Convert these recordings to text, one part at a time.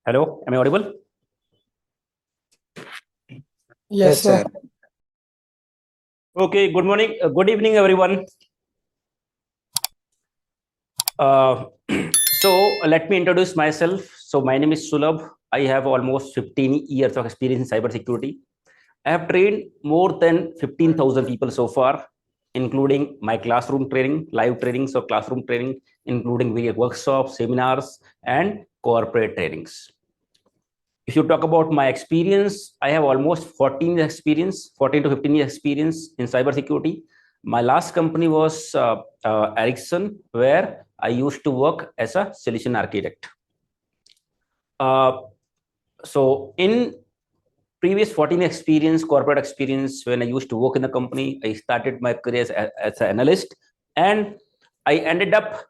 Hello, am I audible? Yes, sir. Okay, good morning, good evening, everyone. So let me introduce myself. So my name is Sulabh. I have almost 15 years of experience in cybersecurity. I have trained more than 15,000 people so far, including my classroom training, live trainings or classroom training, including various workshops, seminars, and corporate trainings. If you talk about my experience, I have almost 14 to 15 years experience in cybersecurity. My last company was Ericsson, where I used to work as a solution architect. So in previous 14 experience, corporate experience, when I used to work in the company, I started my career as an analyst, and I ended up,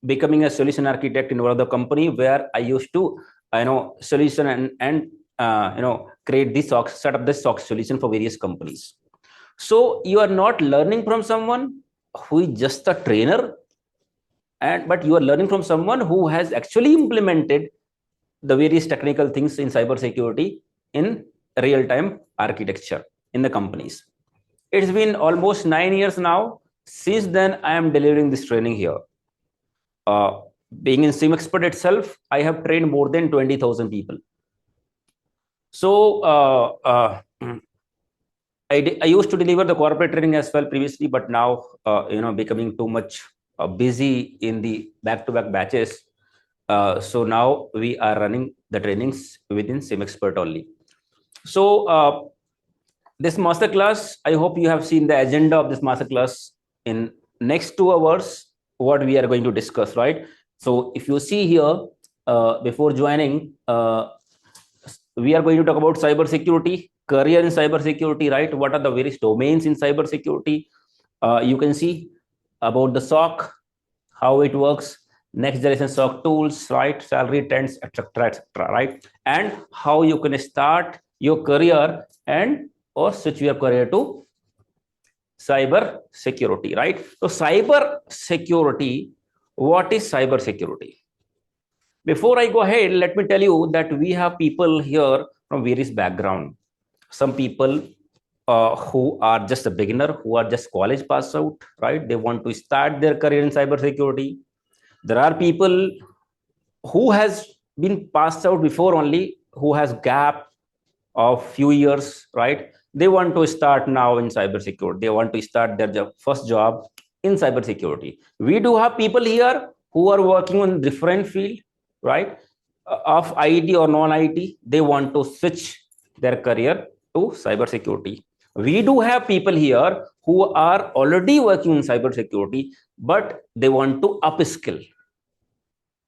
becoming a solution architect in one of the company where I used to, solution and create this SOC, set up this SOC solution for various companies. So you are not learning from someone who is just a trainer, but you are learning from someone who has actually implemented the various technical things in cybersecurity in real-time architecture in the companies. It's been almost 9 years now. Since then, I am delivering this training here. Being in SIEM XPERT itself, I have trained more than 20,000 people. So I used to deliver the corporate training as well previously, but now becoming too much busy in the back-to-back batches. So now we are running the trainings within SIEM XPERT only. So this masterclass, I hope you have seen the agenda of this masterclass. In next 2 hours, what we are going to discuss, right? So if you see here, before joining, we are going to talk about cybersecurity, career in cybersecurity, right? What are the various domains in cybersecurity? You can see about the SOC, how it works, next generation SOC tools, right? Salary trends, etc., right? And how you can start your career and or switch your career to cyber security, right? So cyber security, what is cyber security? Before I go ahead, let me tell you that we have people here from various background. Some people who are just a beginner, who are just college pass out, right? They want to start their career in cyber security. There are people who has been passed out before only, who has gap of few years, right? They want to start now in cybersecurity. They want to start their first job in cybersecurity. We do have people here who are working on different field, right? Of IT or non-IT. They want to switch their career to cybersecurity. We do have people here who are already working in cybersecurity, but they want to upskill.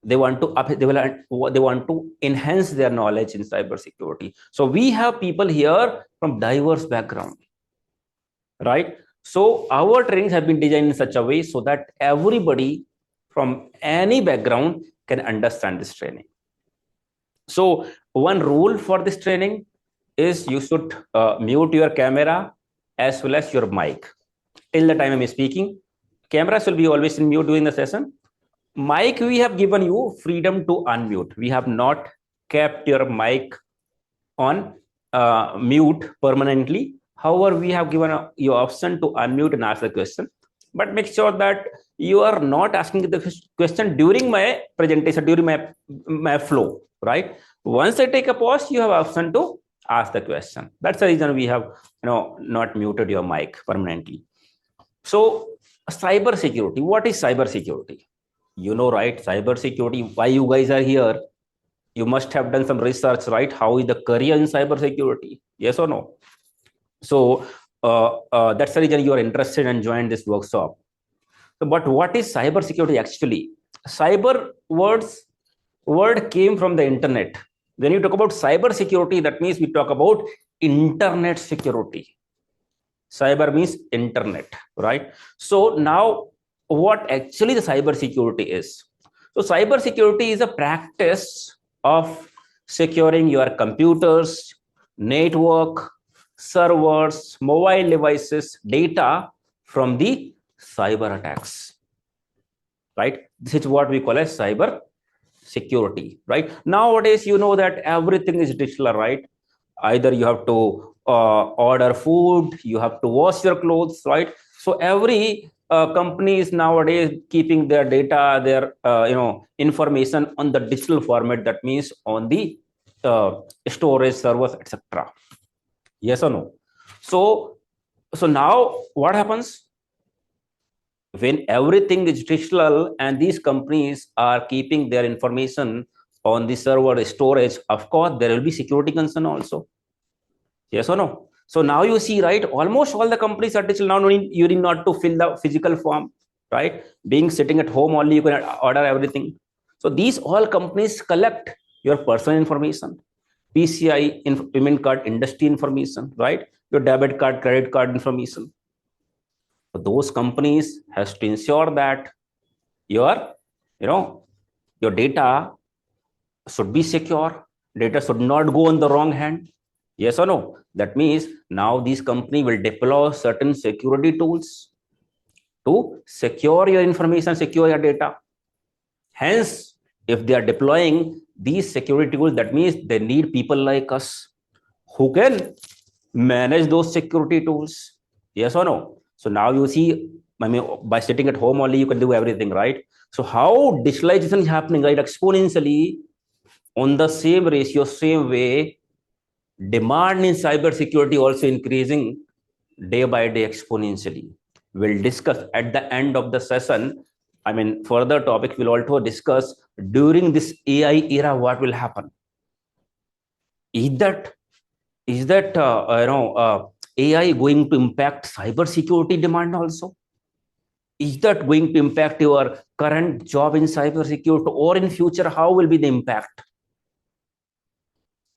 They want to enhance their knowledge in cybersecurity. So we have people here from diverse background, right? So our trainings have been designed in such a way so that everybody from any background can understand this training. So one rule for this training is you should mute your camera as well as your mic till the time I'm speaking. Cameras will be always in mute during the session. Mic, we have given you freedom to unmute. We have not kept your mic on mute permanently. However, we have given you option to unmute and ask the question. But make sure that you are not asking the question during my presentation, during my flow, right? Once I take a pause, you have option to ask the question. That's the reason we have not muted your mic permanently. So cyber security, what is cyber security? Right? Cyber security, why you guys are here? You must have done some research, right? How is the career in cyber security? Yes or no? So that's the reason you are interested and joined this workshop. But what is cyber security actually? Cyber word came from the internet. When you talk about cyber security, that means we talk about internet security. Cyber means internet, right? So now what actually the cyber security is? So cyber security is a practice of securing your computers, network, servers, mobile devices, data from the cyber attacks, right? This is what we call as cyber security, right? Nowadays, you know that everything is digital, right? Either you have to order food, you have to wash your clothes, right? So every company is nowadays keeping their data, their information on the digital format. That means on the storage servers, etc. Yes or no? So now what happens when everything is digital and these companies are keeping their information on the server storage? Of course, there will be security concern also. Yes or no? So now you see, right? Almost all the companies are digital now. You need not to fill the physical form, right? Being sitting at home only, you can order everything. So these all companies collect your personal information, PCI, payment card industry information, right? Your debit card, credit card information. So those companies has to ensure that your, your data should be secure. Data should not go on the wrong hand. Yes or no? That means now these company will deploy certain security tools to secure your information, secure your data. Hence, if they are deploying these security tools, that means they need people like us who can manage those security tools. Yes or no? So now you see, I mean, by sitting at home only, you can do everything, right? So how digitalization is happening, right? Exponentially, on the same ratio, same way, demand in cybersecurity also increasing day by day exponentially. We'll discuss at the end of the session. I mean, further topics we'll also discuss during this AI era what will happen. Is that AI going to impact cybersecurity demand also? Is that going to impact your current job in cybersecurity, or in future how will be the impact?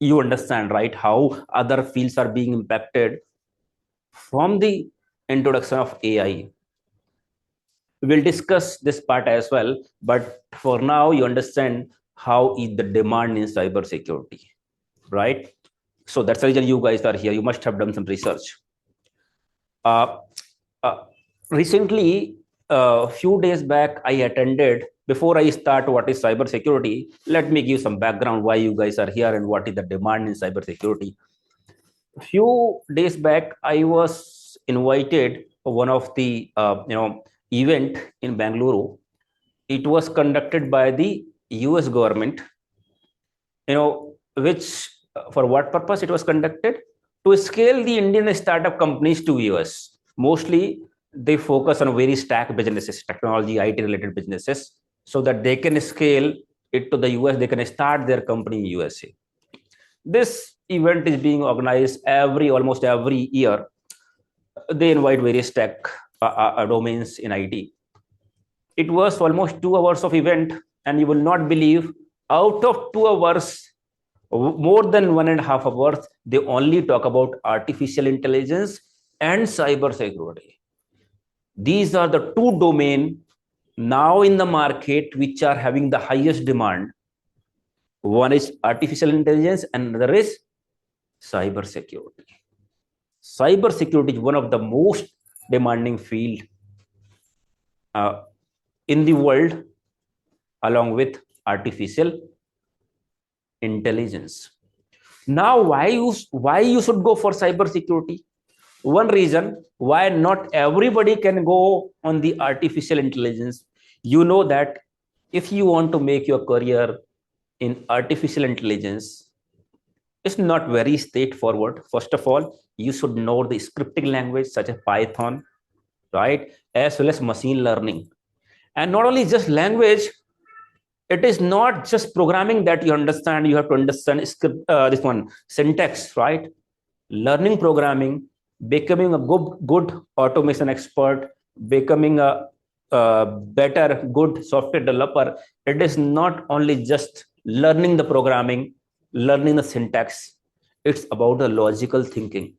You understand, right? How other fields are being impacted from the introduction of AI. We'll discuss this part as well, but for now, you understand how is the demand in cybersecurity, right? So that's the reason you guys are here. You must have done some research. Recently, a few days back, I attended. Before I start what is cybersecurity, let me give some background why you guys are here and what is the demand in cybersecurity. A few days back, I was invited for one of the event in Bangalore. It was conducted by the US government, which for what purpose it was conducted? To scale the Indian startup companies to US. Mostly they focus on very stack businesses, technology, IT related businesses, so that they can scale it to the US. They can start their company in USA. This event is being organized almost every year. They invite various tech domains in IT. It was almost 2 hours of event, and you will not believe, out of 2 hours, more than 1.5 hours, they only talk about artificial intelligence and cybersecurity. These are the two domains now in the market which are having the highest demand. One is artificial intelligence and another is cybersecurity. Cybersecurity is one of the most demanding field in the world, along with artificial intelligence. Now, why you should go for cybersecurity? One reason why not everybody can go on the artificial intelligence. You know that if you want to make your career in artificial intelligence, it's not very straightforward. First of all, you should know the scripting language such as Python, right? As well as machine learning. And not only just language, it is not just programming that you understand. You have to understand script, this one, syntax, right? Learning programming, becoming a good automation expert, becoming a better, good software developer. It is not only just learning the programming, learning the syntax. It's about the logical thinking.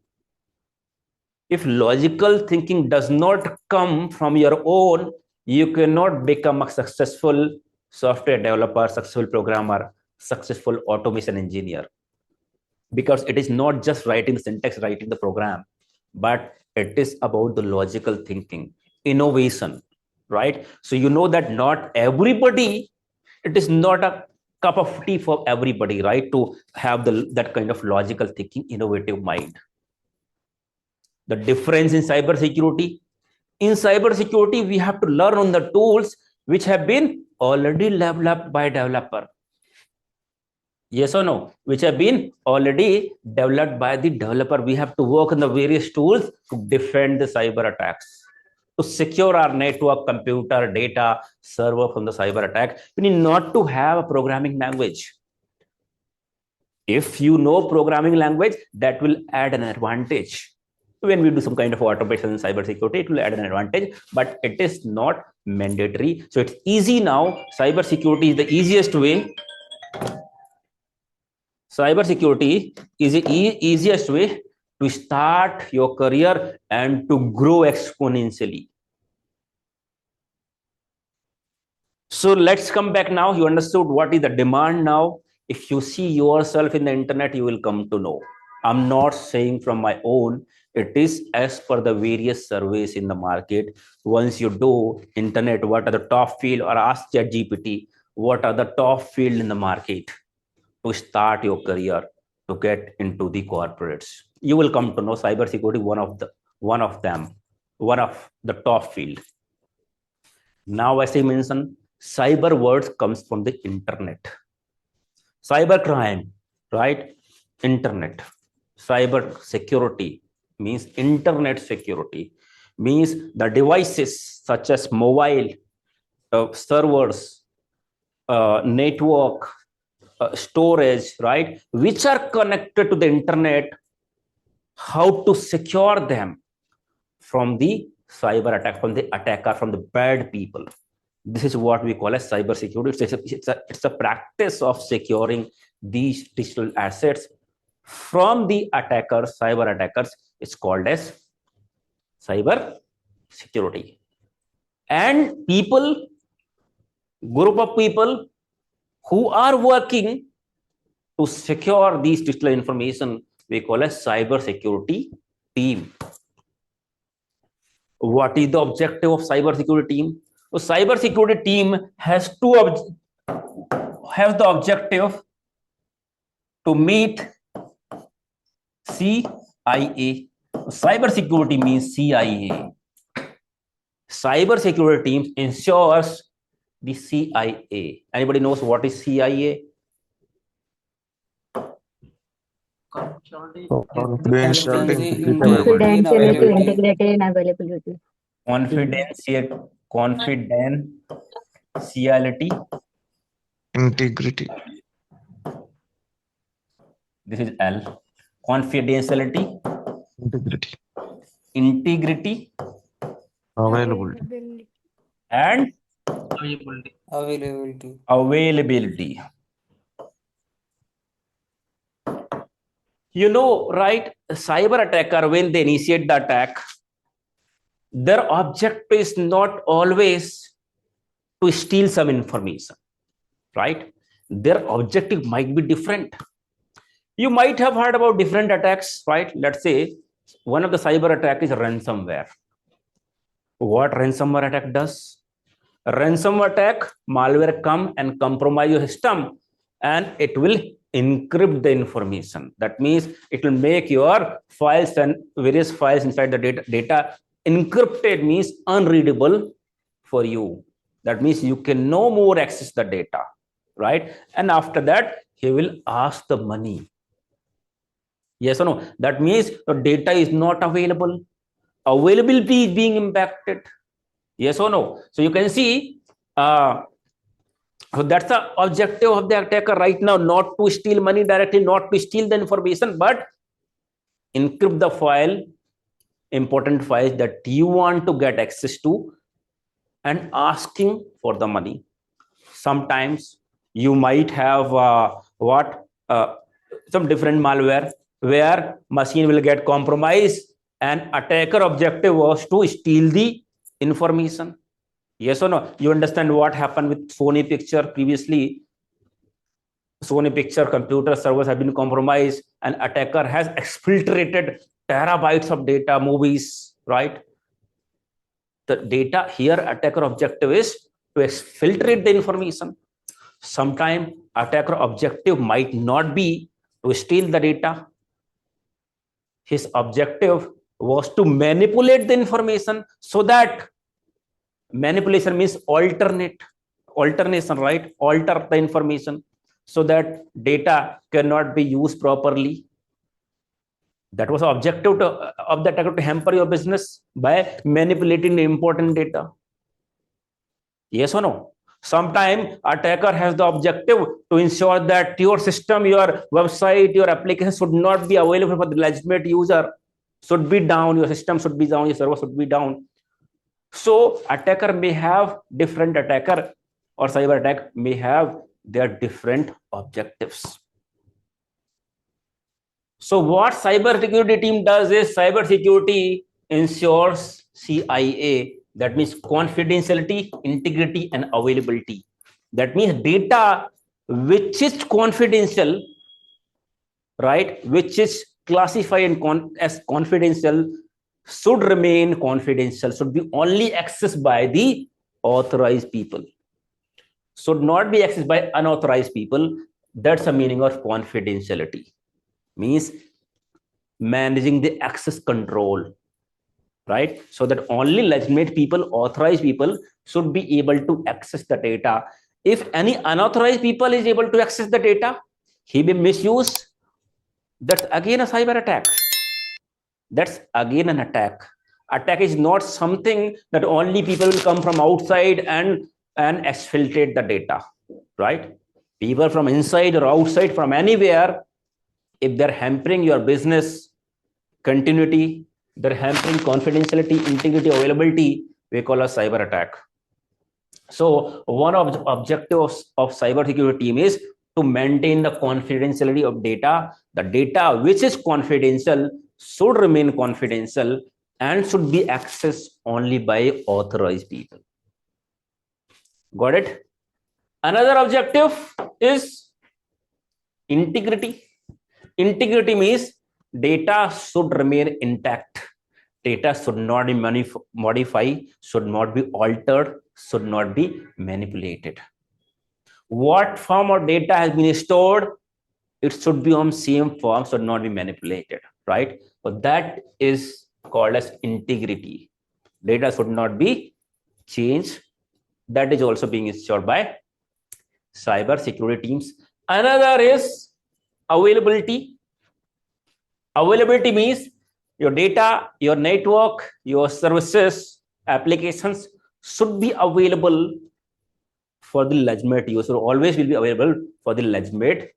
If logical thinking does not come from your own, you cannot become a successful software developer, successful programmer, successful automation engineer. Because it is not just writing the syntax, writing the program, but it is about the logical thinking, innovation, right? So you know that not everybody, it is not a cup of tea for everybody, right? To have that kind of logical thinking, innovative mind. The difference in cybersecurity. In cybersecurity, we have to learn on the tools which have been already developed by developer. Yes or no? Which have been already developed by the developer. We have to work on the various tools to defend the cyber attacks, to secure our network, computer, data, server from the cyber attack. We need not to have a programming language. If you know programming language, that will add an advantage. When we do some kind of automation in cybersecurity, it will add an advantage, but it is not mandatory. So it's easy now. Cybersecurity is the easiest way. Cybersecurity is the easiest way to start your career and to grow exponentially. So let's come back now. You understood what is the demand now. If you see yourself in the internet, you will come to know. I'm not saying from my own. It is as per the various surveys in the market. Once you do internet, what are the top field, or ask ChatGPT, what are the top field in the market to start your career, to get into the corporates. You will come to know cybersecurity, one of them, one of the top field. Now, as I mentioned, cyber words comes from the internet. Cyber crime, right? Internet. Cyber security means internet security, means the devices such as mobile, servers, network, storage, right, which are connected to the internet, how to secure them from the cyber attack, from the attacker, from the bad people. This is what we call as cyber security. It's a practice of securing these digital assets from the attackers, cyber attackers. It's called as cyber security. And people, group of people who are working to secure these digital information, we call a cyber security team. What is the objective of cyber security team? So cyber security team has the objective to meet CIA. Cyber security means CIA. Cyber security team ensures the CIA. Anybody knows what is CIA? Confidentiality, integrity, and availability. Confidentiality. integrity, This is L. Confidentiality. Integrity. availability, And availability. You know, right? Cyber attacker, when they initiate the attack, their objective is not always to steal some information, right? Their objective might be different. You might have heard about different attacks, right? Let's say one of the cyber attack is ransomware. What ransomware attack does? Ransomware attack, malware come and compromise your system, and it will encrypt the information. That means it will make your files and various files inside the data encrypted, means unreadable for you. That means you can no more access the data, right? And after that, he will ask the money. Yes or no? That means the data is not available. Availability is being impacted. Yes or no? So you can see, so that's the objective of the attacker right now, not to steal money directly, not to steal the information, but encrypt the file, important files that you want to get access to, and asking for the money. Sometimes you might have some different malware where machine will get compromised and attacker objective was to steal the information. Yes or no? You understand what happened with Sony Picture previously? Sony Picture computer servers have been compromised and attacker has exfiltrated terabytes of data, movies, right? The data here, attacker objective is to exfiltrate the information. Sometimes attacker objective might not be to steal the data. His objective was to manipulate the information, so that manipulation means alternation, right? Alter the information so that data cannot be used properly. That was the objective of the attacker, to hamper your business by manipulating the important data. Yes or no? Sometimes attacker has the objective to ensure that your system, your website, your application should not be available for the legitimate user, should be down, your system should be down, your server should be down. So attacker may have different attacker, or cyber attack may have their different objectives. So what cyber security team does is, cyber security ensures CIA, that means confidentiality, integrity, and availability. That means data which is confidential, right, which is classified as confidential, should remain confidential, should be only accessed by the authorized people, should not be accessed by unauthorized people. That's the meaning of confidentiality. Means managing the access control, right? So that only legitimate people, authorized people, should be able to access the data. If any unauthorized people is able to access the data, he may misuse. That's again a cyber attack. That's again an attack. Attack is not something that only people will come from outside and exfiltrate the data, right? People from inside or outside, from anywhere, if they're hampering your business continuity, they're hampering confidentiality, integrity, availability, we call a cyber attack. So one of the objectives of cybersecurity team is to maintain the confidentiality of data. The data which is confidential should remain confidential and should be accessed only by authorized people. Got it? Another objective is integrity. Integrity means data should remain intact. Data should not be modified, should not be altered, should not be manipulated. What form of data has been stored, it should be on same form, should not be manipulated, right? So that is called as integrity. Data should not be changed. That is also being ensured by cyber security teams. Another is availability. Availability means your data, your network, your services, applications should be available for the legitimate user, always will be available for the legitimate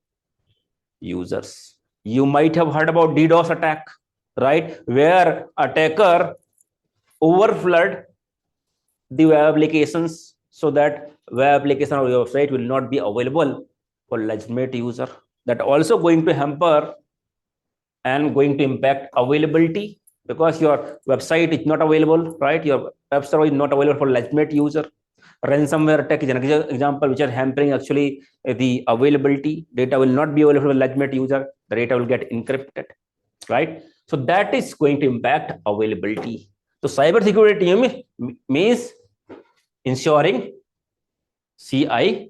users. You might have heard about DDoS attack, right? Where attacker overflood the web applications so that web application or your website will not be available for legitimate user. That also going to hamper and going to impact availability, because your website is not available, right? Your web server is not available for legitimate user. Ransomware attack is an example which are hampering actually the availability. Data will not be available for legitimate user. The data will get encrypted, right? So that is going to impact availability. So cybersecurity team means ensuring CIA.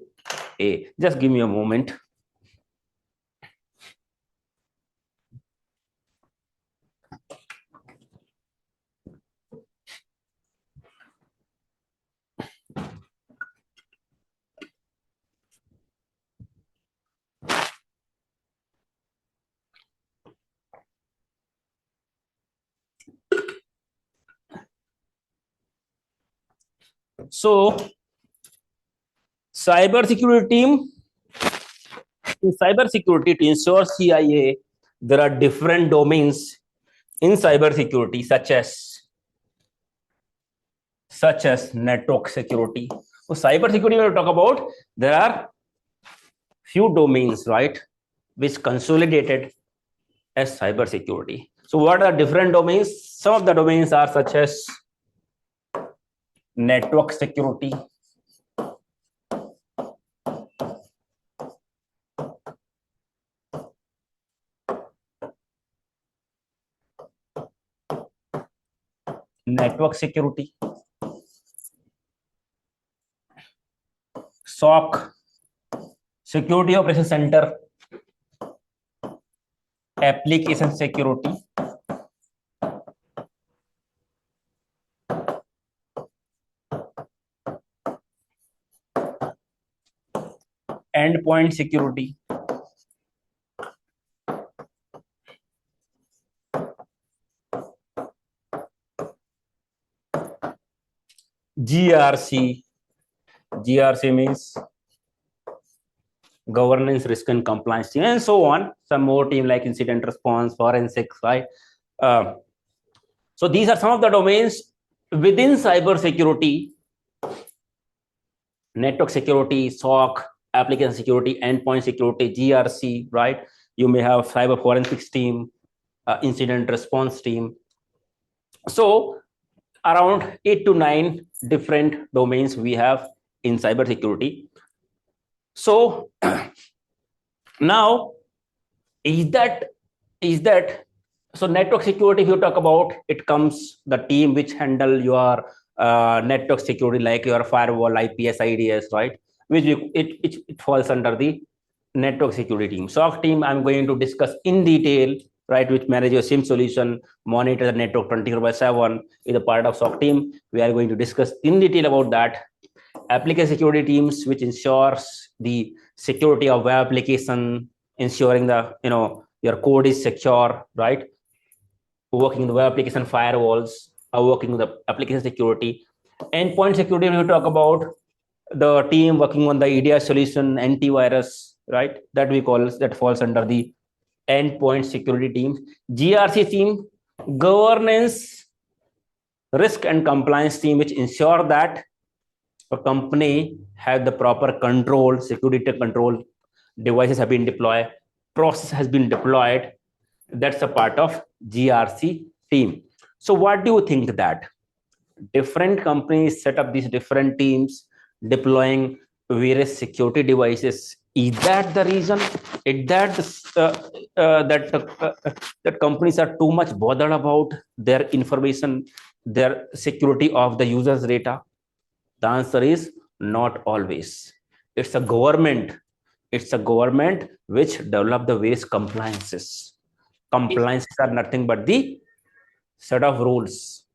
Just give me a moment. So cybersecurity team, in cybersecurity to ensure CIA, there are different domains in cybersecurity, such as network security. So cybersecurity, we talk about, there are few domains, right, which consolidated as cybersecurity. So what are different domains? Some of the domains are such as network security, SOC Security Operation Center, application security, endpoint security, GRC. GRC means governance, risk and compliance team, and so on. Some more team like incident response, forensics, right? So these are some of the domains within cybersecurity: network security, SOC, application security, endpoint security, GRC, right? You may have cyber forensics team, incident response team. So around 8 to 9 different domains we have in cybersecurity. So now is that so network security, if you talk about, it comes the team which handle your network security, like your firewall, IPS, IDS, right? Which it falls under the network security team. SOC team, I'm going to discuss in detail, right? Which manage your SIEM solution, monitor the network 24/7 is a part of SOC team. We are going to discuss in detail about that. Application security teams, which ensures the security of web application, ensuring the your code is secure, right? Working with the web application firewalls, working with the application security. Endpoint security, we talk about the team working on the EDR solution, antivirus, right? That falls under the endpoint security team. GRC team, governance, risk and compliance team, which ensure that a company has the proper control, security control, devices have been deployed, process has been deployed. That's a part of GRC team. So what do you think that different companies set up these different teams deploying various security devices? Is that the reason? Is that that companies are too much bothered about their information, their security of the user's data? The answer is not always. It's a government which develop the various compliances. Compliances are nothing but the set of rules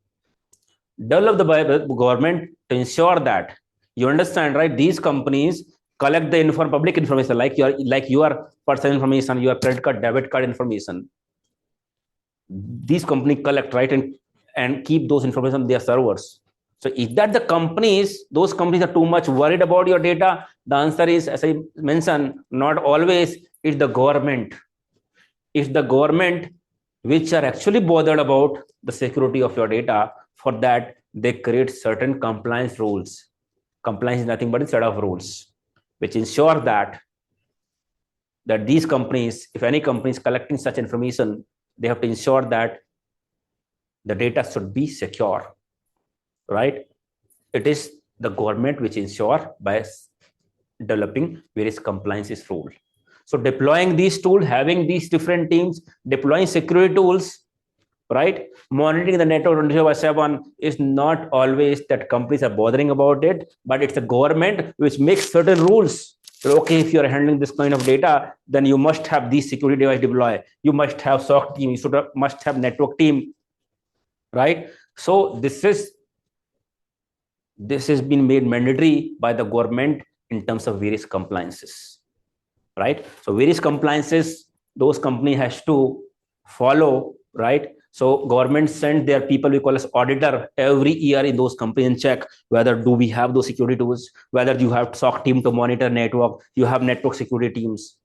developed by the government to ensure that, you understand, right? These companies collect the public information, like your personal information, your credit card, debit card information. These companies collect, right, and keep those information on their servers. So is that those companies are too much worried about your data? The answer is, as I mentioned, not always. It's the government. It's the government which are actually bothered about the security of your data. For that, they create certain compliance rules. Compliance is nothing but a set of rules which ensure that these companies, if any company is collecting such information, they have to ensure that the data should be secure, right? It is the government which ensure by developing various compliances rule. So deploying these tools, having these different teams, deploying security tools, right? Monitoring the network 24/7 is not always that companies are bothering about it, but it's the government which makes certain rules. So, okay, if you're handling this kind of data, then you must have these security device deploy. You must have SOC team. You must have network team, right? So this has been made mandatory by the government in terms of various compliances, right? So various compliances those company has to follow, right? So government send their people, we call as auditor, every year in those companies and check whether do we have those security tools, whether you have SOC team to monitor network, you have network security teams.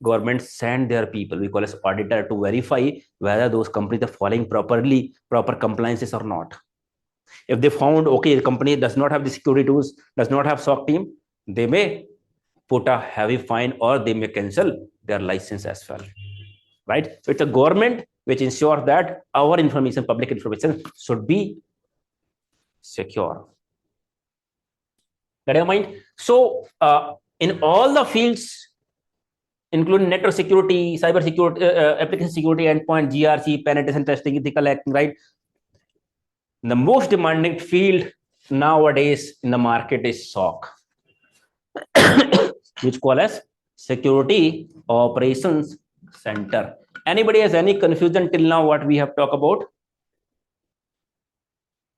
Government send their people, we call as auditor, to verify whether those companies are following proper compliances or not. If they found, okay, the company does not have the security tools, does not have SOC team, they may put a heavy fine or they may cancel their license as well, right? So it's a government which ensures that our information, public information, should be secure. Get your mind? So in all the fields, including network security, cyber security, application security, endpoint, GRC, penetration testing, ethical hacking, right? The most demanding field nowadays in the market is SOC. which call as Security Operations Center. Anybody has any confusion till now what we have talked about?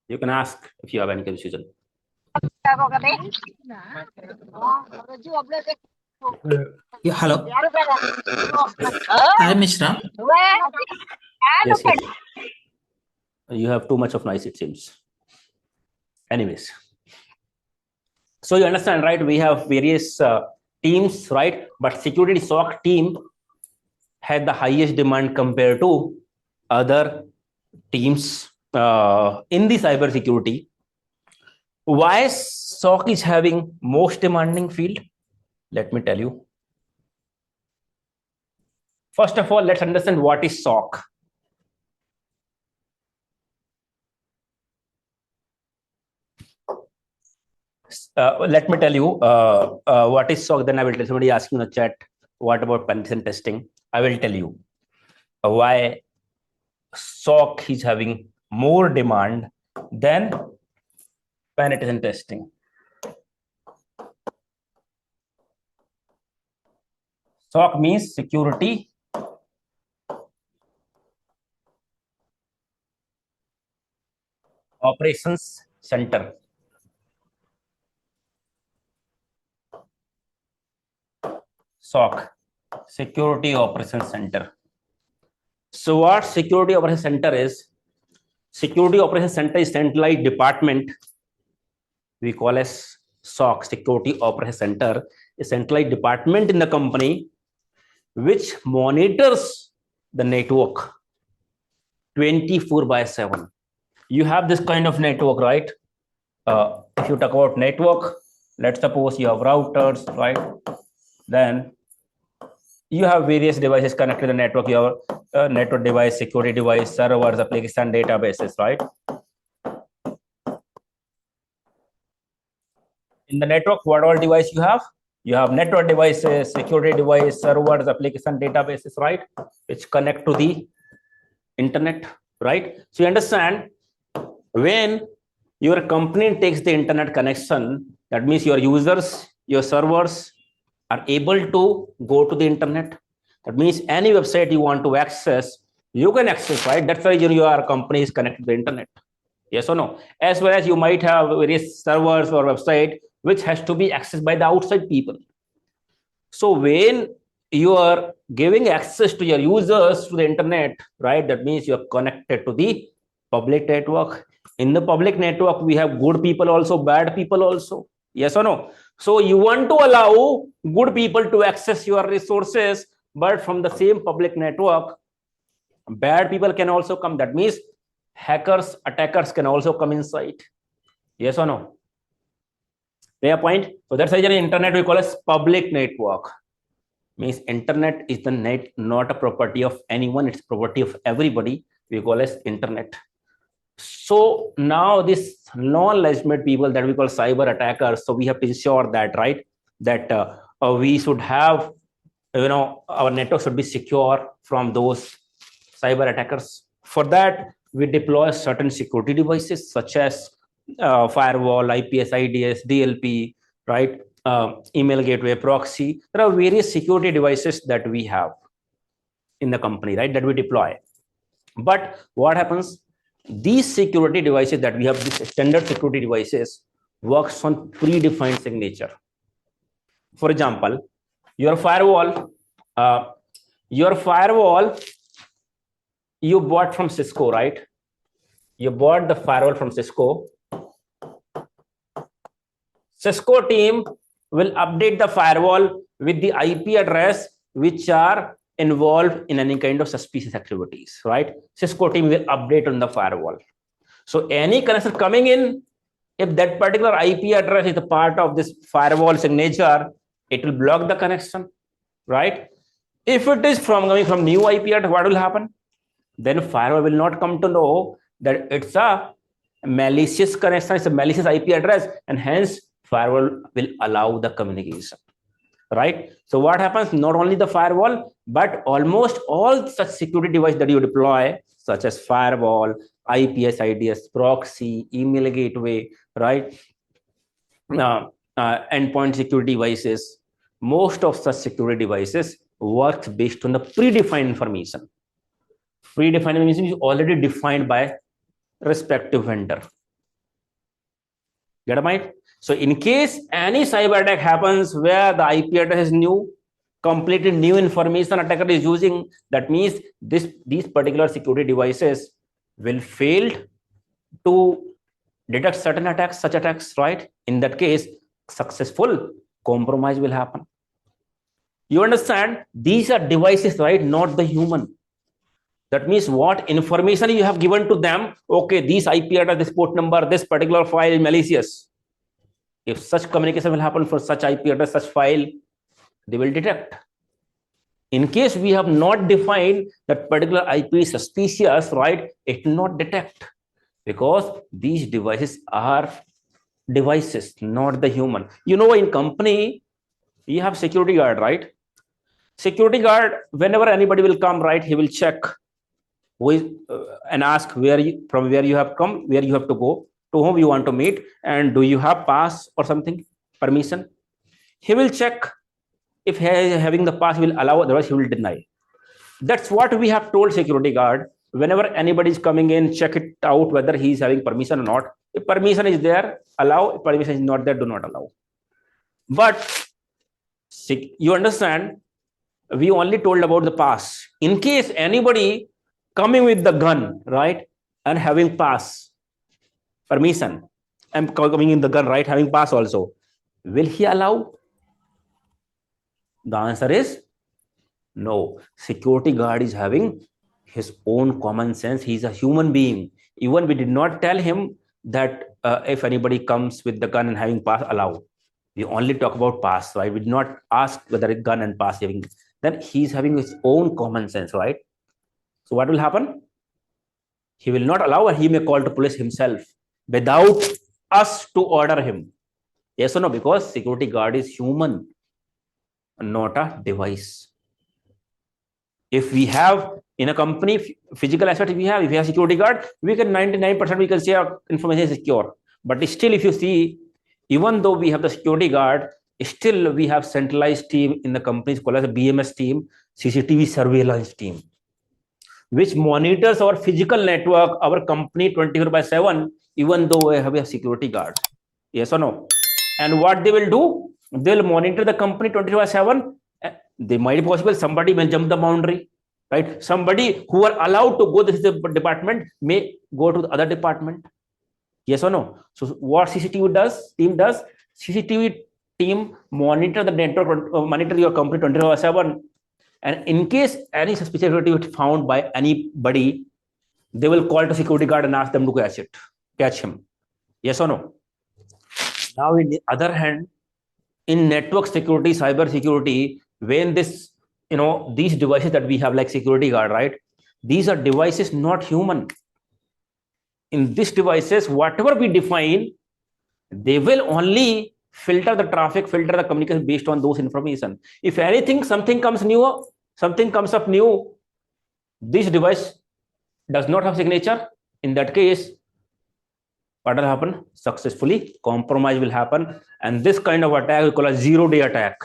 You can ask if you have any confusion. Yeah, hello. Hi, Mishra. Yes, yes. You have too much of noise, it seems. Anyways. So you understand, right? We have various teams, right? But security SOC team had the highest demand compared to other teams in the cybersecurity. Why SOC is having most demanding field? Let me tell you. First of all, let's understand what is SOC. Let me tell you what is SOC. Then I will tell somebody asking in the chat, what about penetration testing? I will tell you why SOC is having more demand than penetration testing. SOC means Security Operations Center. SOC, Security Operations Center. So what Security Operations Center is? Security Operations Center is centralized department. We call as SOC, Security Operations Center, a centralized department in the company which monitors the network 24/7. You have this kind of network, right? If you talk about network, let's suppose you have routers, right? Then you have various devices connected to the network. You have network device, security device, servers, application, databases, right? In the network, what all device you have? You have network devices, security device, servers, application, databases, right? Which connect to the internet, right? So you understand, when your company takes the internet connection, that means your users, your servers are able to go to the internet. That means any website you want to access, you can access, right? That's why your company is connected to the internet. Yes or no? As well as you might have various servers or website which has to be accessed by the outside people. So when you are giving access to your users to the internet, right? That means you're connected to the public network. In the public network, we have good people also, bad people also. Yes or no? So you want to allow good people to access your resources, but from the same public network, bad people can also come. That means hackers, attackers can also come inside. Yes or no? Fair point. So that's why the internet we call as public network. Means internet is the net, not a property of anyone. It's property of everybody. We call as internet. So now this non-legitimate people that we call cyber attackers. So we have to ensure that, right? That we should have, our network should be secure from those cyber attackers. For that, we deploy certain security devices such as firewall, IPS, IDS, DLP, right? Email gateway, proxy. There are various security devices that we have in the company, right? That we deploy. But what happens? These security devices that we have, these standard security devices, works on predefined signature. For example, your firewall, you bought from Cisco, right? You bought the firewall from Cisco. Cisco team will update the firewall with the IP address which are involved in any kind of suspicious activities, right? Cisco team will update on the firewall. So any connection coming in, if that particular IP address is a part of this firewall signature, it will block the connection, right? If it is coming from new IP address, what will happen? Then firewall will not come to know that it's a malicious connection, it's a malicious IP address, and hence firewall will allow the communication, right? So what happens? Not only the firewall, but almost all such security devices that you deploy, such as firewall, IPS, IDS, proxy, email gateway, right? Endpoint security devices, most of such security devices works based on the predefined information. Predefined information is already defined by respective vendor. Get my point? So in case any cyber attack happens where the IP address is new, completely new information attacker is using, that means these particular security devices will fail to detect certain attacks, such attacks, right? In that case, successful compromise will happen. You understand? These are devices, right? Not the human. That means what information you have given to them, okay, these IP address, this port number, this particular file is malicious. If such communication will happen for such IP address, such file, they will detect. In case we have not defined that particular IP is suspicious, right, it will not detect, because these devices are devices, not the human. You know, in company, you have security guard, right? Security guard, whenever anybody will come, right, he will check who is, and ask from where you have come, where you have to go, to whom you want to meet, and do you have pass or something, permission. He will check. If he is having the pass, he will allow, otherwise he will deny. That's what we have told security guard. Whenever anybody is coming in, check it out whether he is having permission or not. If permission is there, allow. If permission is not there, do not allow. But you understand, we only told about the pass. In case anybody coming with the gun, right, and having pass, permission, and coming in the gun, right, having pass also, will he allow? The answer is no. Security guard is having his own common sense. He's a human being. Even we did not tell him that if anybody comes with the gun and having pass, allow. We only talk about pass, right? We did not ask whether a gun and pass having. Then he's having his own common sense, right? So what will happen? He will not allow, and he may call to police himself without us to order him. Yes or no? Because security guard is human, not a device. If we have in a company physical asset, if we have security guard, we can 99% we can say our information is secure. But still, if you see, even though we have the security guard, still we have centralized team in the companies called as a BMS team, CCTV surveillance team, which monitors our physical network, our company 24/7, even though we have a security guard. Yes or no? And what they will do? They'll monitor the company 24/7. They might be possible somebody may jump the boundary, right? Somebody who are allowed to go to this department may go to the other department. Yes or no? So what CCTV team does? CCTV team monitor the network, monitor your company 24/7. And in case any suspicious activity is found by anybody, they will call to security guard and ask them to catch him. Yes or no? Now, in the other hand, in network security, cyber security, when this, these devices that we have like security guard, right? These are devices not human. In these devices, whatever we define, they will only filter the traffic, filter the communication based on those information. If anything, something comes up new, this device does not have signature. In that case, what will happen? Successfully compromise will happen. And this kind of attack we call a zero-day attack.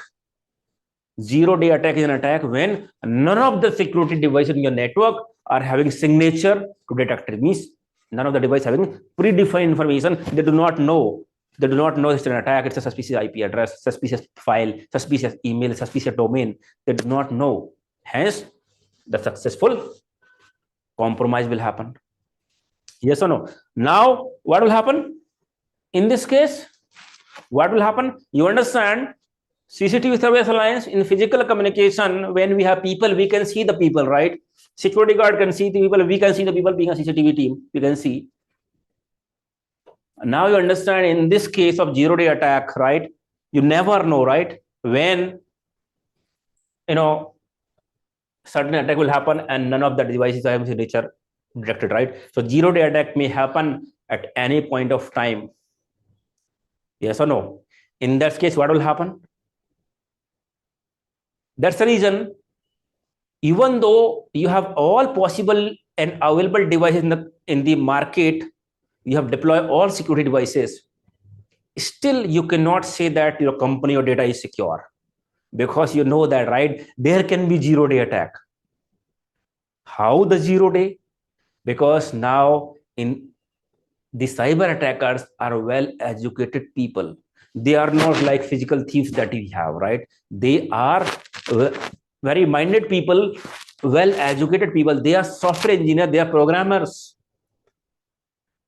Zero-day attack is an attack when none of the security devices in your network are having signature to detect it. It means none of the devices having predefined information. They do not know. They do not know it's an attack. It's a suspicious IP address, suspicious file, suspicious email, suspicious domain. They do not know. Hence, the successful compromise will happen. Yes or no? Now, what will happen? In this case, what will happen? You understand, CCTV surveillance in physical communication, when we have people, we can see the people, right? Security guard can see the people, we can see the people being a CCTV team, we can see. Now you understand, in this case of zero-day attack, right? You never know, right? When, certain attack will happen and none of the devices are having signature detected, right? So zero-day attack may happen at any point of time. Yes or no? In that case, what will happen? That's the reason, even though you have all possible and available devices in the market, you have deployed all security devices, still you cannot say that your company or data is secure. because you know that, right? There can be zero-day attack. How the 0-day? Because now in the cyber attackers are well-educated people. They are not like physical thieves that we have, right? They are very minded people, well-educated people. They are software engineers, they are programmers.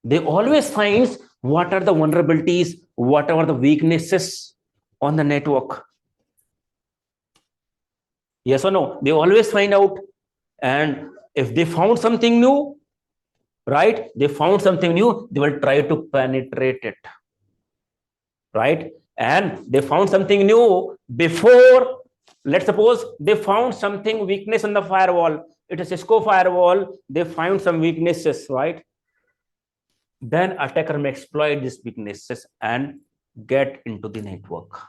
They always find what are the vulnerabilities, what are the weaknesses on the network. Yes or no? They always find out. And if they found something new, right? They found something new, they will try to penetrate it, right? And they found something new before, let's suppose they found something weakness on the firewall. It is Cisco firewall. They find some weaknesses, right? Then attacker may exploit these weaknesses and get into the network,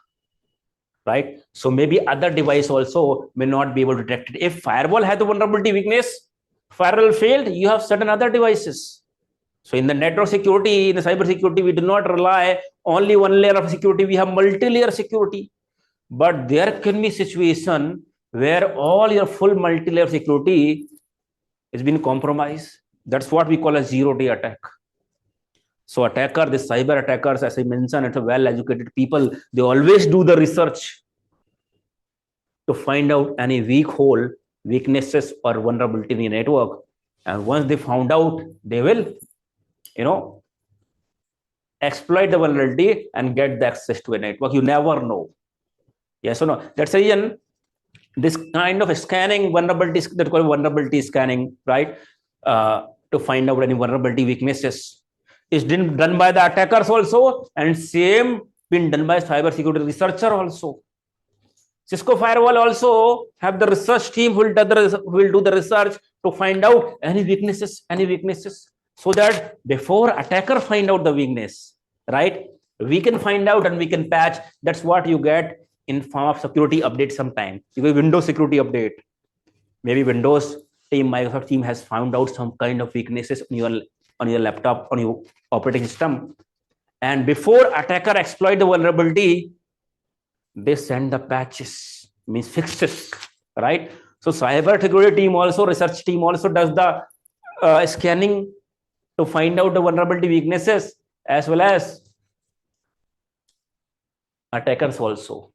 right? So maybe other device also may not be able to detect it. If firewall has a vulnerability weakness, firewall failed, you have certain other devices. So in the network security, in the cyber security, we do not rely only one layer of security. We have multi-layer security. But there can be situation where all your full multi-layer security is being compromised. That's what we call a 0-day attack. So attacker, the cyber attackers, as I mentioned, it's a well-educated people. They always do the research to find out any weak hole, weaknesses or vulnerability in the network. And once they found out, they will, exploit the vulnerability and get the access to a network. You never know. Yes or no? That's the reason this kind of scanning vulnerabilities, that called vulnerability scanning, right? To find out any vulnerability weaknesses is done by the attackers also, and same been done by cybersecurity researcher also. Cisco firewall also have the research team who will do the research to find out any weaknesses, so that before attacker find out the weakness, right? We can find out and we can patch. That's what you get in form of security update sometime. You get Windows security update. Maybe Windows team, Microsoft team has found out some kind of weaknesses on your laptop, on your operating system. And before attacker exploit the vulnerability, they send the patches, means fixes, right? So cyber security team also, research team also does the scanning to find out the vulnerability weaknesses, as well as attackers also.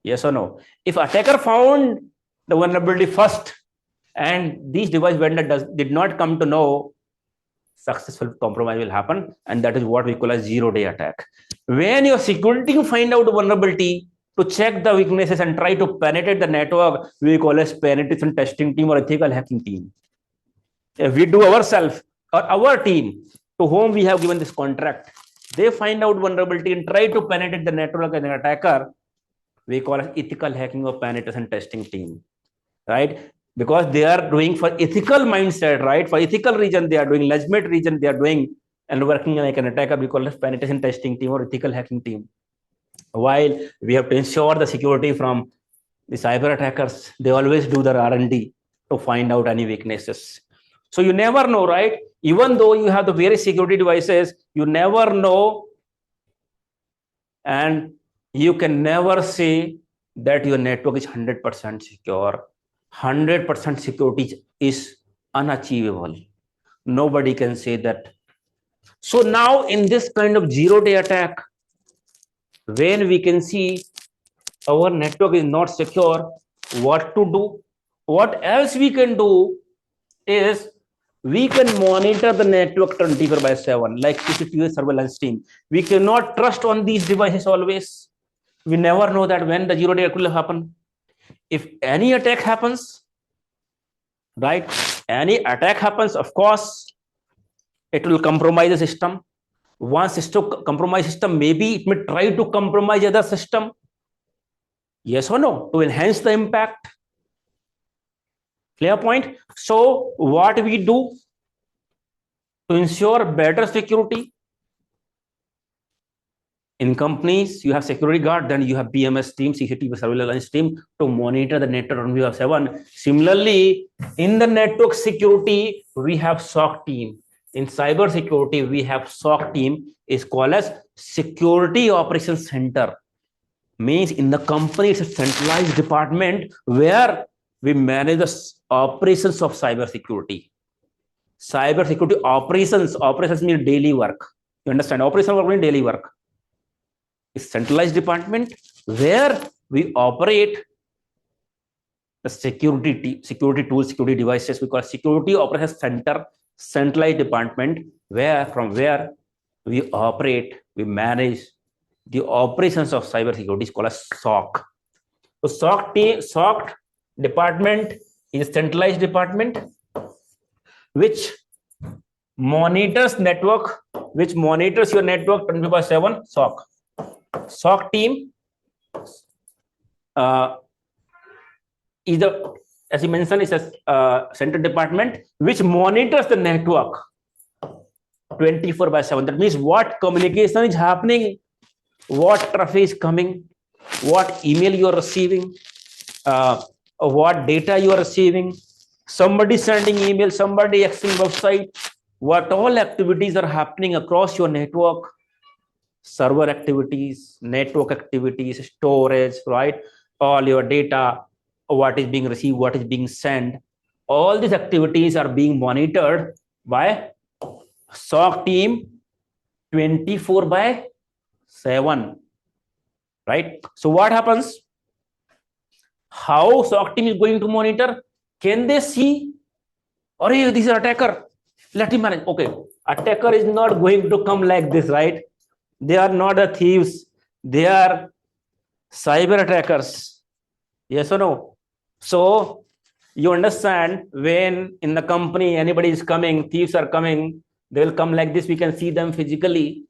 Yes or no? If attacker found the vulnerability first and these device vendor did not come to know, successful compromise will happen, and that is what we call a 0-day attack. When your security team find out the vulnerability to check the weaknesses and try to penetrate the network, we call as penetration testing team or ethical hacking team. If we do ourselves or our team to whom we have given this contract, they find out vulnerability and try to penetrate the network as an attacker, we call it ethical hacking or penetration testing team, right? Because they are doing for ethical mindset, right? For ethical reason, they are doing legitimate reason, they are doing and working like an attacker, we call it penetration testing team or ethical hacking team. While we have to ensure the security from the cyber attackers, they always do their R&D to find out any weaknesses. So you never know, right? Even though you have the various security devices, you never know, and you can never say that your network is 100% secure. 100% security is unachievable. Nobody can say that. So now in this kind of 0-day attack, when we can see our network is not secure, what to do? What else we can do is we can monitor the network 24/7, like CCTV surveillance team. We cannot trust on these devices always. We never know that when the 0-day attack will happen. If any attack happens, right? Any attack happens, of course, it will compromise the system. Once it's to compromise system, maybe it may try to compromise other system. Yes or no? To enhance the impact. Clear point? So what we do to ensure better security? In companies, you have security guard, then you have BMS team, CCTV surveillance team to monitor the network 24/7. Similarly, in the network security, we have SOC team. In cyber security, we have SOC team, is called as Security Operations Center. Means in the company, it's a centralized department where we manage the operations of cybersecurity. Cybersecurity operations mean daily work. You understand? Operational work means daily work. It's centralized department where we operate the security tools, security devices. We call security operations center, centralized department from where we operate, we manage the operations of cybersecurity is called a SOC. So SOC department is a centralized department which monitors network, which monitors your network 24/7. SOC team is the, as you mentioned, is a central department which monitors the network 24/7. That means what communication is happening, what traffic is coming, what email you are receiving, what data you are receiving, somebody sending email, somebody accessing website, what all activities are happening across your network, server activities, network activities, storage, right? All your data, what is being received, what is being sent, all these activities are being monitored by SOC team 24/7, right? So what happens? How SOC team is going to monitor? Can they see, or hey, this is an attacker, let him manage? Okay, attacker is not going to come like this, right? They are not the thieves, they are cyber attackers. Yes or no? So you understand, when in the company anybody is coming, thieves are coming, they will come like this, we can see them physically.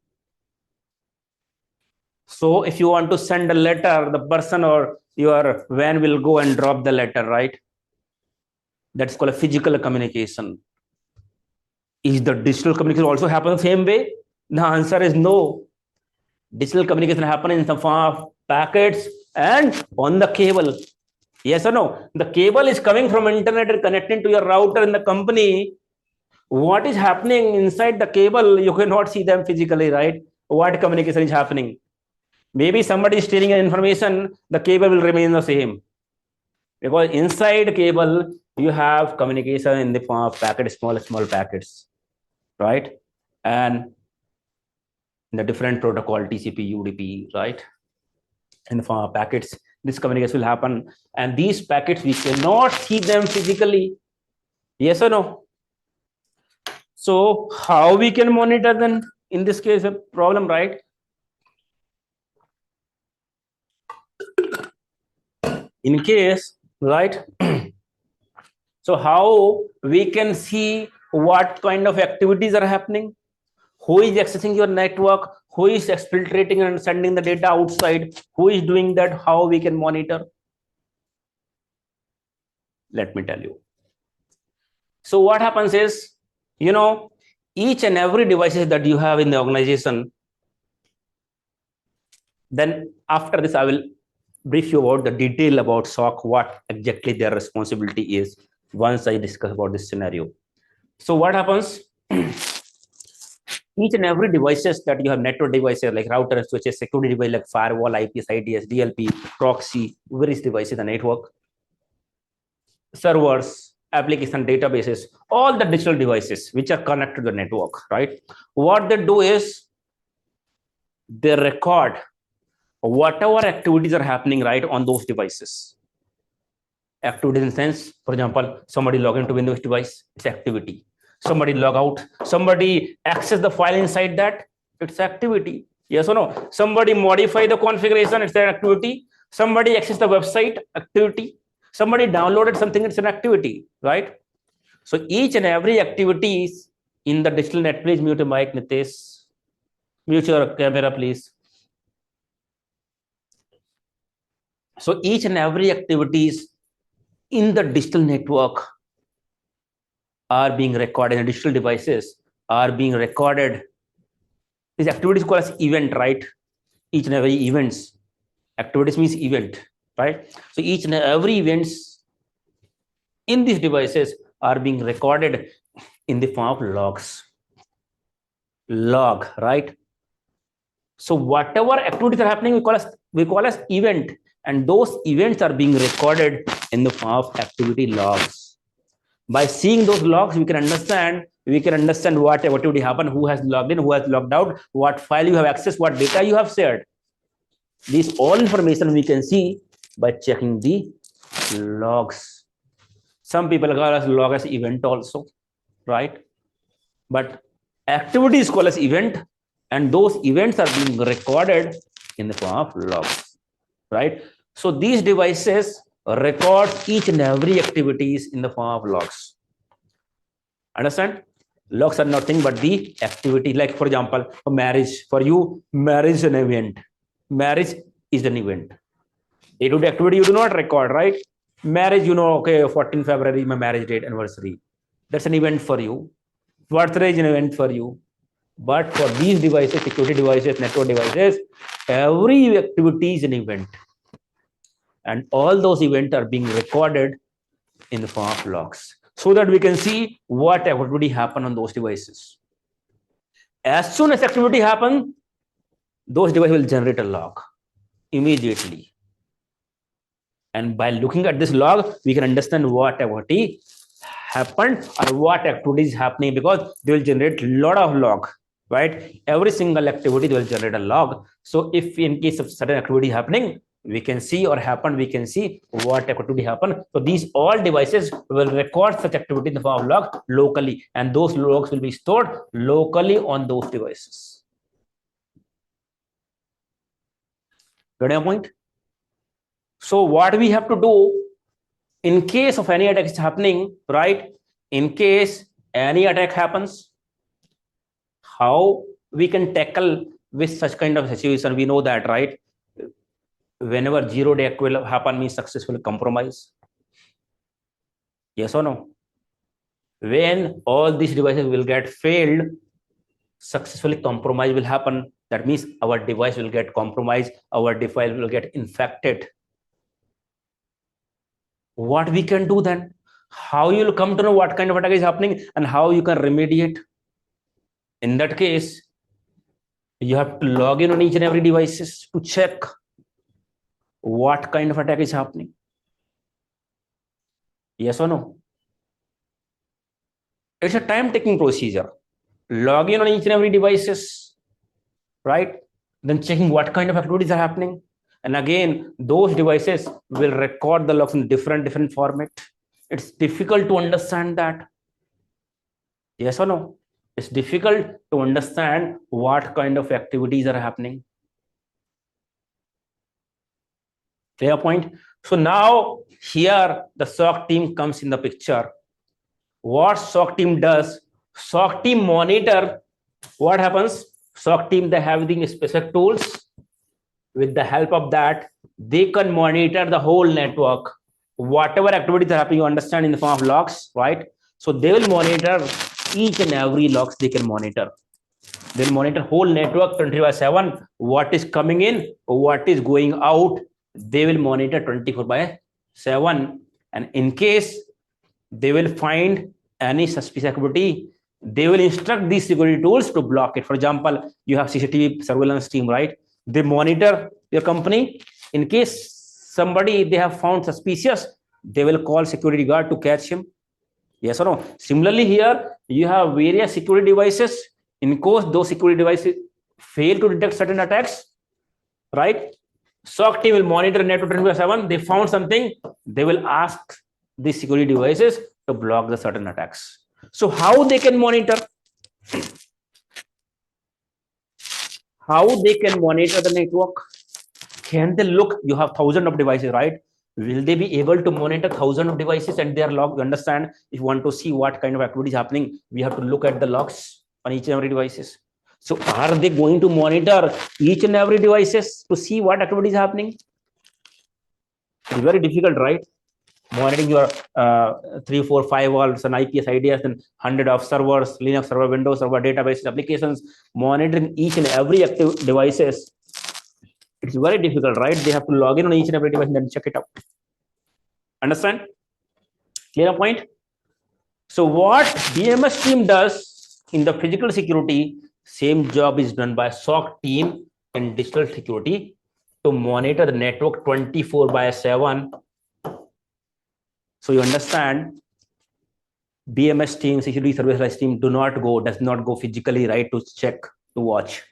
So if you want to send a letter, the person or your van will go and drop the letter, right? That's called a physical communication. Is the digital communication also happen the same way? The answer is no. Digital communication happens in the form of packets and on the cable. Yes or no? The cable is coming from internet and connecting to your router in the company. What is happening inside the cable, you cannot see them physically, right? What communication is happening? Maybe somebody is stealing information, the cable will remain the same. Because inside cable, you have communication in the form of packets, small packets, right? And in the different protocol, TCP, UDP, right? In the form of packets, this communication will happen. And these packets, we cannot see them physically. Yes or no? So how we can monitor them? In this case, a problem, right? In case, right? So how we can see what kind of activities are happening? Who is accessing your network? Who is exfiltrating and sending the data outside? Who is doing that? How we can monitor? Let me tell you. So what happens is, you know, each and every devices that you have in the organization, then after this, I will brief you about the detail about SOC, what exactly their responsibility is once I discuss about this scenario. So what happens? Each and every devices that you have, network devices like router, switches, security device like firewall, IPS, IDS, DLP, proxy, various devices, the network, servers, application databases, all the digital devices which are connected to the network, right? What they do is they record whatever activities are happening, right, on those devices. Activities in the sense, for example, somebody log into Windows device, it's activity. Somebody log out, somebody access the file inside that, it's activity. Yes or no? Somebody modify the configuration, it's an activity. Somebody access the website, activity. Somebody downloaded something, it's an activity, right? So each and every activities in the digital net, please mute your mic, Nitesh. Mute your camera, please. So each and every activities in the digital network are being recorded, in digital devices are being recorded. These activities called as event, right? Each and every events. Activities means event, right? So each and every events in these devices are being recorded in the form of logs. Log, right? So whatever activities are happening, we call as event, and those events are being recorded in the form of activity logs. By seeing those logs, we can understand what activity happened, who has logged in, who has logged out, what file you have accessed, what data you have shared. These all information we can see by checking the logs. Some people call us log as event also, right? But activity is called as event, and those events are being recorded in the form of logs, right? So these devices record each and every activities in the form of logs. Understand? Logs are nothing but the activity. Like for example, for marriage, for you, marriage is an event. Marriage is an event. Day-to-day activity you do not record, right? Marriage, okay, 14 February, my marriage date, anniversary. That's an event for you. Birthday is an event for you. But for these devices, security devices, network devices, every activity is an event. And all those events are being recorded in the form of logs, so that we can see what activity happened on those devices. As soon as activity happens, those devices will generate a log immediately. And by looking at this log, we can understand what activity happened or what activity is happening, because they will generate a lot of log, right? Every single activity will generate a log. So if in case of certain activity happening, we can see or happened, we can see what activity happened. So these all devices will record such activity in the form of log locally, and those logs will be stored locally on those devices. Got a point? So what we have to do in case of any attack is happening, right? In case any attack happens, how we can tackle with such kind of situation? We know that, right? Whenever zero-day attack will happen, means successful compromise. Yes or no? When all these devices will get failed, successfully compromise will happen. That means our device will get compromised, our device will get infected. What we can do then? How you'll come to know what kind of attack is happening and how you can remediate? In that case, you have to log in on each and every devices to check what kind of attack is happening. Yes or no? It's a time-taking procedure. Log in on each and every devices, right? Then checking what kind of activities are happening. And again, those devices will record the logs in different format. It's difficult to understand that. Yes or no? It's difficult to understand what kind of activities are happening. Clear point? So now here the SOC team comes in the picture. What SOC team does? SOC team monitor what happens. SOC team, they have the specific tools. With the help of that, they can monitor the whole network. Whatever activities are happening, you understand, in the form of logs, right? So they will monitor each and every logs they can monitor. They'll monitor whole network 24/7. What is coming in, what is going out, they will monitor 24/7. And in case they will find any suspicious activity, they will instruct these security tools to block it. For example, you have CCTV surveillance team, right? They monitor your company. In case somebody they have found suspicious, they will call security guard to catch him. Yes or no? Similarly, here you have various security devices. In case those security devices fail to detect certain attacks, right? SOC team will monitor network 24/7. They found something, they will ask the security devices to block the certain attacks. So how they can monitor? How they can monitor the network? Can they look? You have thousands of devices, right? Will they be able to monitor thousands of devices and their log? You understand? If you want to see what kind of activity is happening, we have to look at the logs on each and every devices. So are they going to monitor each and every devices to see what activity is happening? It's very difficult, right? Monitoring your 3, 4, 5 walls and IPS IDs and 100 of servers, Linux server, Windows server, database applications, monitoring each and every active devices. It's very difficult, right? They have to log in on each and every device and then check it out. Understand? Clear point? So what DMS team does in the physical security, same job is done by SOC team in digital security to monitor the network 24/7. So you understand, BMS team, security service team does not go physically, right, to check, to watch.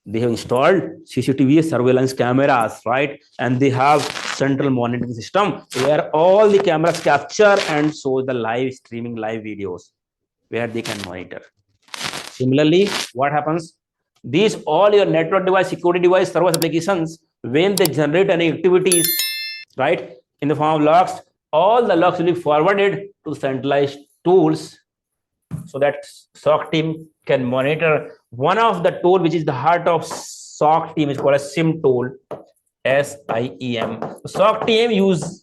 They have installed CCTV surveillance cameras, right? And they have central monitoring system where all the cameras capture and show the live videos where they can monitor. Similarly, what happens? These all your network device, security device, service applications, when they generate any activities, right, in the form of logs, all the logs will be forwarded to centralized tools so that SOC team can monitor. One of the tool which is the heart of SOC team is called a SIEM tool, SIEM. SOC team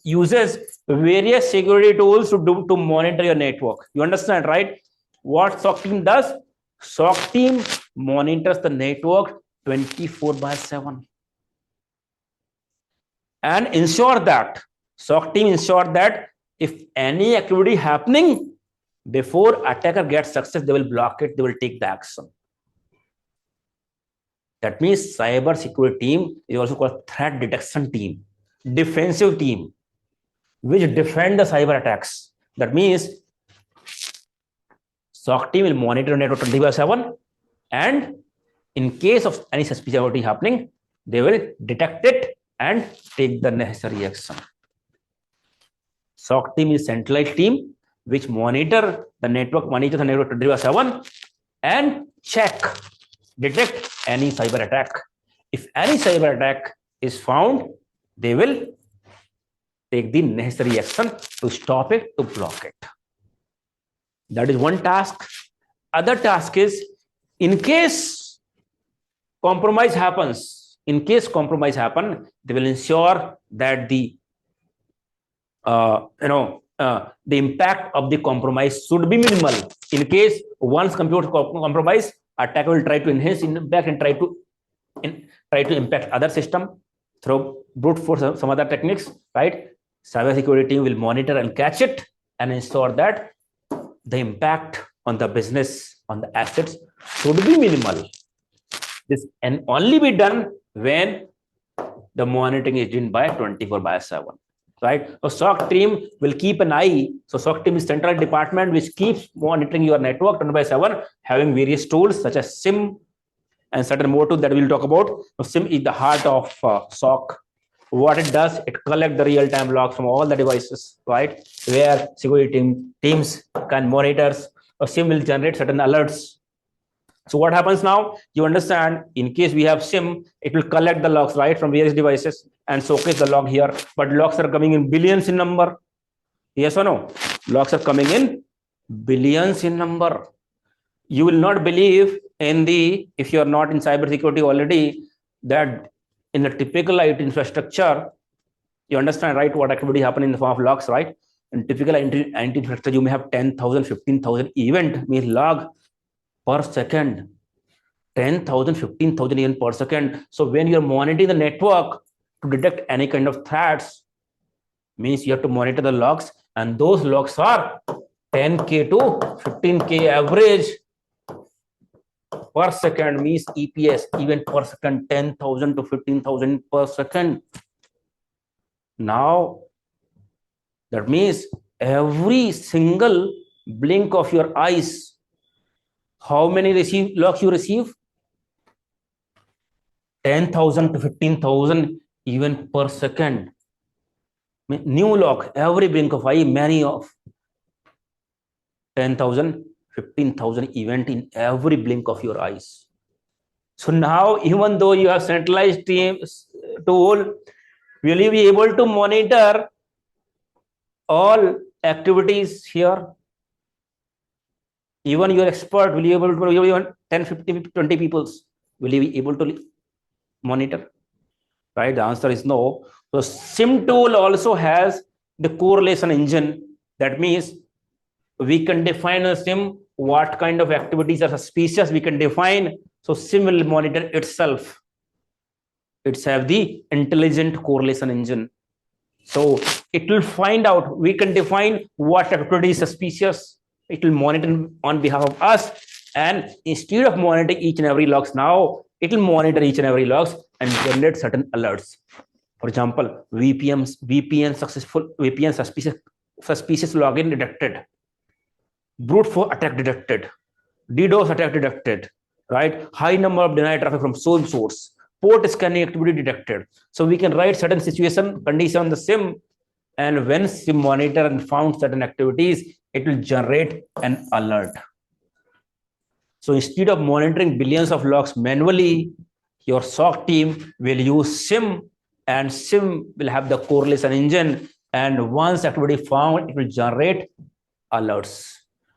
uses various security tools to monitor your network. You understand, right? What SOC team does? SOC team monitors the network 24/7 and ensure that SOC team ensure that if any activity happening before attacker gets success, they will block it, they will take the action. That means cyber security team is also called threat detection team, defensive team, which defend the cyber attacks. That means SOC team will monitor network 24/7, and in case of any suspicious activity happening, they will detect it and take the necessary action. SOC team is centralized team which monitor the network 24/7 and detect any cyber attack. If any cyber attack is found, they will take the necessary action to stop it, to block it. That is one task. Other task is, in case compromise happens, they will ensure that the impact of the compromise should be minimal. In case once computer compromise, attacker will try to enhance impact and try to impact other system through brute force or some other techniques, right? Cybersecurity team will monitor and catch it and ensure that the impact on the business, on the assets should be minimal. This can only be done when the monitoring is done by 24/7. Right? So SOC team will keep an eye. So SOC team is central department which keeps monitoring your network 24/7, having various tools such as SIEM and certain more tools that we'll talk about. So SIEM is the heart of SOC. What it does, it collects the real-time logs from all the devices, right? Where security teams can monitor. So SIEM will generate certain alerts. So what happens now? You understand, in case we have SIEM, it will collect the logs, right, from various devices and showcase the log here. But logs are coming in billions in number. Yes or no? Logs are coming in billions in number. You will not believe if you are not in cybersecurity already, that in the typical IT infrastructure, you understand, right, what activity happen in the form of logs, right? In typical IT infrastructure, you may have 10,000, 15,000 event means log per second, 10,000, 15,000 even per second. So when you're monitoring the network to detect any kind of threats, means you have to monitor the logs, and those logs are 10K to 15K average per second, means EPS, even per second, 10,000 to 15,000 per second. Now, that means every single blink of your eyes, how many logs you receive? 10,000 to 15,000 even per second. New log, every blink of eye, many of 10,000, 15,000 event in every blink of your eyes. So now, even though you have centralized tool, will you be able to monitor all activities here? Even your expert, will you be able to, even 10, 50, 20 people, will you be able to monitor? Right? The answer is no. So SIEM tool also has the correlation engine. That means we can define a SIEM, what kind of activities are suspicious, we can define. So SIEM will monitor itself. It's have the intelligent correlation engine. So it will find out, we can define what activity is suspicious. It will monitor on behalf of us, and instead of monitoring each and every logs, now it will monitor each and every logs and generate certain alerts. For example, VPN suspicious login detected, brute force attack detected, DDoS attack detected, right? High number of denied traffic from SOAM source, port scanning activity detected. So we can write certain situation condition on the SIM, and when SIM monitor and found certain activities, it will generate an alert. So instead of monitoring billions of logs manually, your SOC team will use SIM, and SIM will have the correlation engine, and once activity found, it will generate alerts.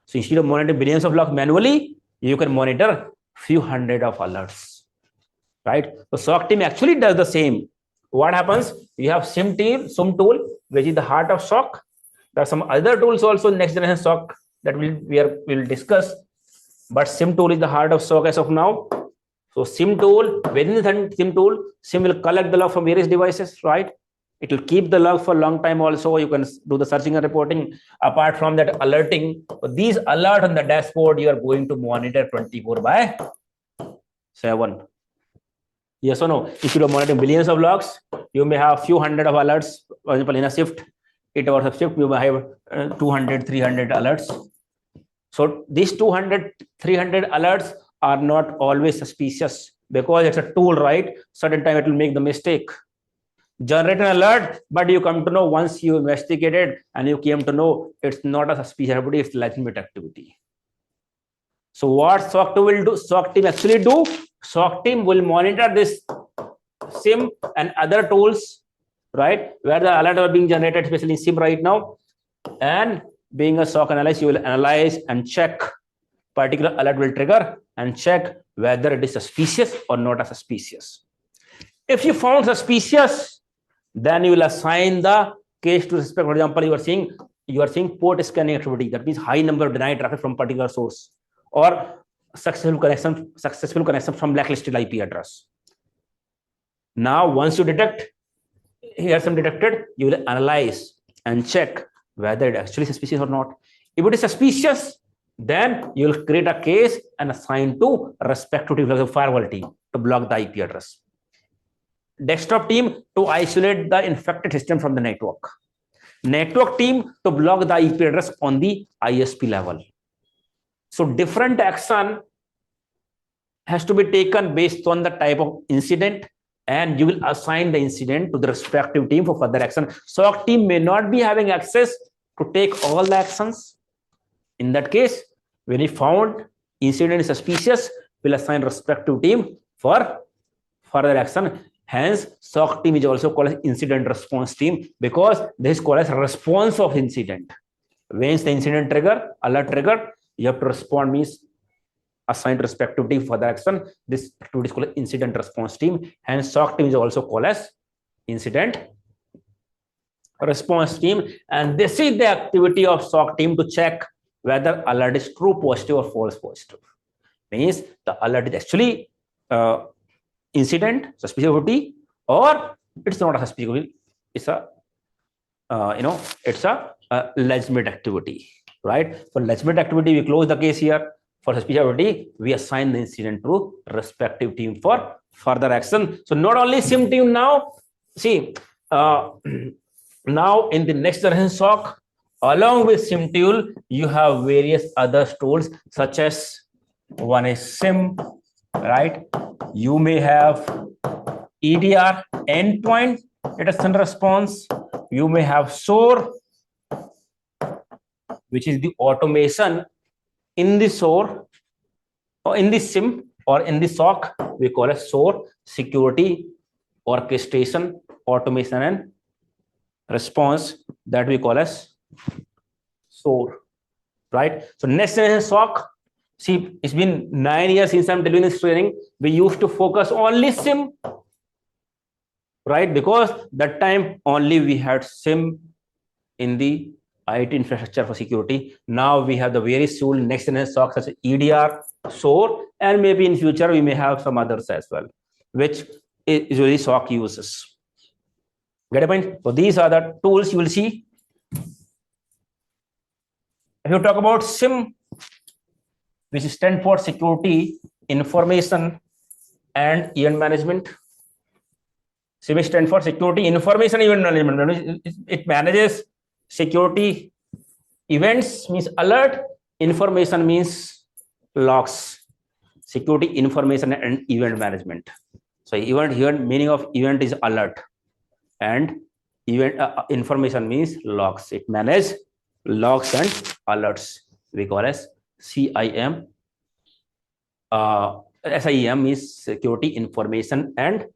So instead of monitoring billions of logs manually, you can monitor few hundred of alerts, right? So SOC team actually does the same. What happens? You have SIM tool, which is the heart of SOC. There are some other tools also next generation SOC that we'll discuss, but SIM tool is the heart of SOC as of now. So SIM tool, within the SIM tool, SIM will collect the log from various devices, right? It will keep the log for a long time also. You can do the searching and reporting. Apart from that, alerting. So these alert on the dashboard, you are going to monitor 24/7. Yes or no? If you are monitoring billions of logs, you may have few hundred of alerts. For example, in a shift, 8 hours of shift, you may have 200, 300 alerts. So these 200, 300 alerts are not always suspicious because it's a tool, right? Certain time it will make the mistake. Generate an alert, but you come to know once you investigated and you came to know it's not a suspicious activity, it's legitimate activity. So what SOC team will do? SOC team actually do? SOC team will monitor this SIM and other tools, right? Where the alerts are being generated, especially in SIM right now. And being a SOC analyst, you will analyze and check particular alert will trigger and check whether it is suspicious or not a suspicious. If you found suspicious, then you will assign the case to suspect. For example, you are seeing port scanning activity. That means high number of denied traffic from particular source, or successful connection from blacklisted IP address. Now, once you detect here some detected, you will analyze and check whether it is actually suspicious or not. If it is suspicious, then you will create a case and assign to respective firewall team to block the IP address. Desktop team to isolate the infected system from the network. Network team to block the IP address on the ISP level. So different action has to be taken based on the type of incident, and you will assign the incident to the respective team for further action. SOC team may not be having access to take all the actions. In that case, when he found incident is suspicious, we'll assign respective team for further action. Hence, SOC team is also called as incident response team because this is called as response of incident. Once the incident trigger, alert trigger, you have to respond, means assigned respective team for the action. This activity is called incident response team. Hence, SOC team is also called as incident response team. And this is the activity of SOC team to check whether alert is true positive or false positive. Means the alert is actually incident, suspicious activity, or it's not a suspicious activity. It's a it's a legitimate activity, right? For legitimate activity, we close the case here. For suspicious activity, we assign the incident to respective team for further action. So not only SIM team now, see, now in the next generation SOC, along with SIM tool, you have various other tools such as one is SIM, right? You may have EDR, endpoint detection response. You may have SOAR, which is the automation in the SOAR or in the SIM or in the SOC. We call it SOAR, security orchestration, automation and response, that we call as SOAR, right? So next generation SOC, see, it's been 9 years since I'm delivering this training. We used to focus only SIM, right? Because that time only we had SIM in the IT infrastructure for security. Now we have the various tools, next generation SOC such as EDR, SOAR, and maybe in future we may have some others as well, which usually SOC uses. Get a point? So these are the tools you will see. If you talk about SIM, which stands for Security Information and event management. SIEM stands for Security Information Event Management. It manages security events, means alert. Information means logs. Security information and event management. So event here, meaning of event is alert, and event information means logs. It manages logs and alerts. We call as SIEM. SIEM is Security Information and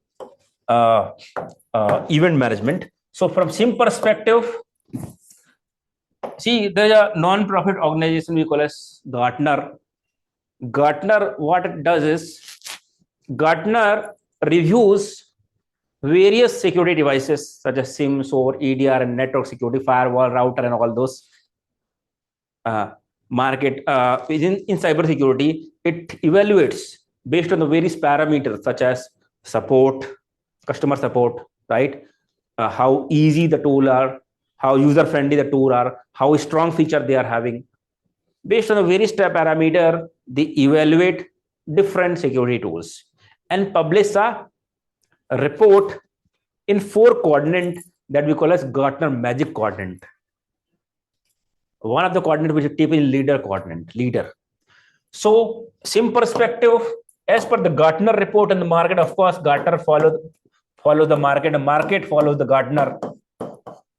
event management. So from SIEM perspective, see, there's a non-profit organization we call as Gartner. Gartner, what it does is, Gartner reviews various security devices such as SIEM, SOAR, EDR, and network security, firewall, router, and all those market in cybersecurity. It evaluates based on the various parameters such as support, customer support, right? How easy the tool are, how user friendly the tool are, how strong feature they are having. Based on the various parameter, they evaluate different security tools and publish a report in 4 quadrant that we call as Gartner Magic Quadrant. One of the quadrant which is typically leader quadrant, leader. So SIEM perspective, as per the Gartner report in the market, of course, Gartner follows the market, the market follows the Gartner.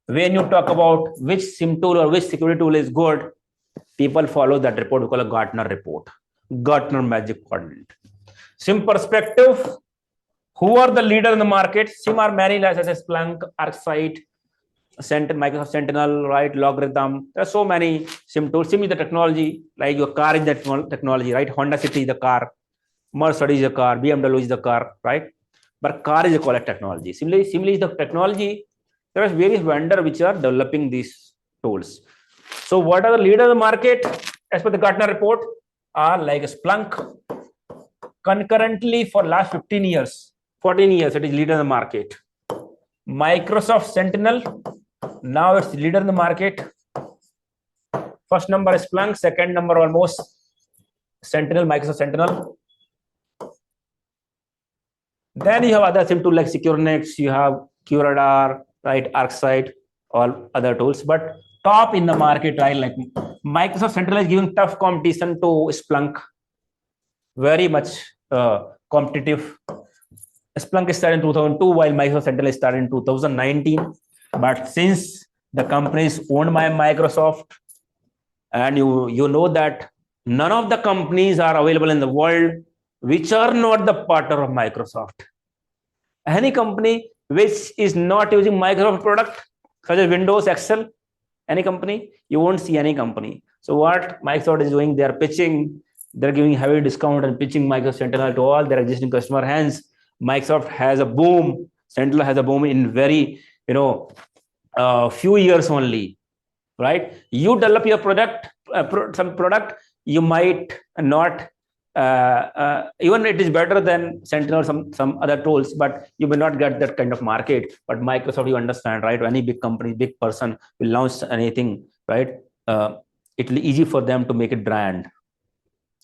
When you talk about which SIEM tool or which security tool is good, people follow that report. We call a Gartner report, Gartner Magic Quadrant. SIEM perspective, who are the leader in the market? SIEM are many, such as Splunk, ArcSight, Microsoft Sentinel, right? Logarithm. There are so many SIEM tools. SIEM is the technology, like your car is the technology, right? Honda City is the car, Mercedes is the car, BMW is the car, right? But car is a called technology. Similarly is the technology. There are various vendors which are developing these tools. So what are the leaders of the market as per the Gartner report? Are like Splunk. Concurrently for last 15 years, 14 years, it is leader in the market. Microsoft Sentinel, now it's leader in the market. First number is Splunk, second number almost Sentinel, Microsoft Sentinel. Then you have other SIEM tools like SecureNext, you have QRadar, right? ArcSight, all other tools. But top in the market, right? Like Microsoft Sentinel is giving tough competition to Splunk. Very much competitive. Splunk started in 2002, while Microsoft Sentinel started in 2019. But since the company is owned by Microsoft, and you know that none of the companies are available in the world which are not the partner of Microsoft. Any company which is not using Microsoft product, such as Windows, Excel, any company, you won't see any company. So what Microsoft is doing, they are pitching, they're giving heavy discount and pitching Microsoft Sentinel to all their existing customer. Hence, Microsoft has a boom. Sentinel has a boom in very, few years only, right? You develop your product, some product, you might not, even it is better than Sentinel, some other tools, but you may not get that kind of market. But Microsoft, you understand, right? Any big company, big person will launch anything, right? It will be easy for them to make it brand.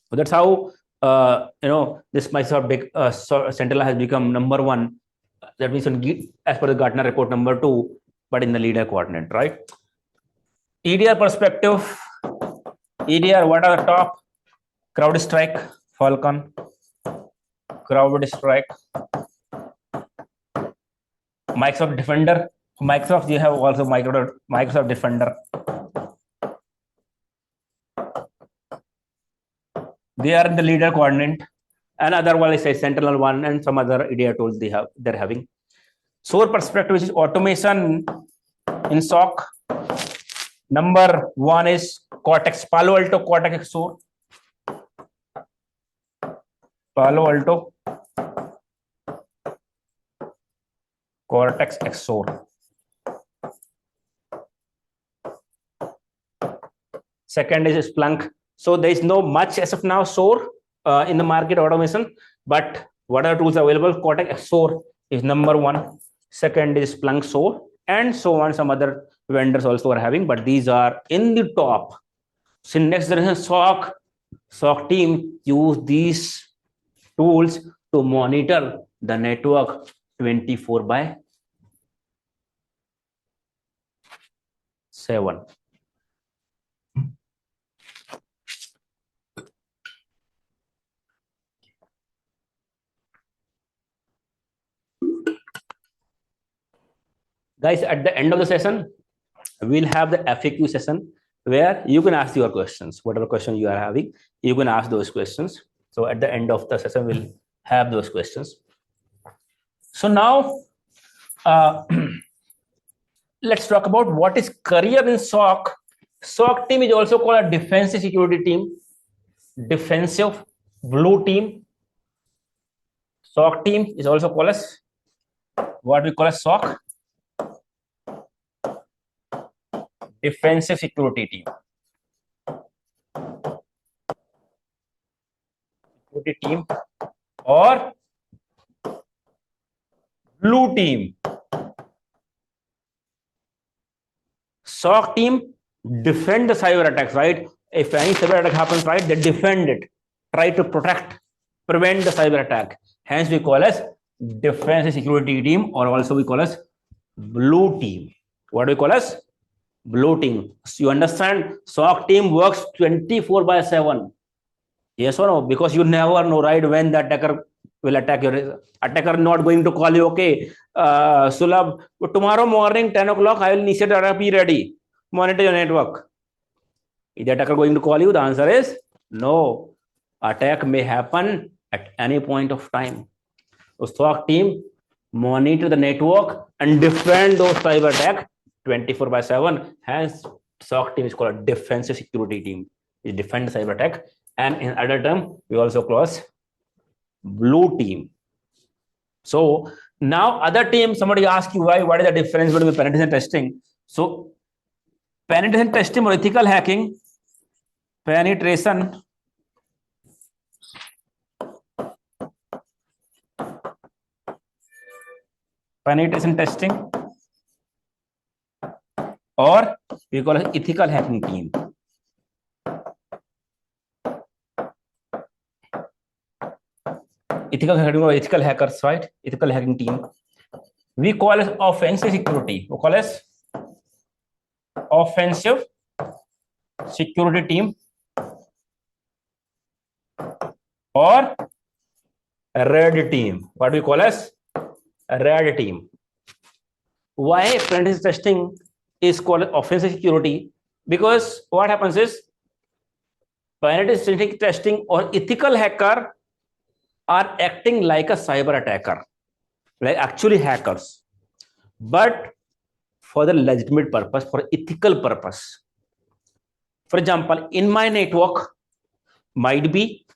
So that's how this Microsoft big Sentinel has become number 1. That means as per the Gartner report, number 2, but in the leader quadrant, right? EDR perspective, EDR, what are the top? CrowdStrike, Falcon, CrowdStrike, Microsoft Defender. Microsoft, you have also Microsoft Defender. They are in the leader quadrant, and otherwise say Sentinel one and some other EDR tools they're having. SOAR perspective, which is automation in SOC. Number 1 is Cortex, Palo Alto Cortex XSOAR. Palo Alto Cortex XSOAR. Second is Splunk. So there is no much as of now SOAR in the market automation, but what are tools available? Cortex XSOAR is number 1. Second is Splunk SOAR, and so on. Some other vendors also are having, but these are in the top. So next generation SOC team use these tools to monitor the network 24/7. Guys, at the end of the session, we'll have the FAQ session where you can ask your questions. Whatever question you are having, you can ask those questions. So at the end of the session, we'll have those questions. So now, let's talk about what is career in SOC. SOC team is also called a defensive security team, defensive blue team. SOC team is also called as what we call a SOC, defensive security team. Security team or blue team. SOC team defend the cyber attacks, right? If any cyber attack happens, right, they defend it, try to protect, prevent the cyber attack. Hence, we call as defensive security team, or also we call as blue team. What do we call as blue team? So you understand, SOC team works 24/7. Yes or no? Because you never know, right, when the attacker will attack your attacker. Not going to call you, okay, Sulabh, tomorrow morning 10 o'clock I will initiate attack, be ready, monitor your network. Is the attacker going to call you? The answer is no. Attack may happen at any point of time. So SOC team monitor the network and defend those cyber attack 24/7. Hence, SOC team is called a defensive security team. It defends cyber attack. And in other term, we also call as blue team. So now other team, somebody asks you why, what is the difference between penetration testing? So penetration testing or ethical hacking, penetration testing, or we call it ethical hacking team. Ethical hacking or ethical hackers, right? Ethical hacking team. We call it offensive security. We call it offensive security team or red team. What we call as red team. Why penetration testing is called offensive security? Because what happens is penetration testing or ethical hacker are acting like a cyber attacker, like actually hackers, but for the legitimate purpose, for ethical purpose. For example, in my network might be,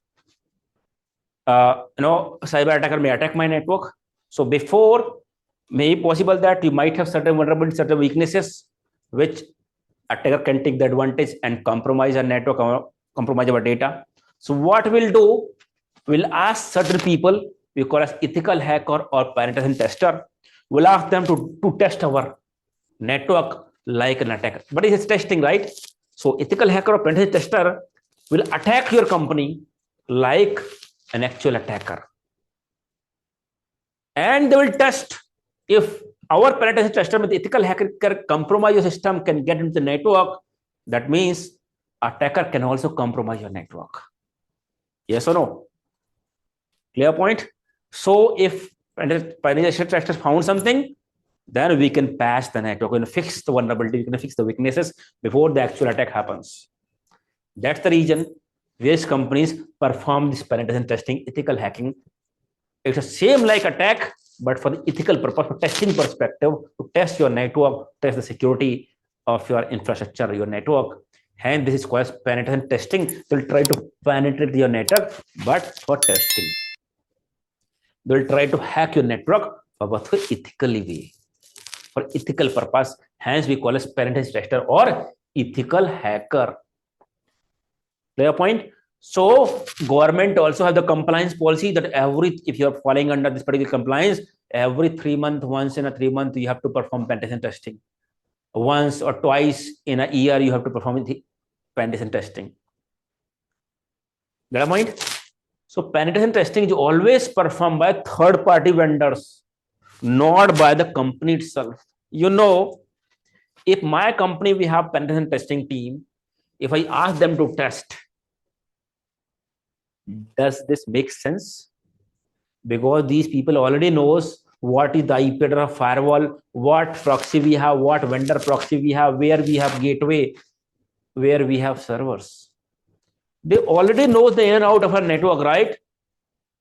cyber attacker may attack my network. So before, may be possible that you might have certain vulnerabilities, certain weaknesses, which attacker can take the advantage and compromise our network, compromise our data. So what we'll do, we'll ask certain people, we call as ethical hacker or penetration tester. We'll ask them to test our network like an attacker. But it's testing, right? So ethical hacker or penetration tester will attack your company like an actual attacker. And they will test if our penetration tester with ethical hacker can compromise your system, can get into the network. That means attacker can also compromise your network. Yes or no? Clear point? So if penetration tester found something, then we can patch the network, we can fix the vulnerability, we can fix the weaknesses before the actual attack happens. That's the reason various companies perform this penetration testing, ethical hacking. It's the same like attack, but for the ethical purpose, for testing perspective, to test your network, test the security of your infrastructure, your network. Hence, this is called penetration testing. They'll try to penetrate your network, but for testing. They'll try to hack your network, but for ethically way, for ethical purpose. Hence, we call it penetration tester or ethical hacker. Clear point? So, government also have the compliance policy that if you're falling under this particular compliance, every 3 months, once in a 3 month, you have to perform penetration testing. Once or twice in a year, you have to perform penetration testing. Get a point? So penetration testing is always performed by third-party vendors, not by the company itself. You know, if my company, we have penetration testing team, if I ask them to test, does this make sense? Because these people already knows what is the IP address of firewall, what proxy we have, what vendor proxy we have, where we have gateway, where we have servers. They already know the in and out of a network, right?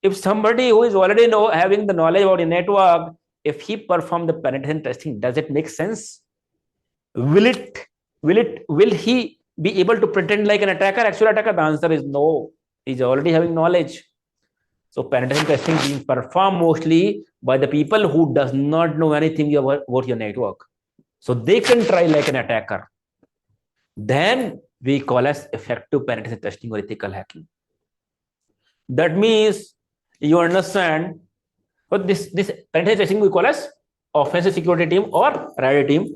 If somebody who is already having the knowledge about a network, if he perform the penetration testing, does it make sense? Will he be able to pretend like an attacker, actual attacker? The answer is no. He's already having knowledge. So penetration testing being performed mostly by the people who does not know anything about your network. So they can try like an attacker. Then we call as effective penetration testing or ethical hacking. That means you understand what this penetration testing we call as offensive security team or riot team.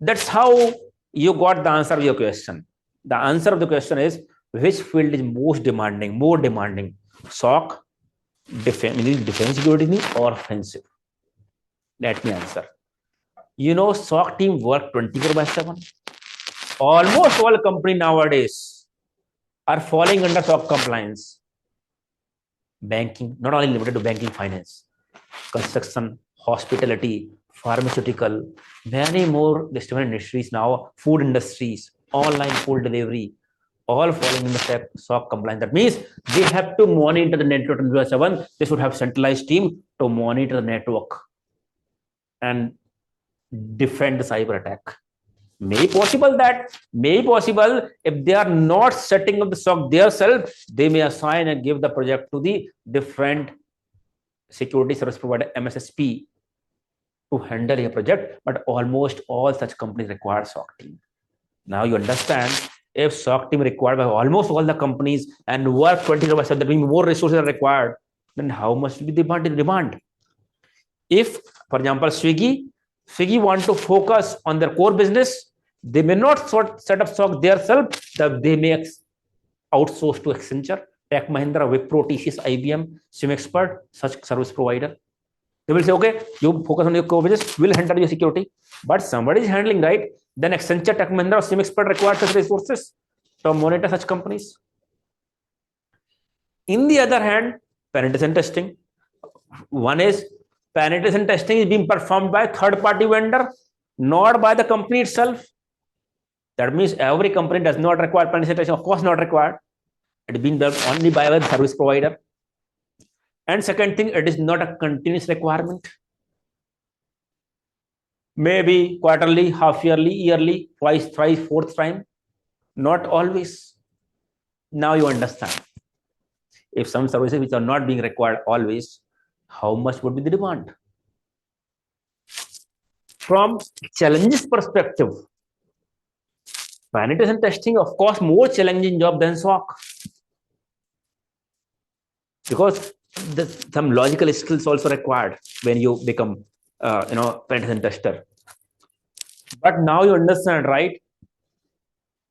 That's how you got the answer of your question. The answer of the question is which field is more demanding, SOC, defense security team or offensive? Let me answer. You know, SOC team work 24/7. Almost all companies nowadays are falling under SOC compliance. Banking, not only limited to banking, finance, construction, hospitality, pharmaceutical, many more different industries now, food industries, online food delivery, all falling in the SOC compliance. That means they have to monitor the network 24/7. They should have centralized team to monitor the network and defend the cyber attack. May possible if they are not setting up the SOC themselves, they may assign and give the project to the different security service provider MSSP to handle a project, but almost all such companies require SOC team. Now you understand, if SOC team required by almost all the companies and work 24/7, that means more resources are required, then how much will be the demand? If, for example, Swiggy want to focus on their core business, they may not set up SOC themselves, they may outsource to Accenture, Tech Mahindra, Wipro, TCS, IBM, SIEM XPERT, such service provider. They will say, okay, you focus on your core business, we'll handle your security. But somebody is handling, right? Then Accenture, Tech Mahindra, SIEM XPERT require such resources to monitor such companies. In the other hand, penetration testing. One is penetration testing is being performed by third-party vendor, not by the company itself. That means every company does not require penetration testing. Of course, not required. It is being done only by a service provider. And second thing, it is not a continuous requirement. Maybe quarterly, half yearly, yearly, twice, thrice, fourth time. Not always. Now you understand. If some services which are not being required always, how much would be the demand? From challenges perspective, penetration testing, of course, more challenging job than SOC. Because some logical skills also required when you become, penetration tester. But now you understand, right?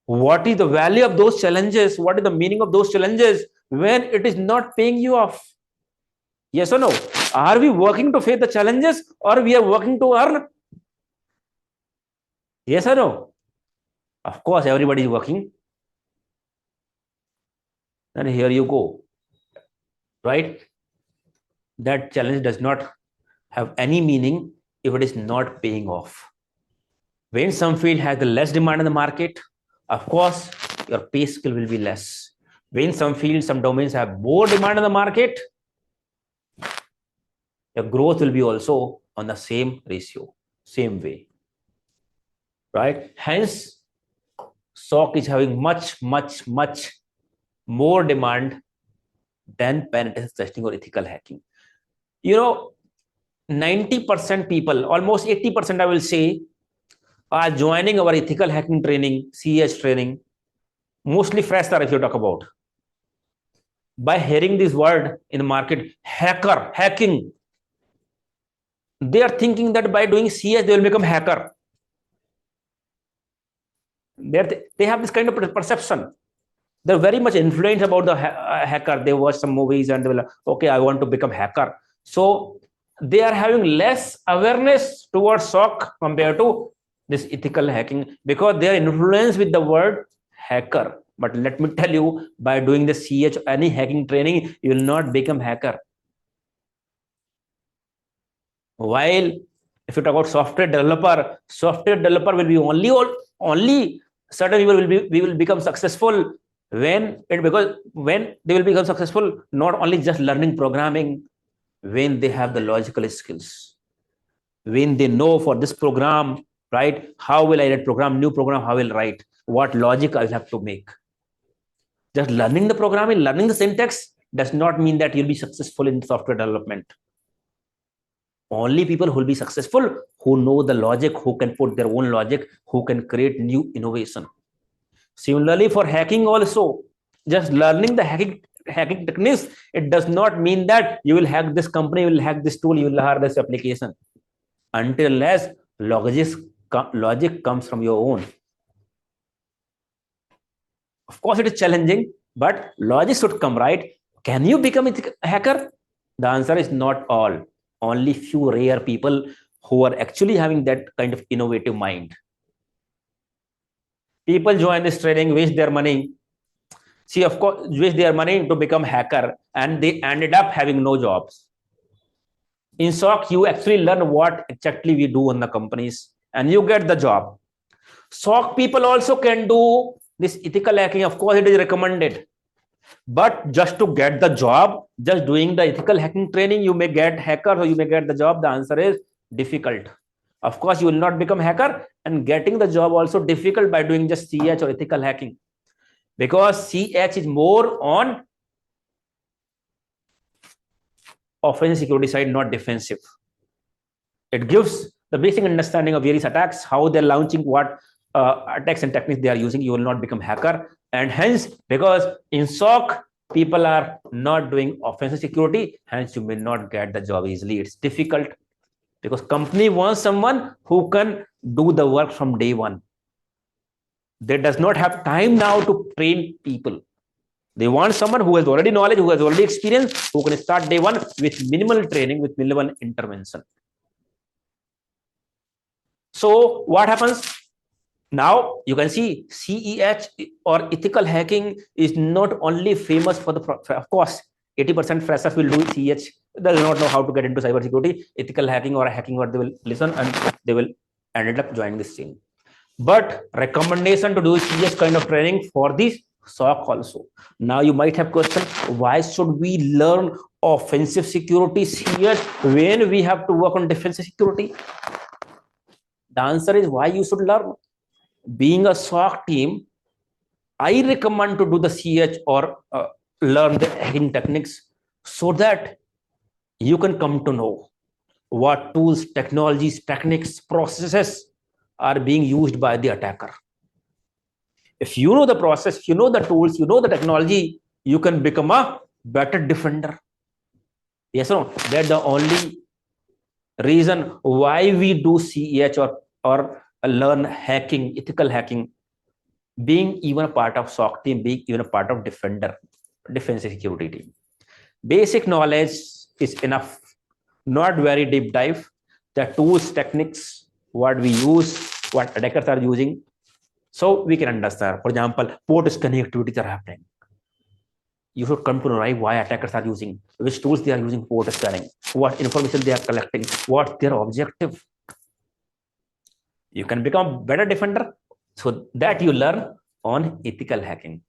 What is the value of those challenges? What is the meaning of those challenges when it is not paying you off? Yes or no? Are we working to face the challenges or we are working to earn? Yes or no? Of course, everybody is working. And here you go. Right? That challenge does not have any meaning if it is not paying off. When some field has the less demand in the market, of course, your pay scale will be less. When some fields, some domains have more demand in the market, your growth will be also on the same ratio, same way. Right? Hence, SOC is having much more demand than penetration testing or ethical hacking. 90% people, almost 80%, I will say, are joining our ethical hacking training, CEH training, mostly fresher if you talk about. By hearing this word in the market, hacking, they are thinking that by doing CEH, they will become hacker. They have this kind of perception. They're very much influenced about the hacker. They watch some movies and they will, okay, I want to become hacker. So they are having less awareness towards SOC compared to this ethical hacking, because they are influenced with the word hacker. But let me tell you, by doing the CH any hacking training, you will not become hacker. While if you talk about software developer will be only certain people will become successful when they will become successful, not only just learning programming, when they have the logical skills, when they know for this program, right, how will I write program, new program, how will I write, what logic I have to make. Just learning the programming, learning the syntax does not mean that you'll be successful in software development. Only people who will be successful who know the logic, who can put their own logic, who can create new innovation. Similarly, for hacking also, just learning the hacking techniques, it does not mean that you will hack this company, you will hack this tool, you will hack this application, until logic comes from your own. Of course, it is challenging, but logic should come, right? Can you become a hacker? The answer is not all. Only few rare people who are actually having that kind of innovative mind. People join this training, waste their money. See, of course, waste their money to become hacker, and they ended up having no jobs. In SOC, you actually learn what exactly we do in the companies, and you get the job. SOC people also can do this ethical hacking. Of course, it is recommended. But just to get the job, just doing the ethical hacking training, you may get hacker or you may get the job. The answer is difficult. Of course, you will not become hacker, and getting the job also difficult by doing just CH or ethical hacking, because CH is more on offensive security side, not defensive. It gives the basic understanding of various attacks, how they're launching, what attacks and techniques they are using. You will not become hacker. And hence, because in SOC, people are not doing offensive security, hence you may not get the job easily. It's difficult because company wants someone who can do the work from day one. They does not have time now to train people. They want someone who has already knowledge, who has already experience, who can start day one with minimal training, with minimal intervention. So what happens? Now you can see CEH or ethical hacking is not only famous for the, of course, 80% freshers will do CEH. They do not know how to get into cybersecurity. Ethical hacking or hacking, what they will listen and they will end up joining this scene. But recommendation to do CEH kind of training for this SOC also. Now you might have question, why should we learn offensive security CEH when we have to work on defensive security? The answer is why you should learn. Being a SOC team, I recommend to do the CH or learn the hacking techniques so that you can come to know what tools, technologies, techniques, processes are being used by the attacker. If you know the process, you know the tools, you know the technology, you can become a better defender. Yes or no? That's the only reason why we do CEH or learn hacking, ethical hacking, being even a part of SOC team, being even a part of defensive security team. Basic knowledge is enough, not very deep dive. The tools, techniques, what we use, what attackers are using, so we can understand. For example, port scanning activities are happening. You should come to know, right, why attackers are using, which tools they are using port scanning, what information they are collecting, what their objective. You can become a better defender, so that you learn on ethical hacking.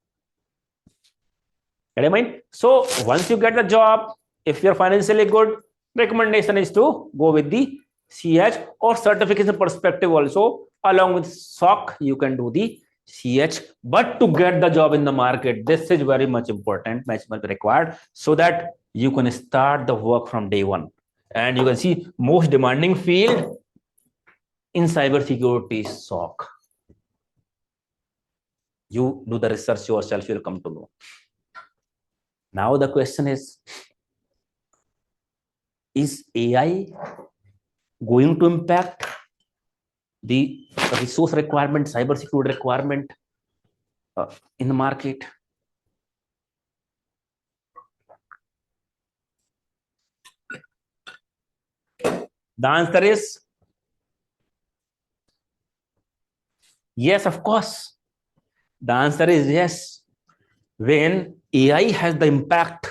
Get in mind? So once you get the job, if you're financially good, recommendation is to go with the CH or certification perspective also. Along with SOC, you can do the CH. But to get the job in the market, this is very much important, much required, so that you can start the work from day one. And you can see most demanding field in cybersecurity is SOC. You do the research yourself, you'll come to know. Now the question is AI going to impact the resource requirement, cybersecurity requirement in the market? The answer is yes, of course. The answer is yes. When AI has the impact,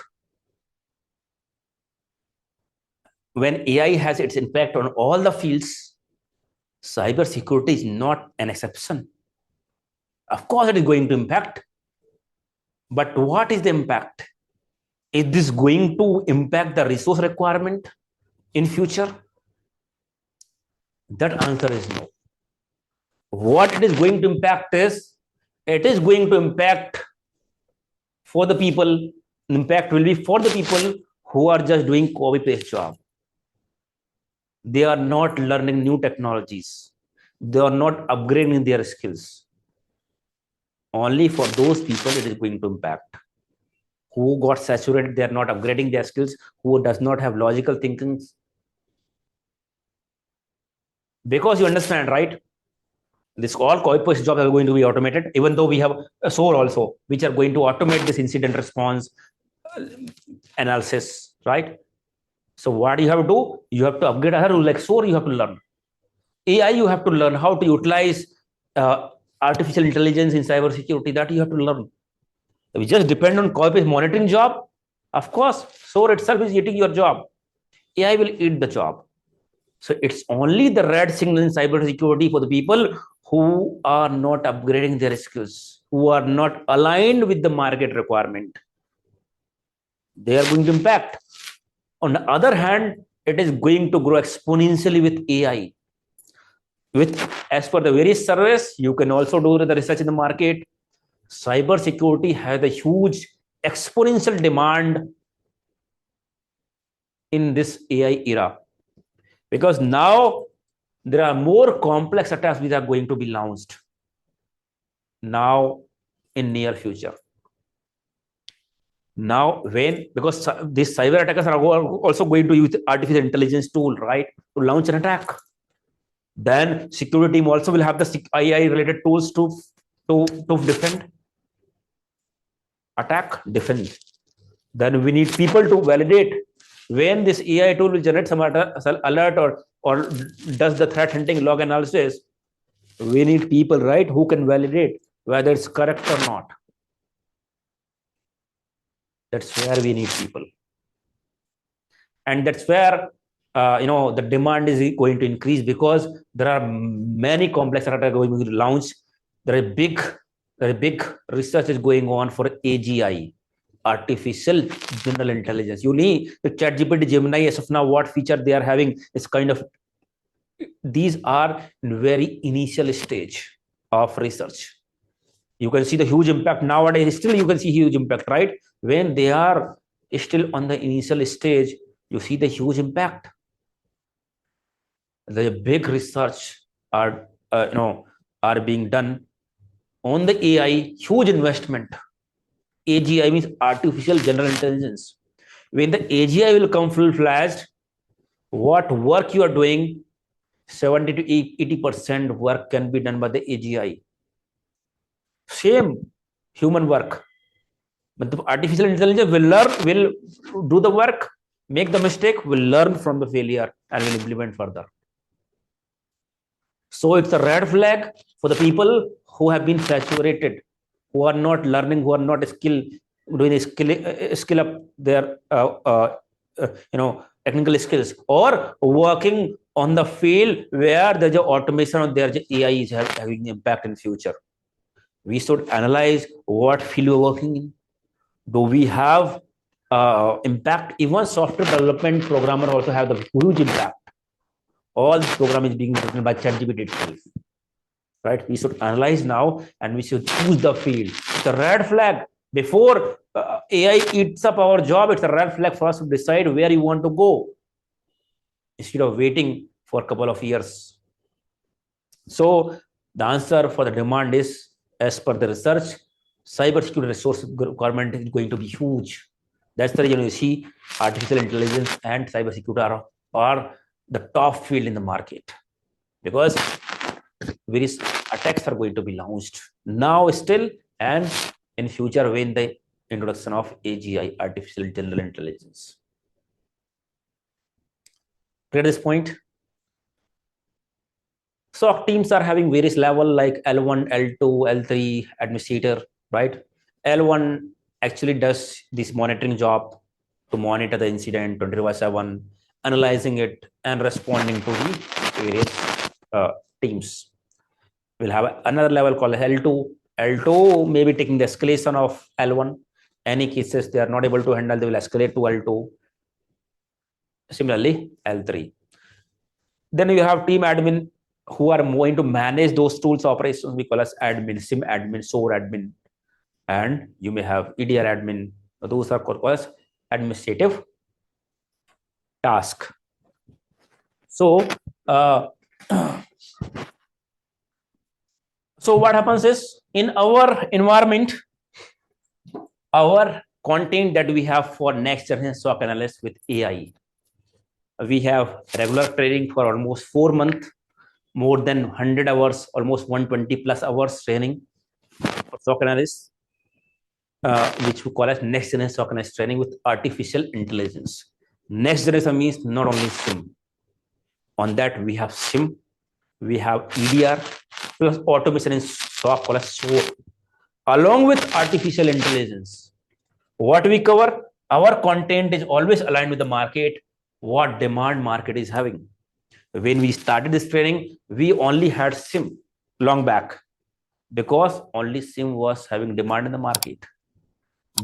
when AI has its impact on all the fields, cybersecurity is not an exception. Of course, it is going to impact. But what is the impact? Is this going to impact the resource requirement in future? That answer is no. What it is going to impact is, it is going to impact for the people, impact will be for the people who are just doing copy-paste job. They are not learning new technologies. They are not upgrading their skills. Only for those people it is going to impact. Who got saturated, they are not upgrading their skills, who does not have logical thinking. Because you understand, right? This all copy-paste jobs are going to be automated, even though we have a SOAR also, which are going to automate this incident response analysis, right? So what you have to do? You have to upgrade other rule like SOAR, you have to learn. AI, you have to learn how to utilize artificial intelligence in cybersecurity, that you have to learn. We just depend on copy-paste monitoring job. Of course, SOAR itself is eating your job. AI will eat the job. So it's only the red signal in cybersecurity for the people who are not upgrading their skills, who are not aligned with the market requirement. They are going to impact. On the other hand, it is going to grow exponentially with AI. As per the various surveys, you can also do the research in the market. Cybersecurity has a huge exponential demand in this AI era, because now there are more complex attacks which are going to be launched now in near future. Now, because these cyber attackers are also going to use artificial intelligence tool, right, to launch an attack. Then security team also will have the AI related tools to defend, attack, defend. Then we need people to validate when this AI tool will generate some alert or does the threat hunting log analysis. We need people, right, who can validate whether it's correct or not. That's where we need people. And that's where the demand is going to increase, because there are many complex attacks going to be launched. There are big research is going on for AGI, artificial general intelligence. You need the ChatGPT, Gemini, as of now, what feature they are having is kind of, these are in very initial stage of research. You can see the huge impact nowadays. Still, you can see huge impact, right? When they are still on the initial stage, you see the huge impact. The big research are being done on the AI, huge investment. AGI means artificial general intelligence. When the AGI will come full-fledged, what work you are doing, 70 to 80% work can be done by the AGI. Same human work, but the artificial intelligence will do the work, make the mistake, will learn from the failure and will implement further. So it's a red flag for the people who have been saturated, who are not learning, who are not doing a skill up their technical skills, or working on the field where there's a automation or there's AI is having impact in future. We should analyze what field we're working in. Do we have impact? Even software development programmer also have the huge impact. All this program is being written by ChatGPT itself, right? We should analyze now and we should choose the field. It's a red flag. Before AI eats up our job, it's a red flag for us to decide where you want to go, instead of waiting for a couple of years. So the answer for the demand is, as per the research, cybersecurity resource requirement is going to be huge. That's the reason you see artificial intelligence and cybersecurity are the top field in the market, because various attacks are going to be launched now still and in future when the introduction of AGI, artificial general intelligence. Clear this point? SOC teams are having various level like L1, L2, L3 administrator, right? L1 actually does this monitoring job to monitor the incident 24/7, analyzing it and responding to the various teams. We'll have another level called L2. L2 may be taking the escalation of L1. Any cases they are not able to handle, they will escalate to L2. Similarly, L3. Then you have team admin who are going to manage those tools operations. We call as admin, SIEM admin, SOAR admin, and you may have EDR admin. Those are called as administrative task. So, so what happens is in our environment, our content that we have for next generation SOC analyst with AI, we have regular training for almost 4 months, more than 100 hours, almost 120 plus hours training for SOC analysts, which we call as next generation SOC analyst training with artificial intelligence. Next generation means not only SIEM. On that we have SIEM, we have EDR plus automation in SOC called as SOAR, along with artificial intelligence. What we cover, our content is always aligned with the market, what demand market is having. When we started this training, we only had SIEM long back because only SIEM was having demand in the market.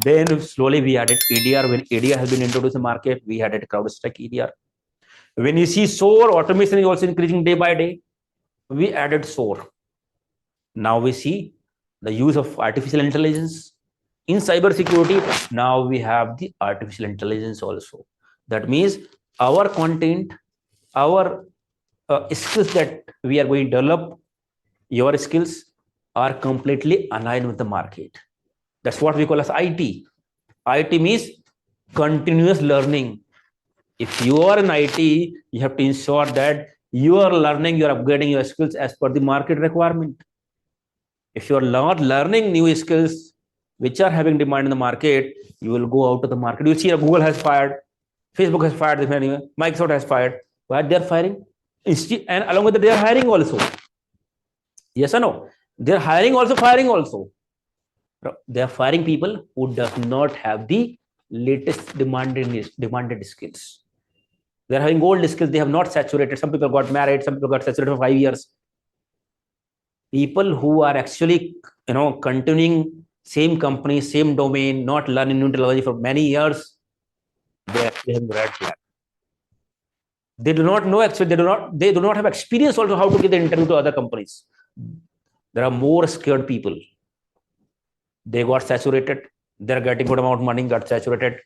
Then slowly we added EDR. When EDR has been introduced in the market, we added CrowdStrike EDR. When you see SOAR, automation is also increasing day by day. We added SOAR. Now we see the use of artificial intelligence in cybersecurity. Now we have the artificial intelligence also. That means our content, our skills that we are going to develop, your skills are completely aligned with the market. That's what we call as IT. IT means continuous learning. If you are in IT, you have to ensure that you are learning, you are upgrading your skills as per the market requirement. If you are not learning new skills which are having demand in the market, you will go out of the market. You see Google has fired, Facebook has fired, Microsoft has fired. Why they are firing? And along with that, they are hiring also. Yes or no? They are hiring also, firing also. They are firing people who does not have the latest demanded skills. They are having old skills. They have not saturated. Some people got married. Some people got saturated for 5 years. People who are actually, continuing same company, same domain, not learning new technology for many years, they have red flag. They do not know actually. They do not have experience also how to get the interview to other companies. There are more scared people. They got saturated. They're getting good amount of money, got saturated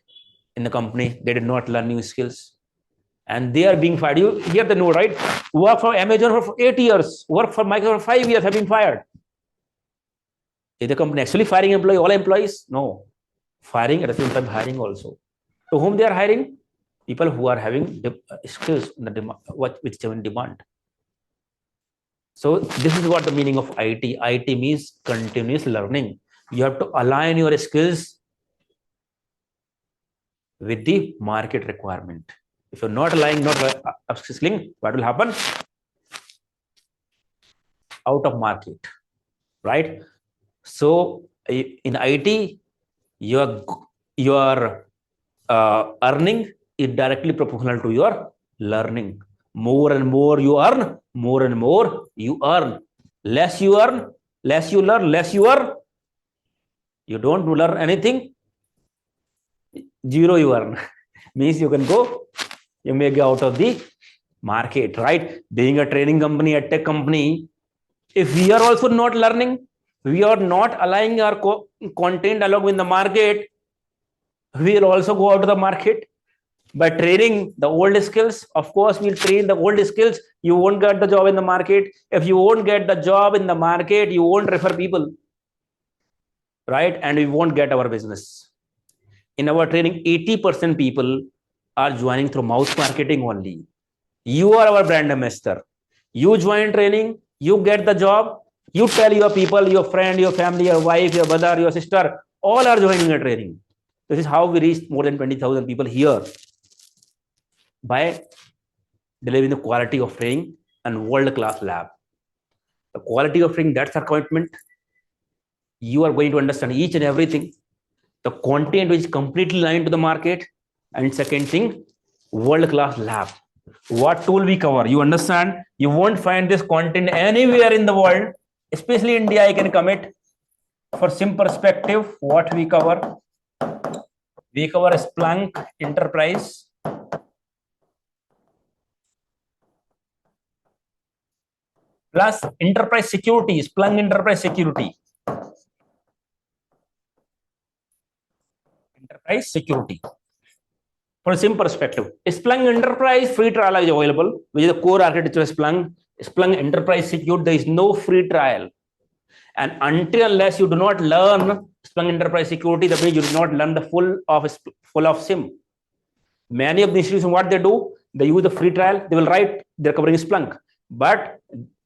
in the company. They did not learn new skills. And they are being fired. You hear the note, right? Work for Amazon for 8 years. Work for Microsoft for 5 years, have been fired. Is the company actually firing all employees? No. Firing at the same time hiring also. To whom they are hiring? People who are having skills in the demand, which are in demand. So this is what the meaning of IT. IT means continuous learning. You have to align your skills with the market requirement. If you're not aligning, not upskilling, what will happen? Out of market, right? So in IT, your earning is directly proportional to your learning. More and more you earn, more and more you earn. Less you earn, less you learn, less you earn. You don't learn anything, zero you earn. Means you can go, you may get out of the market, right? Being a training company, a tech company, if we are also not learning, we are not aligning our content along with the market, we will also go out of the market. By training the old skills, of course, we'll train the old skills. You won't get the job in the market. If you won't get the job in the market, you won't refer people, right? And we won't get our business. In our training, 80% people are joining through mouth marketing only. You are our brand ambassador. You join training, you get the job, you tell your people, your friend, your family, your wife, your brother, your sister, all are joining your training. This is how we reached more than 20,000 people here by delivering the quality of training and world-class lab. the quality of training, that's our commitment. You are going to understand each and everything. The content which is completely aligned to the market. And second thing, world-class lab. What tool we cover? You understand? You won't find this content anywhere in the world, especially India. I can commit. For SIEM perspective, what we cover? We cover Splunk Enterprise. Plus enterprise security, Splunk Enterprise Security. Enterprise security. For a SIEM perspective, Splunk Enterprise free trial is available, which is the core architecture of Splunk. Splunk Enterprise Security, there is no free trial. And until unless you do not learn Splunk Enterprise Security, that means you do not learn the full of SIEM. Many of the institutions, what they do, they use the free trial. They will write they're covering Splunk, but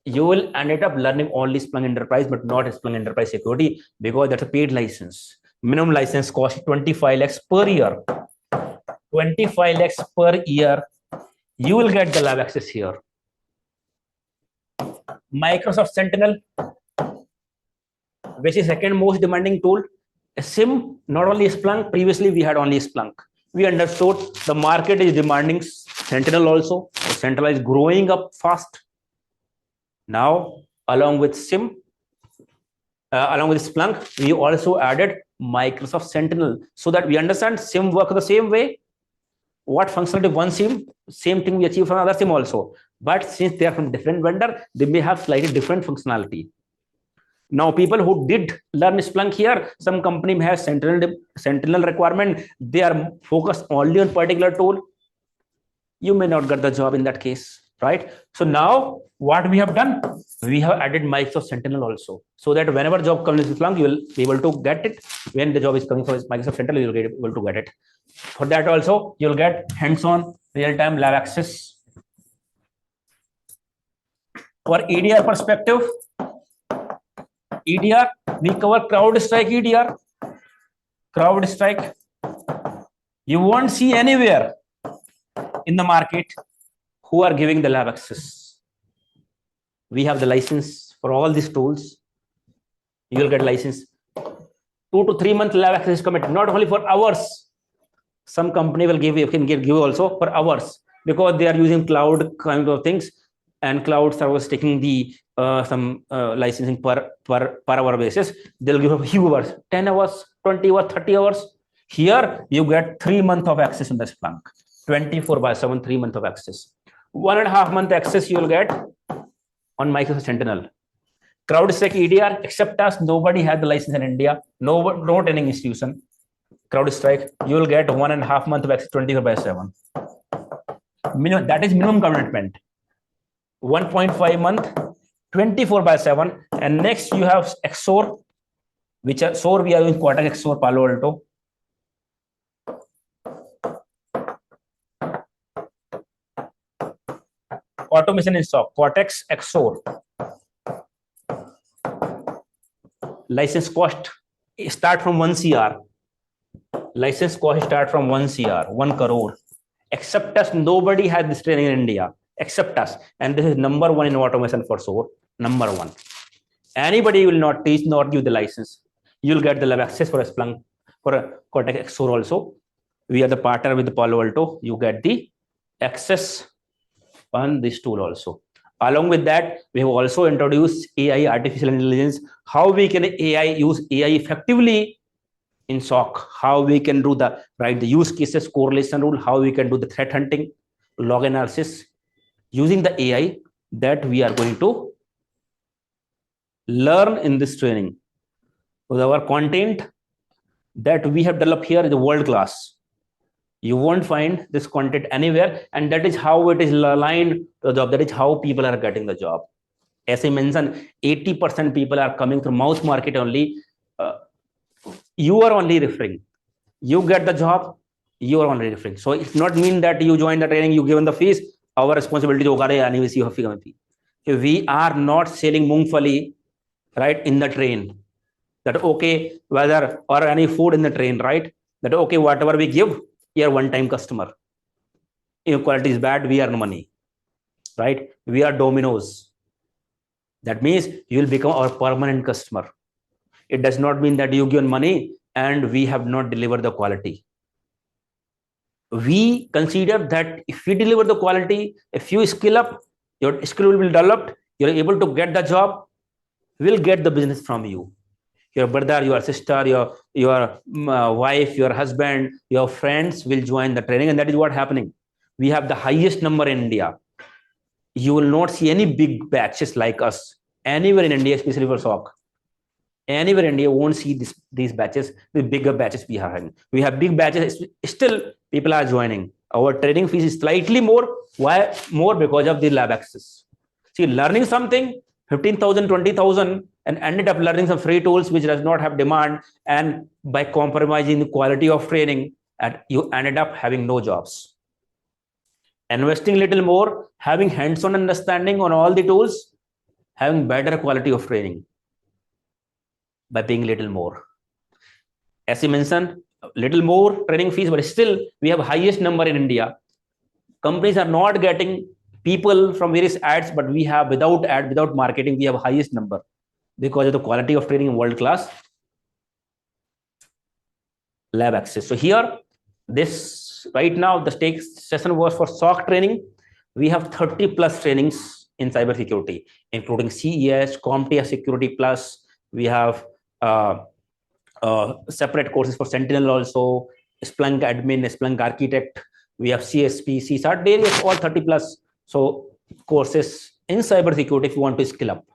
you will end up learning only Splunk Enterprise, but not Splunk Enterprise Security, because that's a paid license. Minimum license cost 25 lakhs per year. 25 lakhs per year. You will get the lab access here. Microsoft Sentinel, which is second most demanding tool. A SIEM, not only Splunk. Previously, we had only Splunk. We understood the market is demanding Sentinel also. Sentinel is growing up fast. Now, along with SIEM, along with Splunk, we also added Microsoft Sentinel, so that we understand SIEM work the same way. What functionality one SIEM, same thing we achieve from other SIEM also. But since they are from different vendor, they may have slightly different functionality. Now, people who did learn Splunk here, some company may have Sentinel requirement. They are focused only on particular tool. You may not get the job in that case, right? So now, what we have done, we have added Microsoft Sentinel also, so that whenever job comes in Splunk, you will be able to get it. When the job is coming from Microsoft Sentinel, you will be able to get it. For that also, you'll get hands-on, real-time lab access. For EDR perspective, EDR, we cover CrowdStrike EDR. CrowdStrike, you won't see anywhere in the market who are giving the lab access. We have the license for all these tools. You will get license. 2 to 3 month lab access is committed, not only for hours. Some company will give you, can give also for hours, because they are using cloud kind of things, and cloud service taking the some licensing per hour basis. They'll give a few hours, 10 hours, 20 hours, 30 hours. Here you get 3 months of access in the Splunk, 24/7, 3 months of access. 1.5 month access you will get on Microsoft Sentinel. CrowdStrike EDR, except us, nobody has the license in India. No training institution. CrowdStrike, you will get 1.5 month of access, 24/7. Minimum, that is minimum commitment. 1.5 month, 24/7. And next you have XSOAR, which are SOAR, we are using Cortex XSOAR Palo Alto. Automation in SOC, Cortex XSOAR. License cost start from 1 CR. License cost start from 1 CR, 1 crore. Except us, nobody has this training in India, except us. And this is number 1 in automation for SOAR, number 1. Anybody will not teach, nor give the license. You'll get the lab access for a Splunk, for a Cortex XSOAR also. We are the partner with the Palo Alto. You get the access on this tool also. Along with that, we have also introduced AI, artificial intelligence, how we can use AI effectively in SOC, how we can do the use cases, correlation rule, how we can do the threat hunting, log analysis using the AI that we are going to learn in this training. With our content that we have developed here is world class. You won't find this content anywhere, and that is how it is aligned to the job. That is how people are getting the job. As I mentioned, 80% people are coming from mouth market only. You are only referring. You get the job, you are only referring. So it's not mean that you join the training, you given the fees, our responsibility is we are not selling mungfali, right, in the train. That okay, whether or any food in the train, right? That okay, whatever we give, you're one-time customer. If quality is bad, we earn money, right? We are Dominoes. That means you will become our permanent customer. It does not mean that you give money and we have not delivered the quality. We consider that if we deliver the quality, if you skill up, your skill will be developed, you're able to get the job, we'll get the business from you. Your brother, your sister, your wife, your husband, your friends will join the training, and that is what happening. We have the highest number in India. You will not see any big batches like us anywhere in India, especially for SOC. Anywhere in India won't see these batches, the bigger batches we are having. We have big batches, still people are joining. Our training fees is slightly more. Why more? Because of the lab access. See, learning something, 15,000, 20,000, and ended up learning some free tools which does not have demand, and by compromising the quality of training, you ended up having no jobs. Investing a little more, having hands-on understanding on all the tools, having better quality of training by paying a little more. As you mentioned, little more training fees, but still we have highest number in India. Companies are not getting people from various ads, but we have without ad, without marketing, we have highest number because of the quality of training in world class lab access. So here, this right now the stake session was for SOC training. We have 30 plus trainings in cybersecurity, including CES, CompTIA Security Plus. We have separate courses for Sentinel also, Splunk Admin, Splunk Architect. We have CSP, CSAT, various all 30 plus courses in cybersecurity if you want to skill up.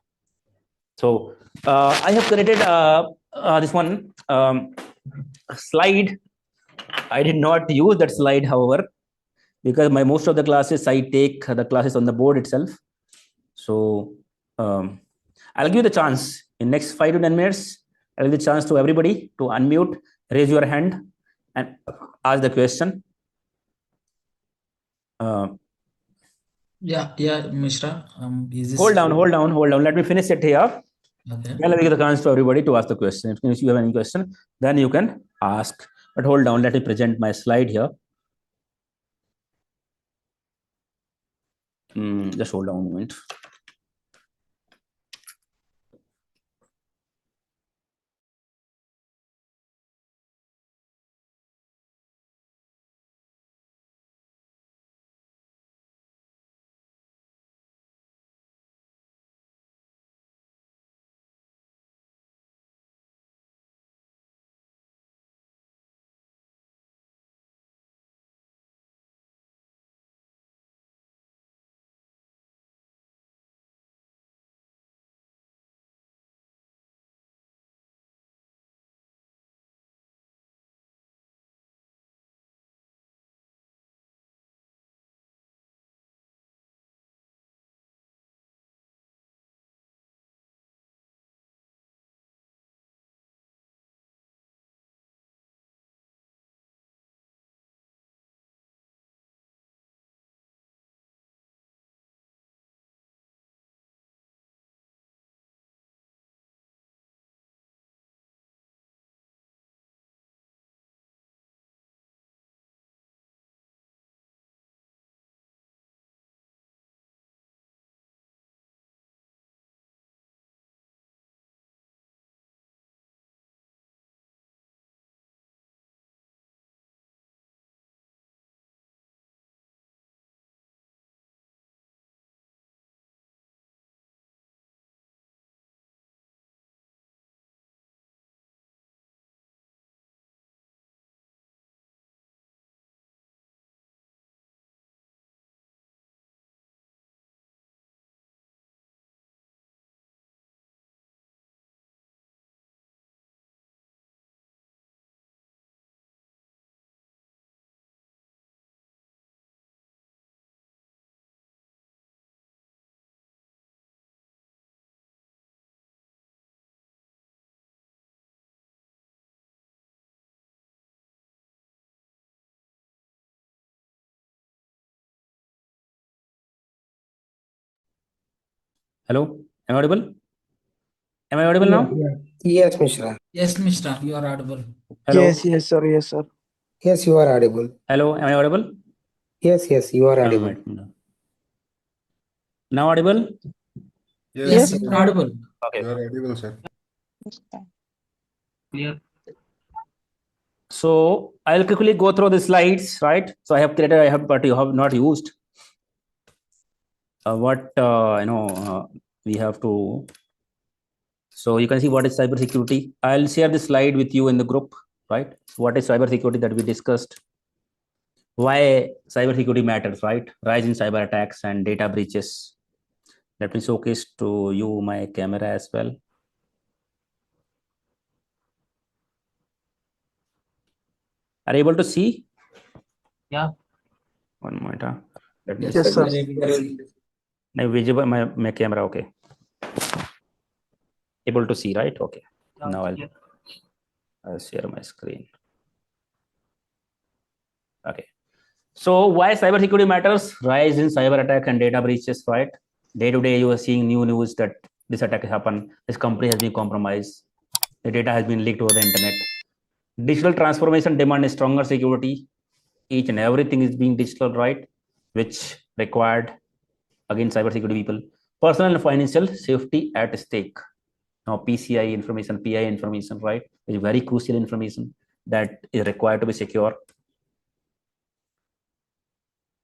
So I have created this one slide. I did not use that slide, however, because most of the classes I take the classes on the board itself. So I'll give the chance in next 5 to 10 minutes. I'll give the chance to everybody to unmute, raise your hand, and ask the question. Yeah, Mishra. Hold on. Let me finish it here. Okay. Then I'll give the chance to everybody to ask the question. If you have any question, then you can ask. But hold on, let me present my slide here. Just hold on a moment. Hello, am I audible? Am I audible now? Yes, Mishra. Yes, Mishra, you are audible. Hello. Yes, sir. Yes, sir. Yes, you are audible. Hello, am I audible? Yes, you are audible. Now audible? Yes, Yes, you're sir. audible. Okay. You are audible, sir. Clear. So I'll quickly go through the slides, right? So I have created, but you have not used. We have to. So you can see what is cybersecurity. I'll share the slide with you in the group, right? What is cybersecurity that we discussed? Why cybersecurity matters, right? Rise in cyber attacks and data breaches. Let me showcase to you my camera as well. Are you able to see? Yeah. One moment. Let me Yes, Yes, see. sir. we're able to see. My visible my camera, okay. Able to see, right? Okay. Now I'll share my screen. Okay. So why cybersecurity matters? Rise in cyber attack and data breaches, right? Day to day, you are seeing new news that this attack has happened. This company has been compromised. The data has been leaked over the internet. Digital transformation demands stronger security. Each and everything is being digital, right? Which required, again, cybersecurity people. Personal and financial safety at stake. Now, PCI information, PI information, right? Is very crucial information that is required to be secure.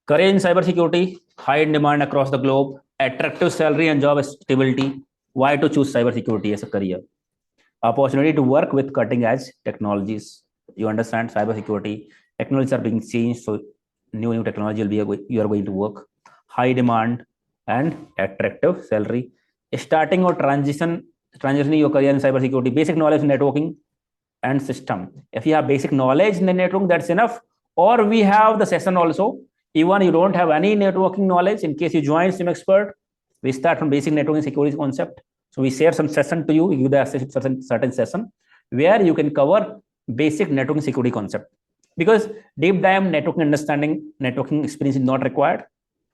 Career in cybersecurity, high in demand across the globe, attractive salary and job stability. Why to choose cybersecurity as a career? Opportunity to work with cutting edge technologies. You understand cybersecurity technologies are being changed, so new technology will be you are going to work. High demand and attractive salary. Starting or transitioning your career in cybersecurity, basic knowledge in networking and system. If you have basic knowledge in the network, that's enough. Or we have the session also. Even you don't have any networking knowledge, in case you join SIEM XPERT, we start from basic networking security concept. So we share some session to you, give the certain session where you can cover basic networking security concept. Because deep dive networking understanding, networking experience is not required.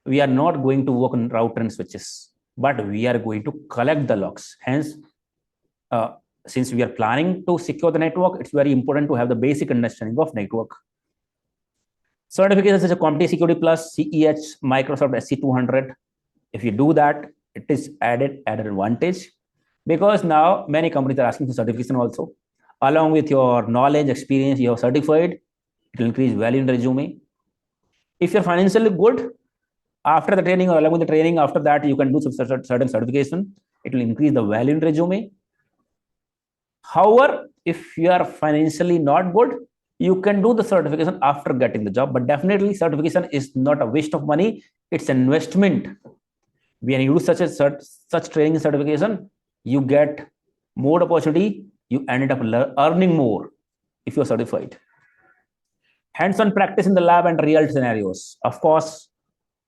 We are not going to work on router and switches, but we are going to collect the logs. Hence, since we are planning to secure the network, it's very important to have the basic understanding of network. Certifications such as CompTIA Security Plus, CEH, Microsoft SC200. If you do that, it is added advantage, because now many companies are asking for certification also. Along with your knowledge, experience, you are certified, it will increase value in the resume. If you're financially good, after the training or along with the training, after that, you can do some certain certification. It will increase the value in resume. However, if you are financially not good, you can do the certification after getting the job. But definitely, certification is not a waste of money. It's an investment. When you do such training certification, you get more opportunity. You ended up earning more if you're certified. Hands-on practice in the lab and real scenarios. Of course,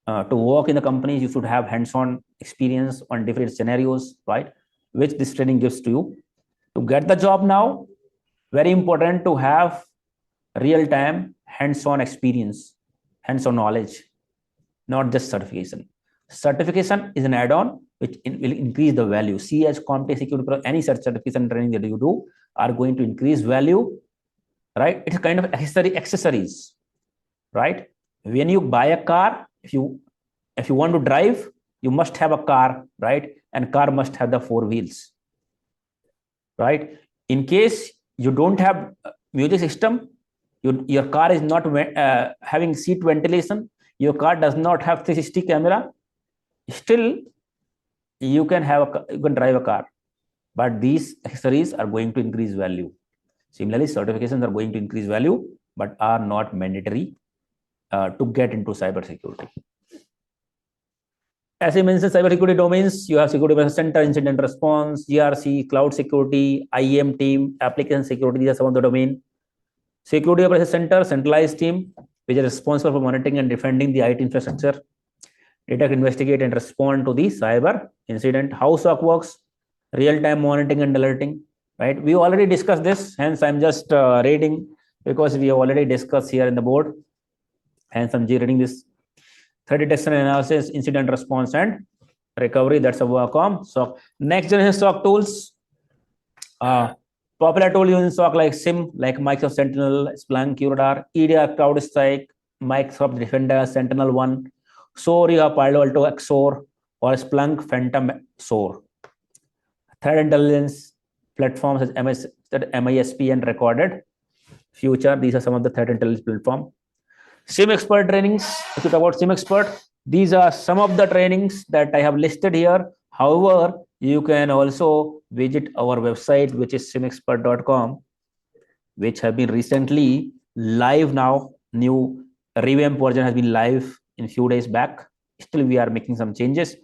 to work in the companies, you should have hands-on experience on different scenarios, right? Which this training gives to you. To get the job now, very important to have real-time hands-on experience, hands-on knowledge, not just certification. Certification is an add-on which will increase the value. CEH, CompTIA Security, any such certification training that you do are going to increase value, right? It's kind of accessories, right? When you buy a car, if you want to drive, you must have a car, right? And car must have the 4 wheels, right? In case you don't have music system, your car is not having seat ventilation, your car does not have 360 camera, still you can drive a car, but these accessories are going to increase value. Similarly, certifications are going to increase value, but are not mandatory to get into cybersecurity. As I mentioned, cybersecurity domains, you have security center, incident response, GRC, cloud security, IAM team, application security. These are some of the domain. Security operations center, centralized team, which is responsible for monitoring and defending the IT infrastructure. Detect, investigate, and respond to the cyber incident. How SOC works, real-time monitoring and alerting. Right? We already discussed this. Hence, I'm just reading because we have already discussed here in the board. Hence, I'm reading this. Threat detection analysis, incident response, and recovery. That's a work on. So, next generation SOC tools. Popular tool using SOC like SIM, like Microsoft Sentinel, Splunk, QRadar, EDR, CrowdStrike, Microsoft Defender, Sentinel-1, SOAR, you have Palo Alto, XOR, or Splunk Phantom SOAR. Threat intelligence platforms as MISP and Recorded Future. These are some of the threat intelligence platform. SIEM XPERT trainings. If you talk about SIEM XPERT, these are some of the trainings that I have listed here. However, you can also visit our website, which is siemexpert.com, which have been recently live now. New revamp version has been live in few days back. Still, we are making some changes.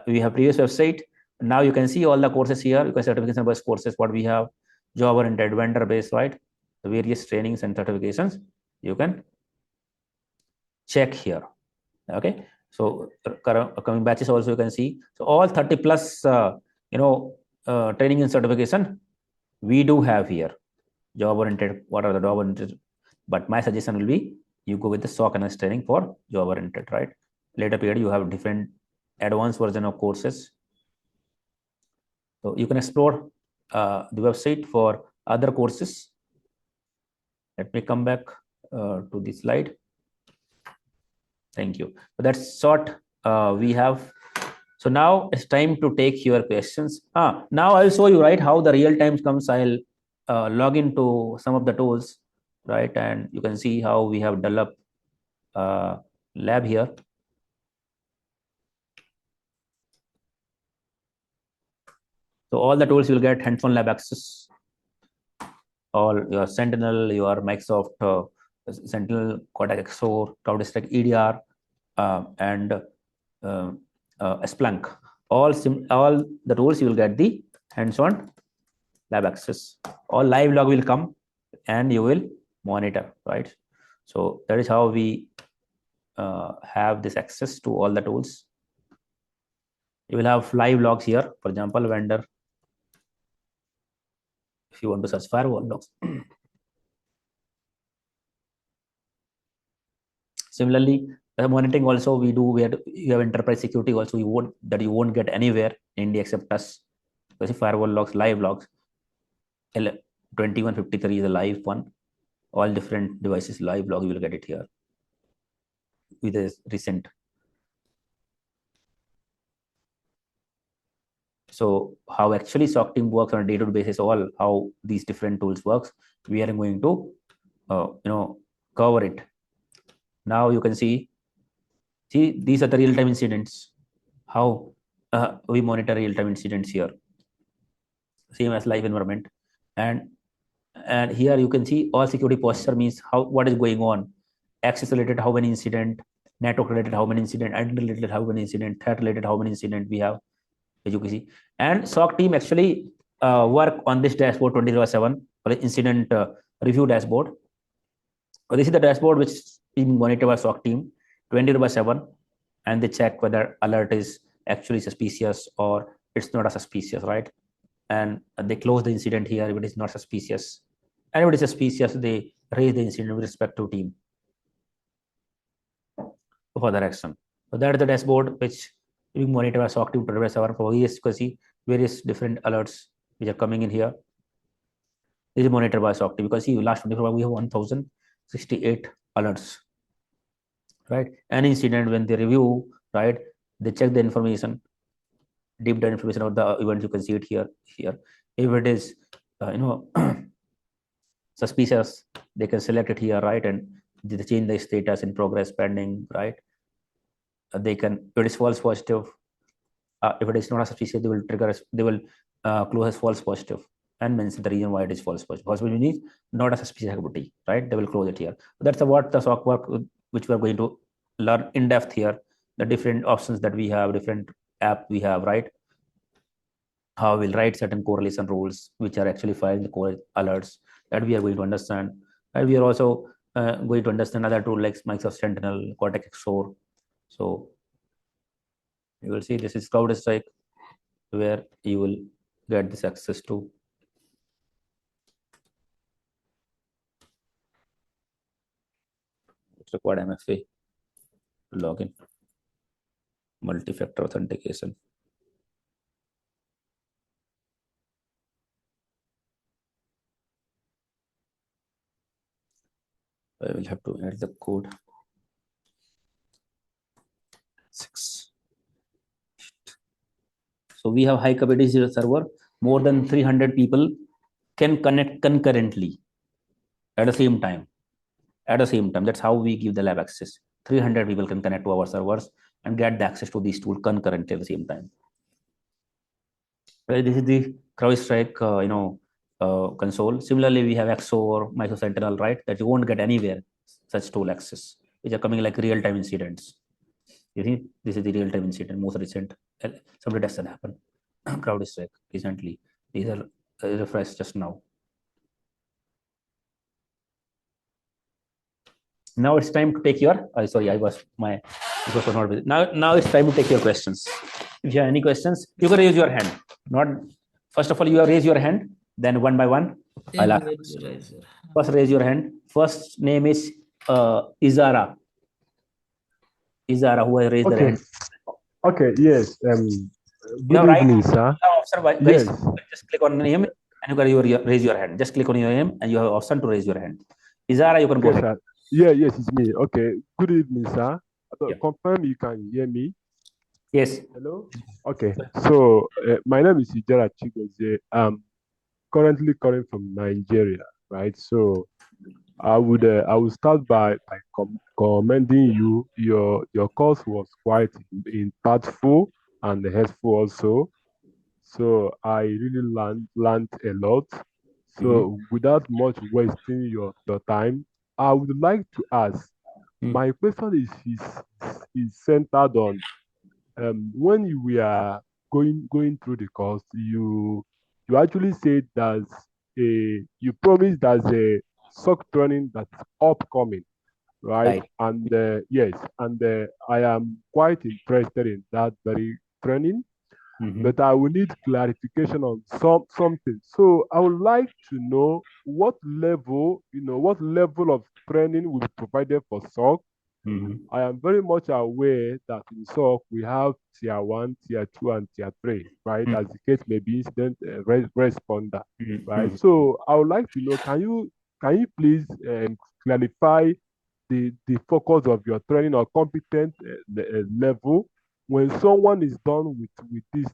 We have previous website. Now you can see all the courses here. You can certification based courses, what we have, job oriented, vendor based, right? The various trainings and certifications you can check here. Okay, so coming batches also you can see. So all 30 plus training and certification we do have here. Job oriented, what are the job oriented? But my suggestion will be you go with the SOC Analyst training for job oriented, right? Later period you have different advanced version of courses. So you can explore the website for other courses. Let me come back to this slide. Thank you. So that's short we have. So now it's time to take your questions. Now I'll show you, right, how the real time comes. I'll log into some of the tools, right, and you can see how we have developed lab here. So all the tools you'll get hands-on lab access. All your Sentinel, your Microsoft Sentinel, Cortex XOR, CrowdStrike EDR, and Splunk. All the tools you will get the hands-on lab access. All live log will come and you will monitor, right? So that is how we have this access to all the tools. You will have live logs here. For example, vendor. If you want to search firewall logs. Similarly, monitoring also we do where you have enterprise security also you won't get anywhere in India except us. So firewall logs, live logs. 2153 is a live one. All different devices live log, you will get it here with a recent. So how actually SOC team works on a day-to-day basis, all how these different tools works, we are going to cover it. Now you can see these are the real-time incidents. How we monitor real-time incidents here. Same as live environment, and here you can see all security posture means what is going on. Access related, how many incident, network related, how many incident, identity related, how many incident, threat related, how many incident we have, as you can see. And SOC team actually work on this dashboard 24/7 for the incident review dashboard. So this is the dashboard which is being monitored by SOC team 24/7, and they check whether alert is actually suspicious or it's not a suspicious, right? And they close the incident here if it is not suspicious. And if it is suspicious, they raise the incident with respect to team for further action. So that is the dashboard which we monitor by SOC team 24/7 for various, you can see various different alerts which are coming in here. This is monitored by SOC team. You can see last 24 hours we have 1068 alerts, right? An incident when they review, right, they check the information, deep dive information of the event. You can see it here. If it is suspicious, they can select it here, right, and they change the status in progress, pending, right? They can, if it is false positive, if it is not a suspicious, they will trigger, they will close as false positive and mention the reason why it is false positive. False positive means not a suspicious activity, right? They will close it here. So that's what the SOC work which we are going to learn in depth here. The different options that we have, different app we have, right? How we'll write certain correlation rules which are actually firing the core alerts, that we are going to understand. And we are also going to understand other tools like Microsoft Sentinel, Cortex XOR. So you will see this is CrowdStrike, where you will get this access to. It's required MFA to log in. Multi-factor authentication. I will have to add the code 6. So we have high capacity server. More than 300 people can connect concurrently at the same time. At the same time, that's how we give the lab access. 300 people can connect to our servers and get the access to these tools concurrently at the same time. Right, this is the CrowdStrike, console. Similarly, we have XOR, Micro Sentinel, right? That you won't get anywhere such tool access, which are coming like real-time incidents. You see, this is the real-time incident, most recent. Some detection happened. CrowdStrike recently. These are refreshed just now. Now it's time to take your. Sorry, my was not busy. Now it's time to take your questions. If you have any questions, you can raise your hand. Not first of all, you have raise your hand. Then one by one, I'll ask. First, raise your hand. First name is Izara. Izara, who has raised their hand. Okay, yes. Good Right, evening, sir. Guys, Yes. just click on the name and you can raise your hand. Just click on your name and you have option to raise your hand. Izara, you can go Okay, ahead. sir. Yeah, yes, it's me. Okay. Good evening, sir. Yeah. Confirm you can hear me. Yes. Hello. Okay. So my name is Ijara Chigozie. I'm currently calling from Nigeria, right? So I would start by commending you. Your course was quite impactful and helpful also. So I really learned a lot. So without much wasting your time, I would like to ask. My question is centered on when you were going through the course, you actually said you promised there's a SOC training that's upcoming, right? Right. And yes, and I am quite interested in that very training, but I will need clarification on something. So I would like to know what level of training will be provided for SOC. I am very much aware that in SOC we have tier 1, tier 2, and tier 3, right? As the case may be, incident responder, right? So I would like to know, can you please clarify the focus of your training or competent level when someone is done with this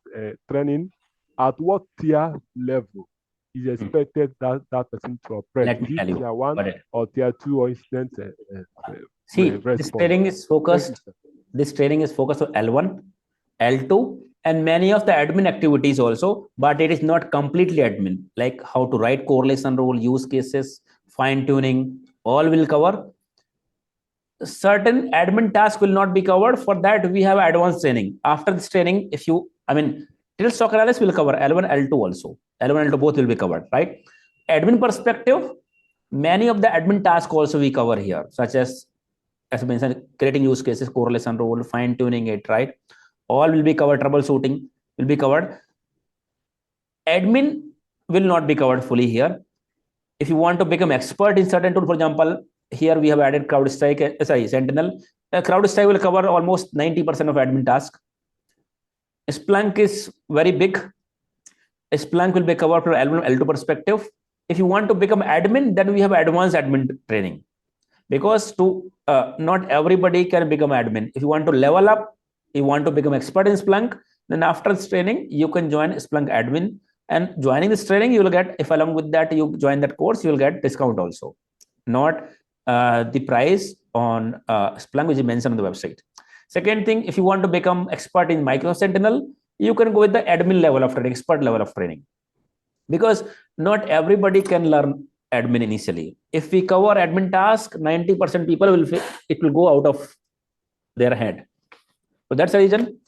training? At what tier level is expected that person to operate? Let me Is it tell you. tier 1 Got it. or tier 2 or incident See, responder? this training is focused. This training is focused on L1, L2, and many of the admin activities also, but it is not completely admin. Like how to write correlation rule, use cases, fine tuning, all will cover. Certain admin tasks will not be covered. For that, we have advanced training. After this training, till SOC Analyst will cover L1, L2 also. L1, L2 both will be covered, right? Admin perspective, many of the admin tasks also we cover here, such as I mentioned, creating use cases, correlation rule, fine tuning it, right? All will be covered. Troubleshooting will be covered. Admin will not be covered fully here. If you want to become expert in certain tool, for example, here we have added CrowdStrike, Sentinel. CrowdStrike will cover almost 90% of admin task. Splunk is very big. Splunk will be covered from L1, L2 perspective. If you want to become admin, then we have advanced admin training. Because not everybody can become admin. If you want to level up, you want to become expert in Splunk, then after this training, you can join Splunk admin. And joining this training, you will get, if along with that you join that course, you will get discount also. Not the price on Splunk, which is mentioned on the website. Second thing, if you want to become expert in Micro Sentinel, you can go with the admin level of training, expert level of training. Because not everybody can learn admin initially. If we cover admin task, 90% people it will go out of their head. So that's the reason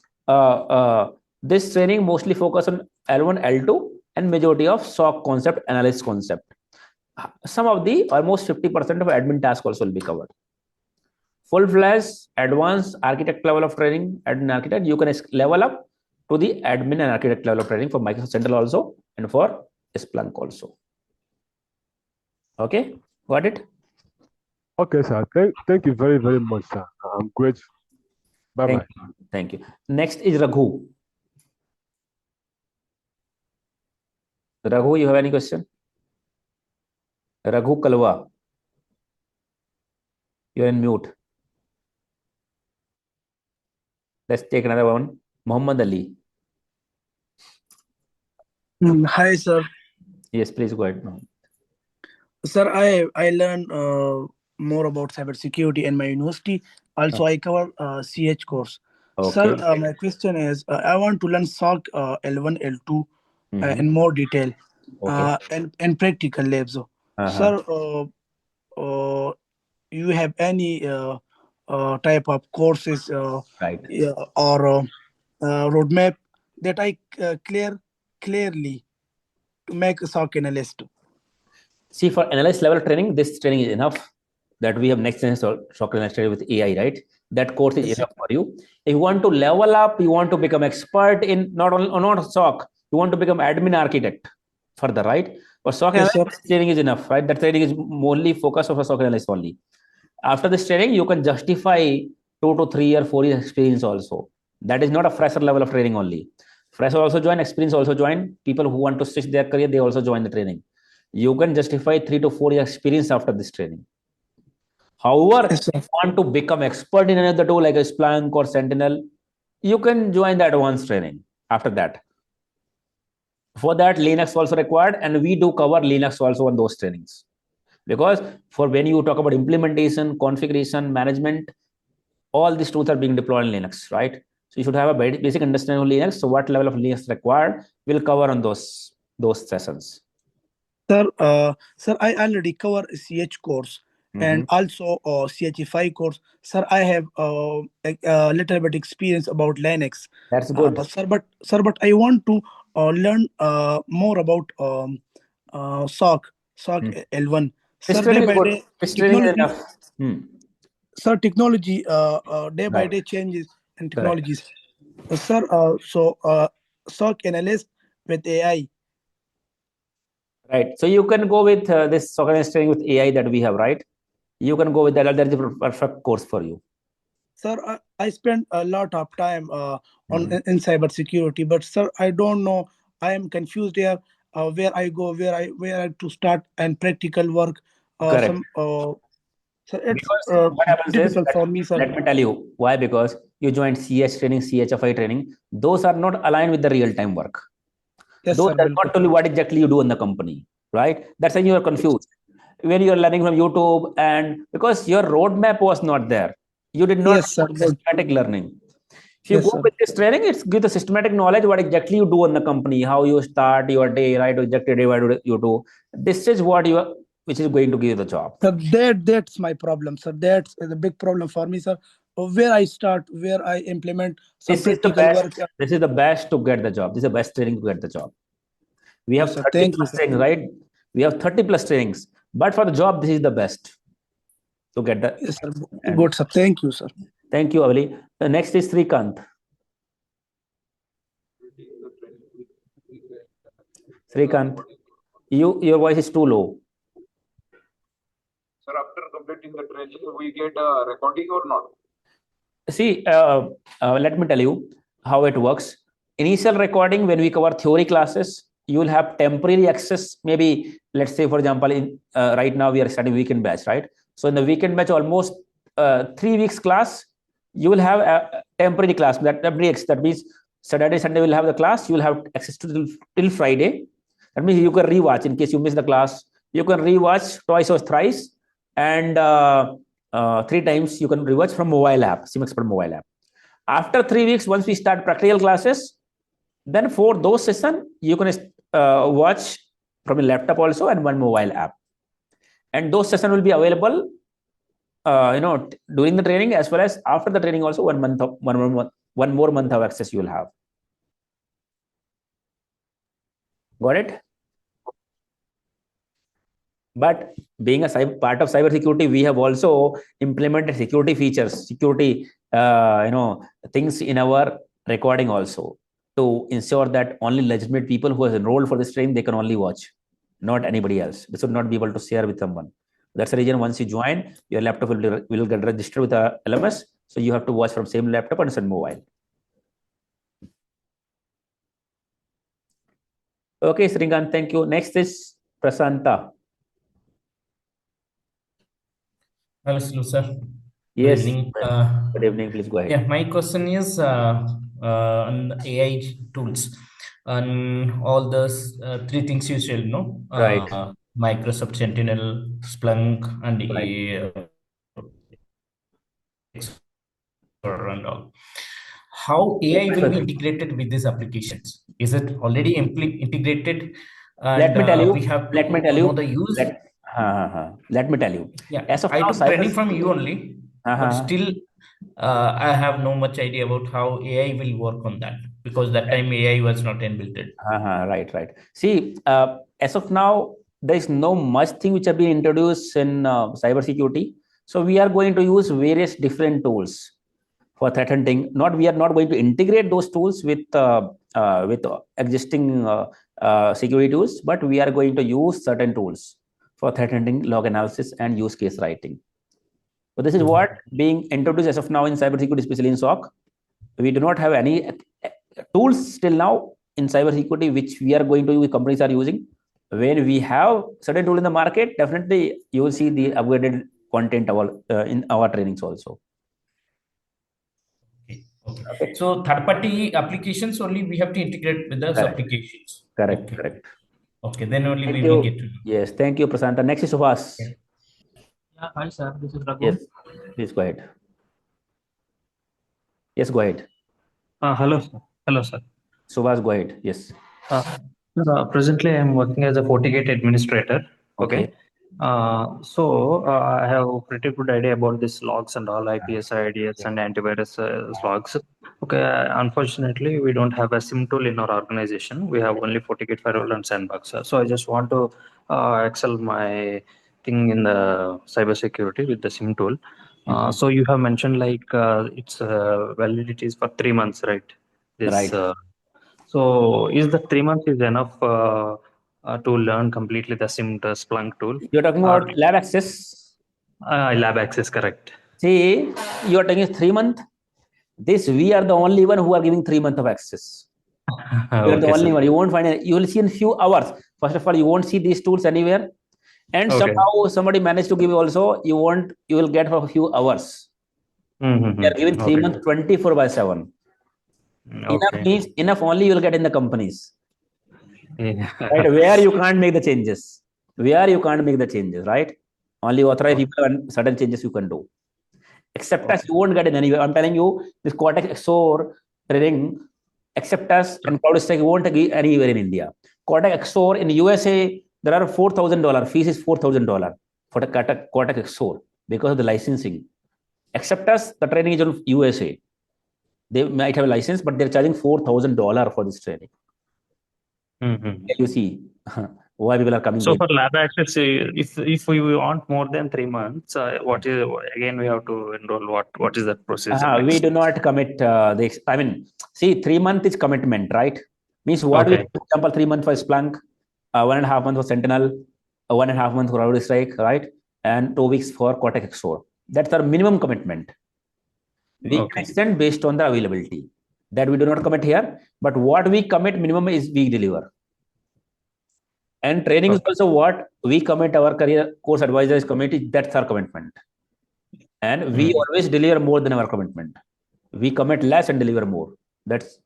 this training mostly focus on L1, L2 and majority of SOC concept, analyst concept. Some of the almost 50% of admin task also will be covered. Full-fledged advanced architect level of training, admin architect, you can level up to the admin and architect level of training for Microsoft Central also and for Splunk also. Okay, got it? Okay, sir. Thank you very, very much, sir. I'm grateful. Bye-bye. Thank you. Next is Raghu. Raghu, you have any question? Raghu Kalwa. You're in mute. Let's take another one. Muhammad Ali. Hi, sir. Yes, please go ahead. Sir, I learned more about cybersecurity in my university. Also, I cover CH course. Sir, Okay. my question is, I want to learn SOC L1, L2 Mhm. in more detail Okay. and practical labs. Uh-huh. Sir, you have any type of courses Right. yeah, or roadmap that I clearly to make a SOC analyst? See, for analyst level training, this training is enough that we have next generation SOC analyst training with AI, right? That course is Yes, sir. enough for you. If you want to level up, you want to become expert in not only not SOC, you want to become admin architect further, right? For SOC Yes, analyst, sir. this training is enough, right? That training is only focus of a SOC analyst only. After this training, you can justify 2 to 3 or 4 years experience also. That is not a fresher level of training only. Fresher also join, experience also join. People who want to switch their career, they also join the training. You can justify 3 to 4 years experience after this training. However, Yes, sir. if you want to become expert in another tool like a Splunk or Sentinel, you can join the advanced training after that. For that, Linux also required, and we do cover Linux also on those trainings. Because for when you talk about implementation, configuration, management, all these tools are being deployed in Linux, right? So you should have a basic understanding of Linux. So what level of Linux required, we'll cover on those sessions. Sir, I already cover CH course and also CH5 course. Sir, I have a little bit experience about Linux. That's good. But I want to learn more about SOC L1. This Sir, day training is by good. day This training is technology. enough. Hmm. Sir, technology day by Right. day changes and Correct. technologies. Sir, SOC analyst with AI. Right. So you can go with this organized training with AI that we have, right? You can go with that. That is a perfect course for you. Sir, I spent a lot of time in cybersecurity, but sir, I don't know. I am confused here. Where I go, where I to start and practical work. Correct. Some sir, it's Because what happens is, difficult for me, sir. let me tell you why. Because you joined CS training, CHFI training. Those are not aligned with the real time work. Yes, Those sir. does Bilkul. not tell you what exactly you do in the company, right? That's why you are confused when you are learning from YouTube, and because your roadmap was not there, you did not Yes, sir. do Good. systematic learning. If you Yes, go sir. with this training, it's give the systematic knowledge what exactly you do in the company, how you start your day, right? Exactly day what you do. This is what you are, which is going to give you the job. Sir, that's my problem, sir. That's the big problem for me, sir. Where I start, where I implement some This is the practical best. work. This is the best to get the job. This is the best training to get the job. We have Yes, sir. 30 Thank you, plus sir. trainings, right? We have 30 plus trainings, but for the job, this is the best to get the. Yes, sir. And Good, sir. Thank you, sir. thank you, Avali. The next is Srikant. Srikant, your voice is too low. Sir, after completing the training, we get a recording or not? See, let me tell you how it works. Initial recording, when we cover theory classes, you will have temporary access. Maybe, let's say, for example, in right now we are studying weekend batch, right? So in the weekend batch, almost 3 weeks class, you will have a temporary class. That breaks. That means Saturday, Sunday will have the class. You will have access to till Friday. That means you can rewatch in case you miss the class. You can rewatch twice or thrice, and 3 times you can rewatch from mobile app, SIEM XPERT mobile app. After 3 weeks, once we start practical classes, then for those sessions, you can watch from a laptop also and one mobile app. And those sessions will be available, during the training as well as after the training also. 1 month of one more month of access you will have. Got it? But being a part of cybersecurity, we have also implemented security features, security, things in our recording also, to ensure that only legitimate people who has enrolled for this training, they can only watch, not anybody else. They should not be able to share with someone. That's the reason once you join, your laptop will get registered with a LMS. So you have to watch from same laptop and same mobile. Okay, Sringan, thank you. Next is Prasanta. Hello, sir. Yes. Good evening. Good evening. Please go ahead. Yeah, my question is and AI tools and all those three things you shall know. Right. Microsoft Sentinel, Splunk, and Right. and all. How AI will be integrated with these applications? Is it already integrated? Let And me tell you. we have to Let me tell you. know the use. Let me tell you. Yeah, As of I now, took training from you only, but Uh-huh. still, I have no much idea about how AI will work on that because that time AI was not inbuilt. Right, right. See, as of now, there is no much thing which have been introduced in cybersecurity. So we are going to use various different tools for threat hunting. Not we are not going to integrate those tools with existing security tools, but we are going to use certain tools for threat hunting, log analysis, and use case writing. So this is what being introduced as of now in cybersecurity, especially in SOC. We do not have any tools still now in cybersecurity which we are going to use, companies are using. When we have certain tool in the market, definitely you will see the upgraded content in our trainings also. Okay. So third-party applications only we have to integrate with those applications. Correct, Okay. correct. Okay, then only Thank we you. will get to know. Yes, thank you, Prasanta. Next is Subhas. Yeah, hi sir, this is Raghu. Yes, please go ahead. Yes, go ahead. Hello, sir. Hello, sir. Subhas, go ahead. Yes. Sir, presently, I'm working as a FortiGate administrator. Okay. I have a pretty good idea about this logs and all IPS, IDS, and antivirus logs. Okay. Unfortunately, we don't have a SIM tool in our organization. We have only FortiGate firewall and sandbox. So I just want to excel my thing in the cybersecurity with the SIM tool. So you have mentioned like its validity is for 3 months, right? This. Right. So is the 3 months is enough to learn completely the SIM the Splunk tool? You're talking about lab access? Lab access, correct. See, you're talking 3 months. We are the only one who are giving 3 months of access. You are the only one. You won't find it. You will see in few hours. First of all, you won't see these tools anywhere. And somehow somebody managed to give you also, you will get for a few hours. They are giving 3 months 24/7. Enough means enough only you will get in the companies. Right? Where you can't make the changes. Right? Only authorized people and certain changes you can do. Except as you won't get in anywhere. I'm telling you, this Cortex XOR training, except as and CloudStack won't give anywhere in India. Cortex XOR in USA, there are $4,000. Fees is $4,000 for the Cortex XOR because of the licensing. Except as the training is in USA. They might have a license, but they're charging $4,000 for this training. You see why people are coming. So for lab access, if we want more than 3 months, what is again we have to enroll? What is that procedure? We do not commit. See, 3 months is commitment, right? Means what we, for example, 3 months for Splunk, 1.5 months for Sentinel, 1.5 months for CrowdStrike, right? And 2 weeks for Cortex XOR. That's our minimum commitment. We can extend based on the availability. That we do not commit here, but what we commit minimum is we deliver. And training is also what we commit. Our career course advisors commit. That's our commitment. And we always deliver more than our commitment. We commit less and deliver more. That's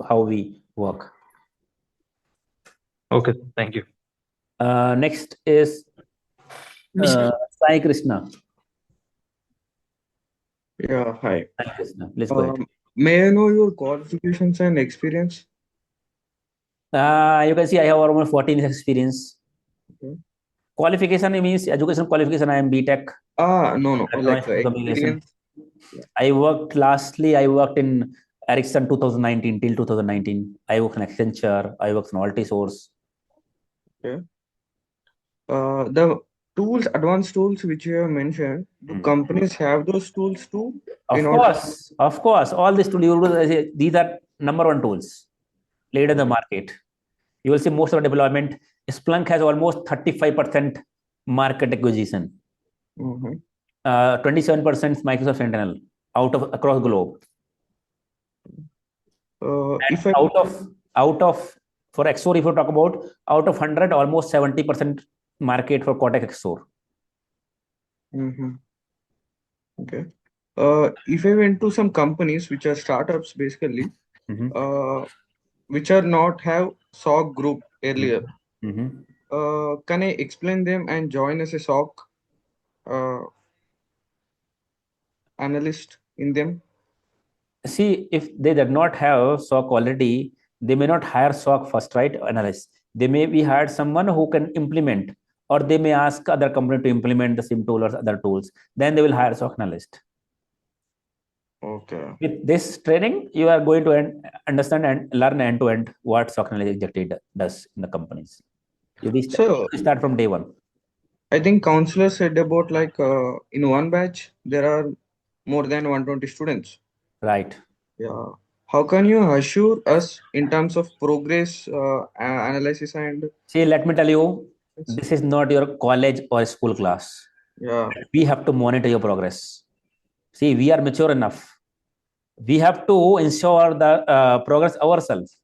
how we work. Okay, thank you. Next is Sai Krishna. Yeah, hi. Sai Krishna. Please go ahead. May I know your qualifications and experience? You can see I have almost 14 years experience. Qualification means education qualification. I am BTech. No. Like experience. I worked in Ericsson 2019 till 2019. I worked in Accenture. I worked in Altisource. Okay. The tools, advanced tools which you have mentioned, do companies have those tools too? Of course. All these tools, these are number one tools laid in the market. You will see most of the deployment. Splunk has almost 35% market acquisition. 27% Microsoft Sentinel across globe. Out of for XOR, if you talk about out of 100, almost 70% market for Cortex XOR. Okay. If I went to some companies which are startups, basically, which are not have SOC group earlier. Mhm. Can I explain them and join as a SOC analyst in them? See, if they did not have SOC already, they may not hire SOC first, right? Analyst. They may be hired someone who can implement, or they may ask other company to implement the SIEM tool or other tools. Then they will hire SOC analyst. Okay. With this training, you are going to understand and learn end to end what SOC analyst exactly does in the companies. You start from day one. I think counselor said about like in one batch there are more than 120 students. Right. Yeah. How can you assure us in terms of progress analysis and? See, let me tell you, this is not your college or school class. Yeah. We have to monitor your progress. See, we are mature enough. We have to ensure the progress ourselves.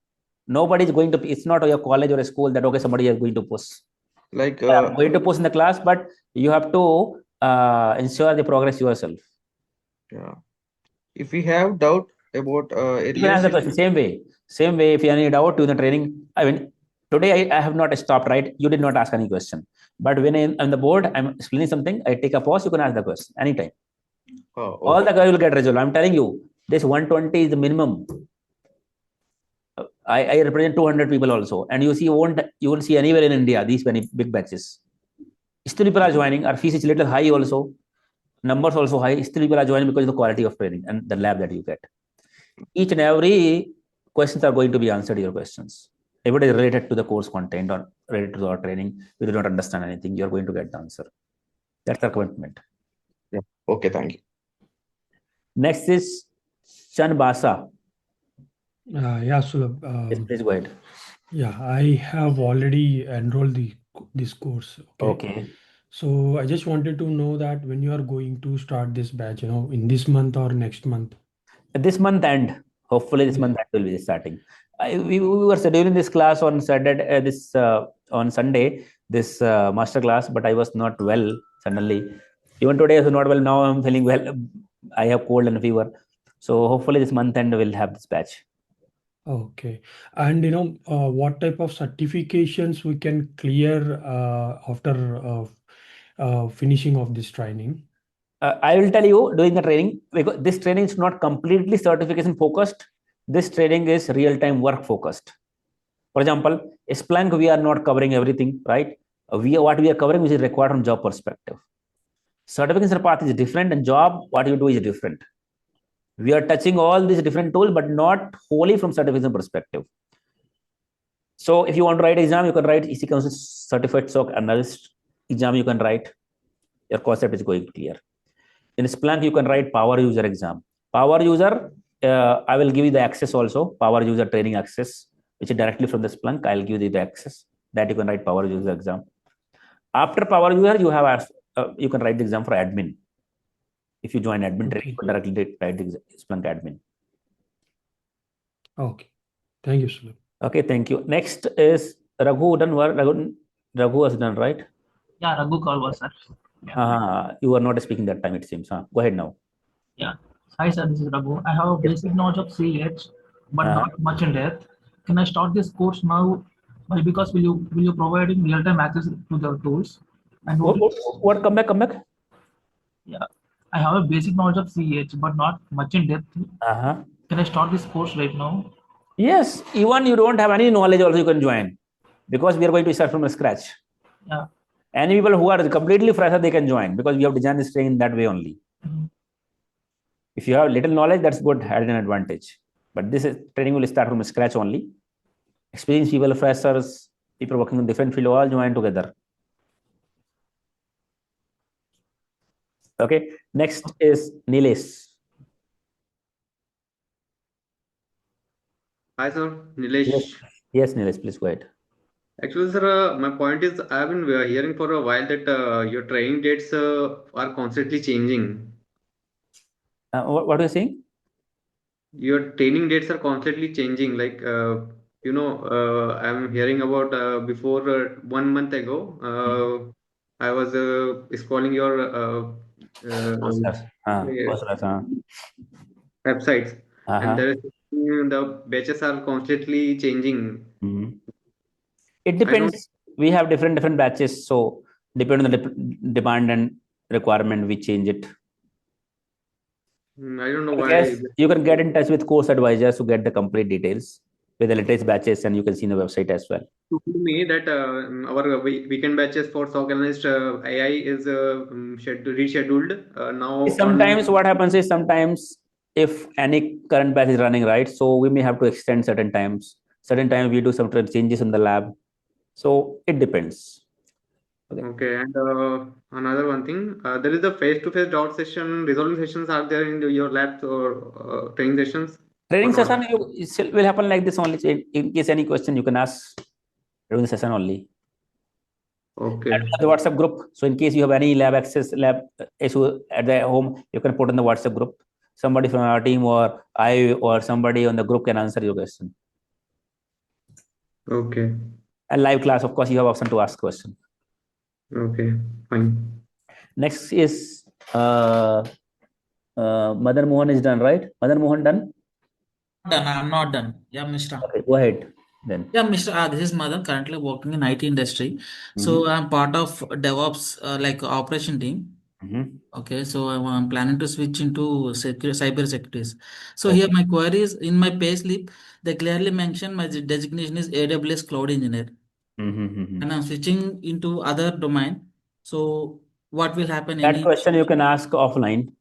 Nobody is going to. It's not your college or a school that okay, somebody is going to push. Like going to push in the class, but you have to ensure the progress yourself. Yeah. If we have doubt about you can ask the question same way. Same way, if you have any doubt to the training, I mean, today I have not stopped, right? You did not ask any question. But when I'm on the board, I'm explaining something, I take a pause, you can ask the question anytime. Okay. All the guys will get resolved. I'm telling you, this 120 is the minimum. I represent 200 people also, and you won't see anywhere in India these many big batches. Still people are joining. Our fees is a little high also. Numbers also high. Still people are joining because of the quality of training and the lab that you get. Each and every questions are going to be answered. Your questions. If it is related to the course content or related to our training, we do not understand anything, you're going to get the answer. That's our commitment. Yeah. Okay, thank you. Next is Chan Basa. Yeah, Sulabh. Yes, please go ahead. Yeah, I have already enrolled this course. Okay. So I just wanted to know that when you are going to start this batch, in this month or next month? This month end. Hopefully this month end will be starting. We were scheduling this class on Saturday, on Sunday, this master class, but I was not well suddenly. Even today I was not well. Now I'm feeling well. I have cold and fever. So hopefully this month end we'll have this batch. Okay. And what type of certifications we can clear after finishing of this training? I will tell you during the training, because this training is not completely certification focused. This training is real-time work focused. For example, Splunk, we are not covering everything, right? What we are covering which is required from job perspective. Certification path is different, and job, what you do is different. We are touching all these different tools, but not wholly from certification perspective. So if you want to write exam, you can write EC Council Certified SOC Analyst exam, you can write. Your concept is going clear. In Splunk, you can write power user exam. Power user, I will give you the access also, power user training access, which is directly from the Splunk. I'll give you the access that you can write power user exam. After power user, you can write the exam for admin. If you join admin training, you can directly write the Splunk admin. Okay. Thank you, Sulabh. Okay, thank you. Next is Raghu. Raghu has done, right? Yeah, Raghu call was, sir. Yeah. You are not speaking that time, it seems. Go ahead now. Yeah. Hi, sir. This is Raghu. I have a basic knowledge of CH, but not much in depth. Can I start this course now? Well, because will you providing real-time access to the tools? And what? Come back. Yeah. I have a basic knowledge of CH, but not much in depth. Can I start this course right now? Yes. Even you don't have any knowledge, also you can join, because we are going to start from scratch. Yeah. Any people who are completely fresh, they can join, because we have designed this training that way only. If you have little knowledge, that's good, added an advantage. But this training will start from scratch only. Experienced people, freshers, people working in different field, all join together. Okay. Next is Nilesh. Hi, sir. Nilesh. Yes, Nilesh, please go ahead. Actually, sir, my point is I've been hearing for a while that your training dates are constantly changing. What are you saying? Your training dates are constantly changing. Like, I'm hearing about before 1 month ago, I was scrolling your websites, and there is the batches are constantly changing. It I don't. depends. We have different batches, so depending on the demand and requirement, we change it. I don't know I why. guess you can get in touch with course advisors to get the complete details with the latest batches, and you can see in the website as well. To me that our weekend batches for SOC Analyst AI is rescheduled now. Sometimes what happens is sometimes if any current batch is running, right, so we may have to extend certain times. Certain times we do some changes in the lab. So it depends. Okay, and another one thing, there is a face-to-face doubt session, resolving sessions are there in your labs or training sessions? Training Or not? session will happen like this only. So in case any question, you can ask during the session only. Okay. The WhatsApp group. So in case you have any lab issue at the home, you can put in the WhatsApp group. Somebody from our team or I or somebody on the group can answer your question. Okay. And live class, of course, you have option to ask question. Okay, fine. Next is Madan Mohan is done, right? Madan Mohan done? Done. I'm not done. Yeah, Mishra. Okay, go ahead then. Yeah, Mr. This is Madan, currently working in IT industry. So I'm part of DevOps, like operation team. Okay, so I'm planning to switch into cyber securities. So here my queries in my payslip, they clearly mention my designation is AWS Cloud Engineer, and I'm switching into other domain. So what will happen? That question you can ask offline.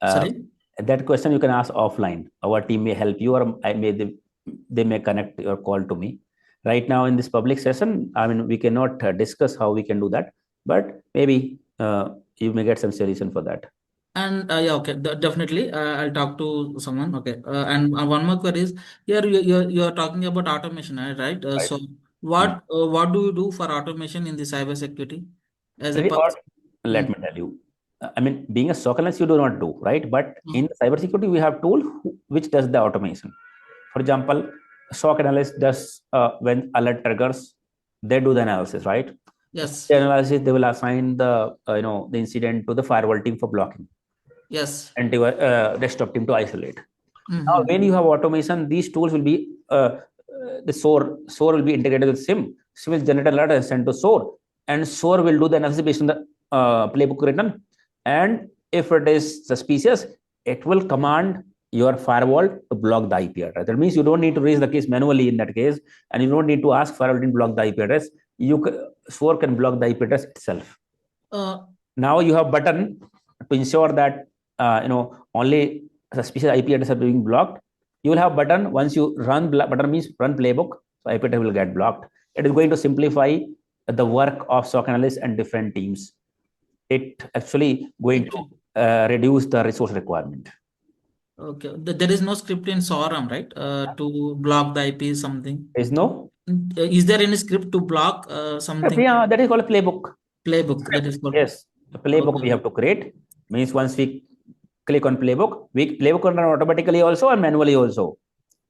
Sorry? That question you can ask offline. Our team may help you, or they may connect your call to me. Right now in this public session, I mean, we cannot discuss how we can do that, but maybe you may get some solution for that. And yeah, okay, definitely. I'll talk to someone. Okay, and one more query is here. You're talking about automation, right? So what do you do for automation in the cybersecurity as a person? Let me tell you. I mean, being a SOC analyst, you do not do, right? But in cybersecurity, we have tool which does the automation. For example, SOC analyst does when alert triggers, they do the analysis, right? Yes. The analysis, they will assign the the incident to the firewall team for blocking. Yes. And to desktop team to isolate. Now, when you have automation, these tools will be the SOAR will be integrated with SIEM. SIEM will generate alert and send to SOAR, and SOAR will do the analysis based on the playbook written. And if it is suspicious, it will command your firewall to block the IP address. That means you don't need to raise the case manually in that case, and you don't need to ask firewall to block the IP address. SOAR can block the IP address itself. Now you have button to ensure that only suspicious IP addresses are being blocked. You will have button once you run button means run playbook, so IP address will get blocked. It is going to simplify the work of SOC analysts and different teams. It actually going to reduce the resource requirement. Okay, there is no script in SORM, right? To block the IP something. There is no. Is there any script to block something? Yeah, that is called a playbook. Playbook. That is called. Yes, the playbook we have to create. Means once we click on playbook, playbook will run automatically also and manually also.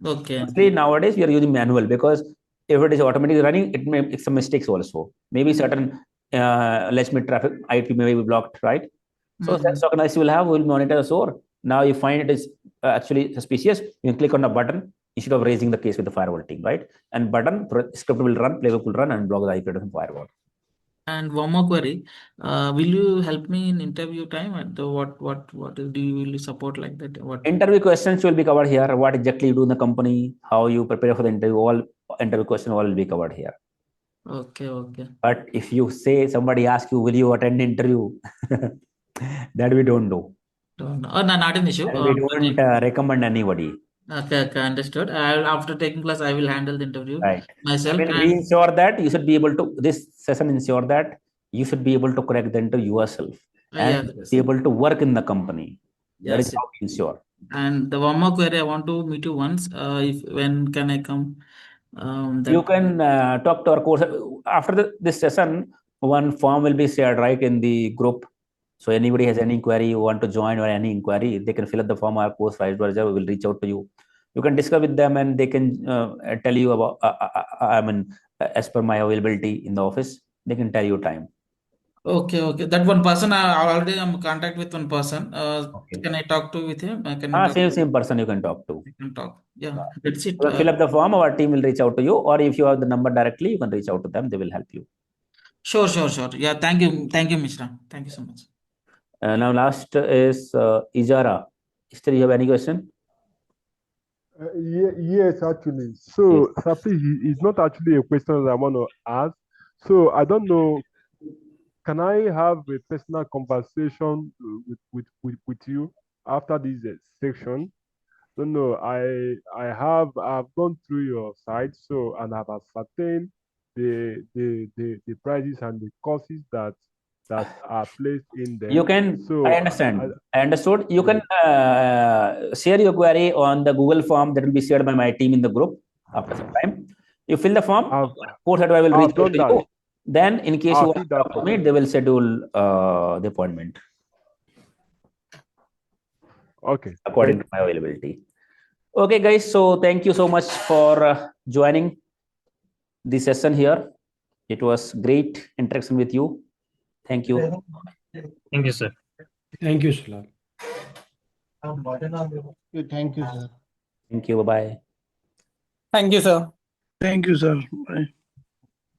Okay. Mostly nowadays we are using manual because if it is automatically running, it may make some mistakes also. Maybe certain legitimate traffic IP may be blocked, right? So SOC analyst will monitor the SOAR. Now you find it is actually suspicious, you can click on the button instead of raising the case with the firewall team, right? And button script will run, playbook will run, and block the IP address from firewall. And one more query, will you help me in interview time? And what do you really support like that? What interview questions will be covered here? What exactly you do in the company? How you prepare for the interview? All interview questions will be covered here. Okay. But if you say somebody asks you, will you attend the interview? That we don't do. No, not an issue. And we don't recommend anybody. Okay, understood. After taking class, I will handle the interview myself. I mean, we ensure that you should be able to. This session ensure that you should be able to crack the interview yourself and be able to work in the company. That is how we ensure. And the one more query, I want to meet you once. When can I come? You can talk to our course after this session. One form will be shared right in the group. So anybody has any inquiry, you want to join or any inquiry, they can fill up the form. Our course advisor will reach out to you. You can discuss with them and they can tell you about, as per my availability in the office, they can tell you time. Okay. That one person, I already am in contact with one person. Okay. Can I talk to with him? Can I talk? Same person you can talk to. I can talk. Yeah, that's it. You can fill up the form. Our team will reach out to you, or if you have the number directly, you can reach out to them. They will help you. Sure. Yeah, thank you, Mishra. Thank you so much. Now last is Ijara. Still, you have any question? Yes, actually. So, sir, please, it's not actually a question that I want to ask. So, I don't know, can I have a personal conversation with you after this section? Don't know. I've gone through your site, so, and I've ascertained the prices and the courses that are placed in them. You can. So I understand. I understood. You can share your query on the Google form that will be shared by my team in the group after some time. You fill the form. Course advisor will reach out to you. Then, in case you want to talk to me, they will schedule the appointment. Okay. According to my availability. Okay, guys. So thank you so much for joining the session here. It was great interaction with you. Thank you. Thank you, sir. Thank you, Sulabh. Thank you, sir. Thank you. Bye-bye. Thank you, sir. Thank you, sir.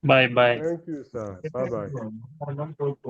Bye. Bye. Thank you, sir. Bye-bye.